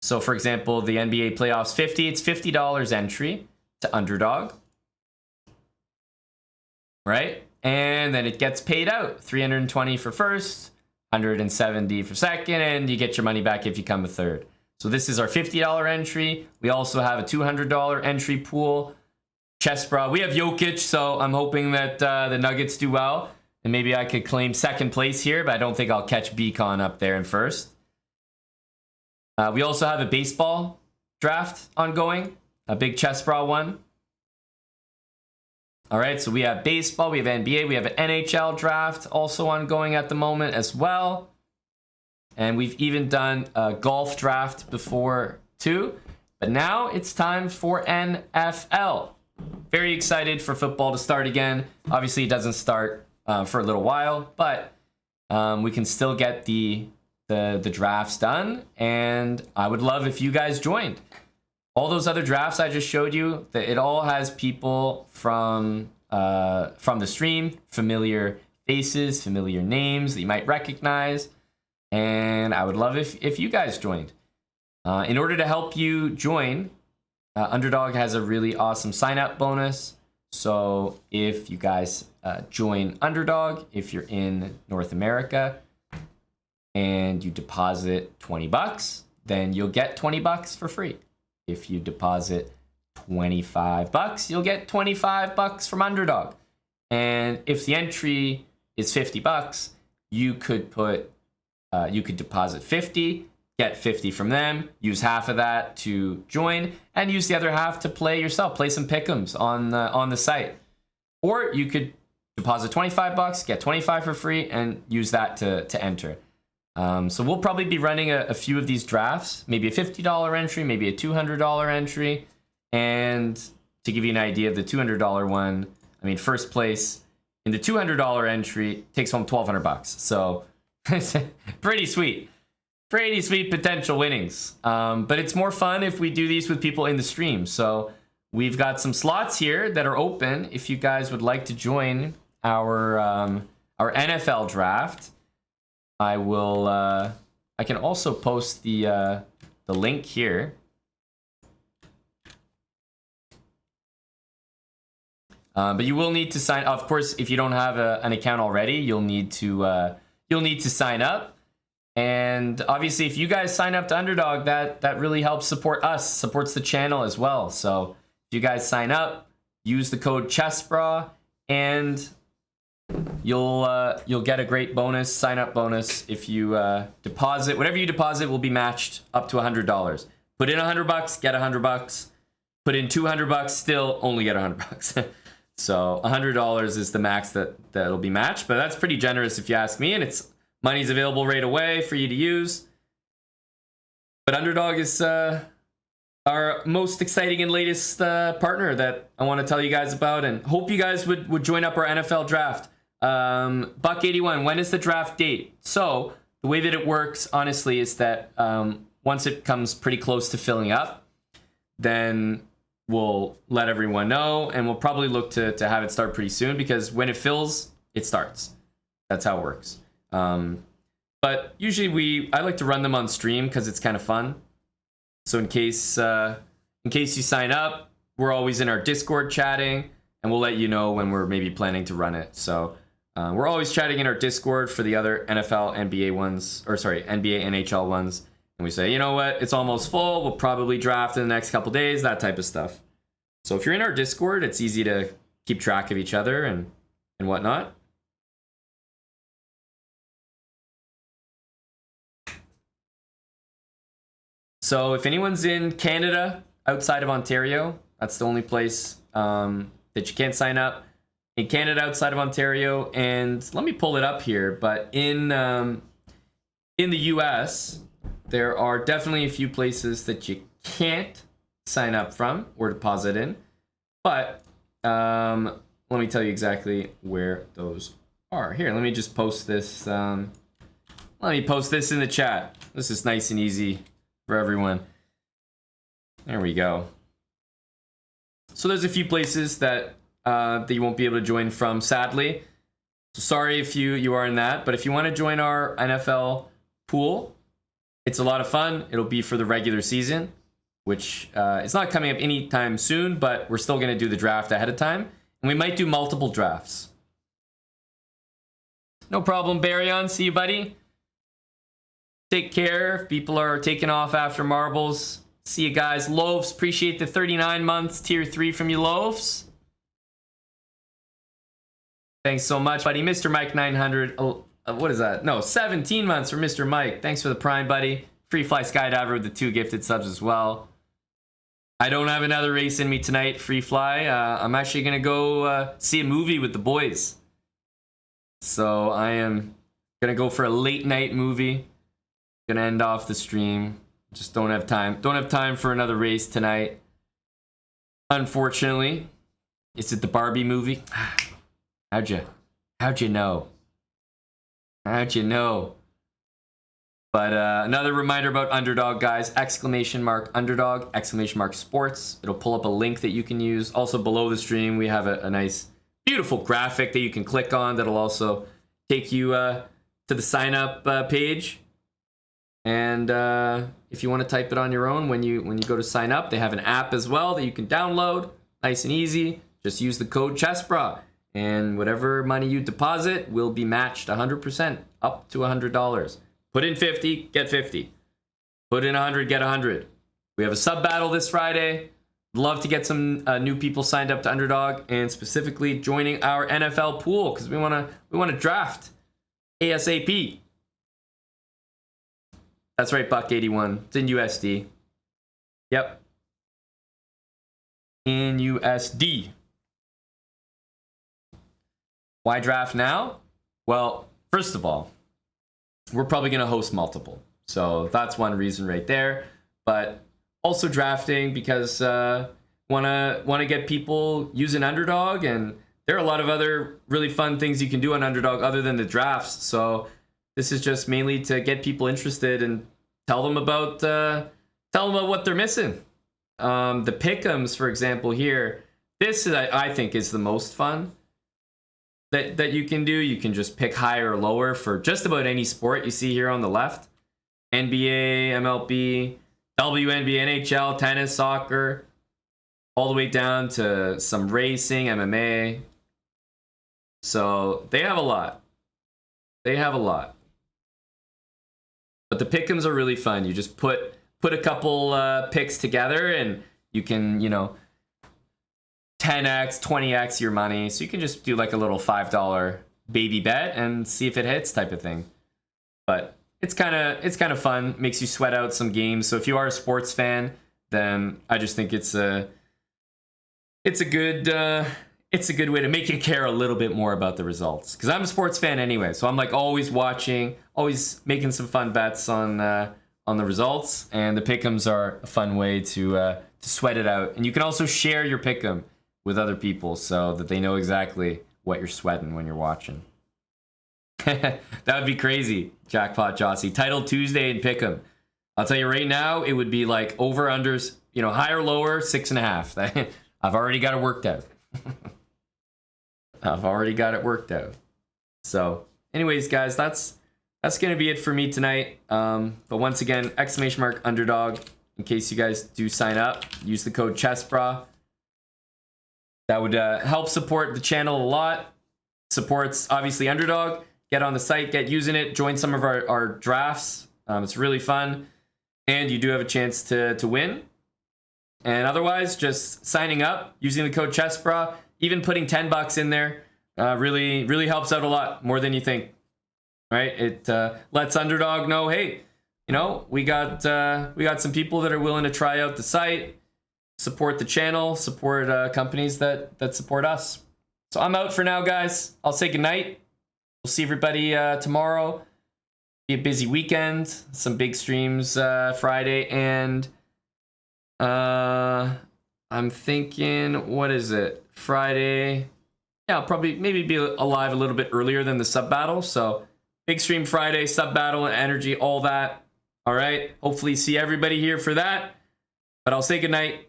So for example, the NBA Playoffs 50, it's $50 entry to Underdog. Right? And then it gets paid out. $320 for first, $170 for second, and you get your money back if you come a third. So this is our $50 entry. We also have a $200 entry pool. Chessbra. We have Jokic, so I'm hoping that the Nuggets do well. And maybe I could claim second place here, but I don't think I'll catch Beacon up there in first. We also have a baseball draft ongoing, a big Chessbra one. All right, so we have baseball, we have NBA, we have an NHL draft also ongoing at the moment as well. And we've even done a golf draft before too. But now it's time for NFL. Very excited for football to start again. Obviously, it doesn't start for a little while, but we can still get the drafts done. And I would love if you guys joined. All those other drafts I just showed you, that it all has people from the stream, familiar faces, familiar names that you might recognize. And I would love if you guys joined. In order to help you join, Underdog has a really awesome sign-up bonus. So if you guys join Underdog, if you're in North America and you deposit $20, then you'll get $20 for free. If you deposit $25, you'll get $25 from Underdog. And if the entry is $50, you could deposit 50, get 50 from them, use half of that to join, and use the other half to play yourself. Play some pick'ems on the site. Or you could deposit $25, get 25 for free, and use that to enter. So we'll probably be running a few of these drafts, maybe a $50 entry, maybe a $200 entry. And to give you an idea of the $200 one, I mean, first place in the $200 entry takes home $1,200. So pretty sweet. Pretty sweet potential winnings. But it's more fun if we do these with people in the stream. So we've got some slots here that are open if you guys would like to join our NFL draft. I can also post the link here. But you will need to sign. Of course, if you don't have an account already, you'll need to sign up. And obviously, if you guys sign up to Underdog, that really helps support us, supports the channel as well. So if you guys sign up, use the code ChessBra, and you'll get a great bonus, sign up bonus if you deposit. Whatever you deposit will be matched up to $100. Put in $100, get $100. Put in $200, still only get $100. So $100 is the max that'll be matched, but that's pretty generous if you ask me, and it's money's available right away for you to use. But Underdog is our most exciting and latest partner that I want to tell you guys about, and hope you guys would join up our NFL draft. Buck81, when is the draft date? So the way that it works, honestly, is that once it comes pretty close to filling up, then we'll let everyone know, and we'll probably look to have it start pretty soon, because when it fills, it starts. That's how it works. But usually I like to run them on stream because it's kind of fun. So in case you sign up, we're always in our Discord chatting, and we'll let you know when we're maybe planning to run it. So we're always chatting in our Discord for the other NFL, NBA ones, or sorry, NBA, NHL ones. And we say, you know what, it's almost full. We'll probably draft in the next couple days, that type of stuff. So if you're in our Discord, it's easy to keep track of each other and whatnot. So if anyone's in Canada outside of Ontario, that's the only place that you can't sign up. In Canada outside of Ontario, and let me pull it up here, but in the US, there are definitely a few places that you can't sign up from or deposit in. But let me tell you exactly where those are. Here, let me just post this. Let me post this in the chat. This is nice and easy for everyone. There we go. So there's a few places that you won't be able to join from, sadly. So sorry if you are in that, but if you want to join our NFL pool, it's a lot of fun. It'll be for the regular season, which it's not coming up anytime soon, but we're still going to do the draft ahead of time. And we might do multiple drafts. No problem, Barryon. See you, buddy. Take care. If people are taking off after marbles, see you guys. Loaves, appreciate the 39 months. Tier 3 from you, Loaves. Thanks so much, buddy. Mr. Mike 900. What is that? No, 17 months for Mr. Mike. Thanks for the prime, buddy. Free Fly Skydiver with the 2 gifted subs as well. I don't have another race in me tonight, Free Fly. I'm actually going to go see a movie with the boys. So I am going to go for a late night movie. Going to end off the stream. Just don't have time. Don't have time for another race tonight. Unfortunately. Is it the Barbie movie? How'd you know? How'd you know? But another reminder about Underdog, guys. ! Underdog, ! Sports. It'll pull up a link that you can use. Also below the stream, we have a nice, beautiful graphic that you can click on that'll also take you to the sign up page. And if you want to type it on your own when you go to sign up, they have an app as well that you can download. Nice and easy. Just use the code CHESSBRA. And whatever money you deposit will be matched 100%, up to $100. Put in 50, get 50. Put in 100, get 100. We have a sub battle this Friday. Love to get some new people signed up to Underdog, and specifically joining our NFL pool, because we want to draft ASAP. That's right, Buck81. It's in USD. Yep. In USD. Why draft now? Well, first of all, we're probably going to host multiple. So that's one reason right there. But also drafting because want to get people using Underdog, and there are a lot of other really fun things you can do on Underdog other than the drafts. So this is just mainly to get people interested and tell them about what they're missing. The pick'ems, for example, here. This is, I think, is the most fun that you can do. You can just pick higher or lower for just about any sport you see here on the left. NBA, MLB, WNBA, NHL, tennis, soccer, all the way down to some racing, MMA. So they have a lot. But the pick'ems are really fun. You just put a couple picks together, and you can, 10x, 20x your money. So you can just do like a little $5 baby bet and see if it hits type of thing. But it's kind of fun. Makes you sweat out some games. So if you are a sports fan, then I just think it's a good it's a good way to make you care a little bit more about the results. Because I'm a sports fan anyway, so I'm like always watching, always making some fun bets on the results, and the pick'ems are a fun way to sweat it out. And you can also share your pick'em with other people so that they know exactly what you're sweating when you're watching. That would be crazy, Jackpot Jossie. Title Tuesday in pick'em. I'll tell you right now, it would be like over-unders, you know, higher, lower, 6.5. I've already got it worked out. I've already got it worked out. So, anyways, guys, that's going to be it for me tonight. But once again, !underdog, in case you guys do sign up. Use the code CHESSBRA. That would help support the channel a lot. Supports, obviously, Underdog. Get on the site, get using it, join some of our drafts. It's really fun. And you do have a chance to win. And otherwise, just signing up, using the code CHESSBRA, even putting $10 in there, really helps out a lot, more than you think. Right? It lets Underdog know, hey, you know, we got some people that are willing to try out the site, support the channel, support companies that support us. So I'm out for now, guys. I'll say goodnight. We'll see everybody tomorrow. Be a busy weekend. Some big streams Friday, and I'm thinking, what is it? Friday. Yeah, I'll probably maybe be alive a little bit earlier than the sub battle. So big stream Friday, sub battle, energy, all that. All right. Hopefully see everybody here for that. But I'll say goodnight,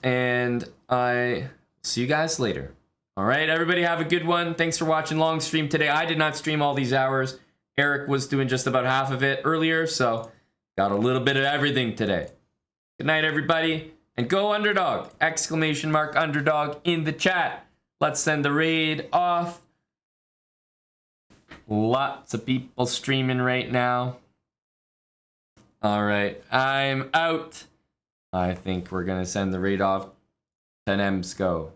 and I see you guys later. All right, everybody have a good one. Thanks for watching long stream today. I did not stream all these hours. Eric was doing just about half of it earlier, so got a little bit of everything today. Good night, everybody, and go Underdog! !Underdog in the chat. Let's send the raid off. Lots of people streaming right now. All right, I'm out. I think we're gonna send the raid off. 10M's go.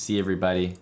See everybody.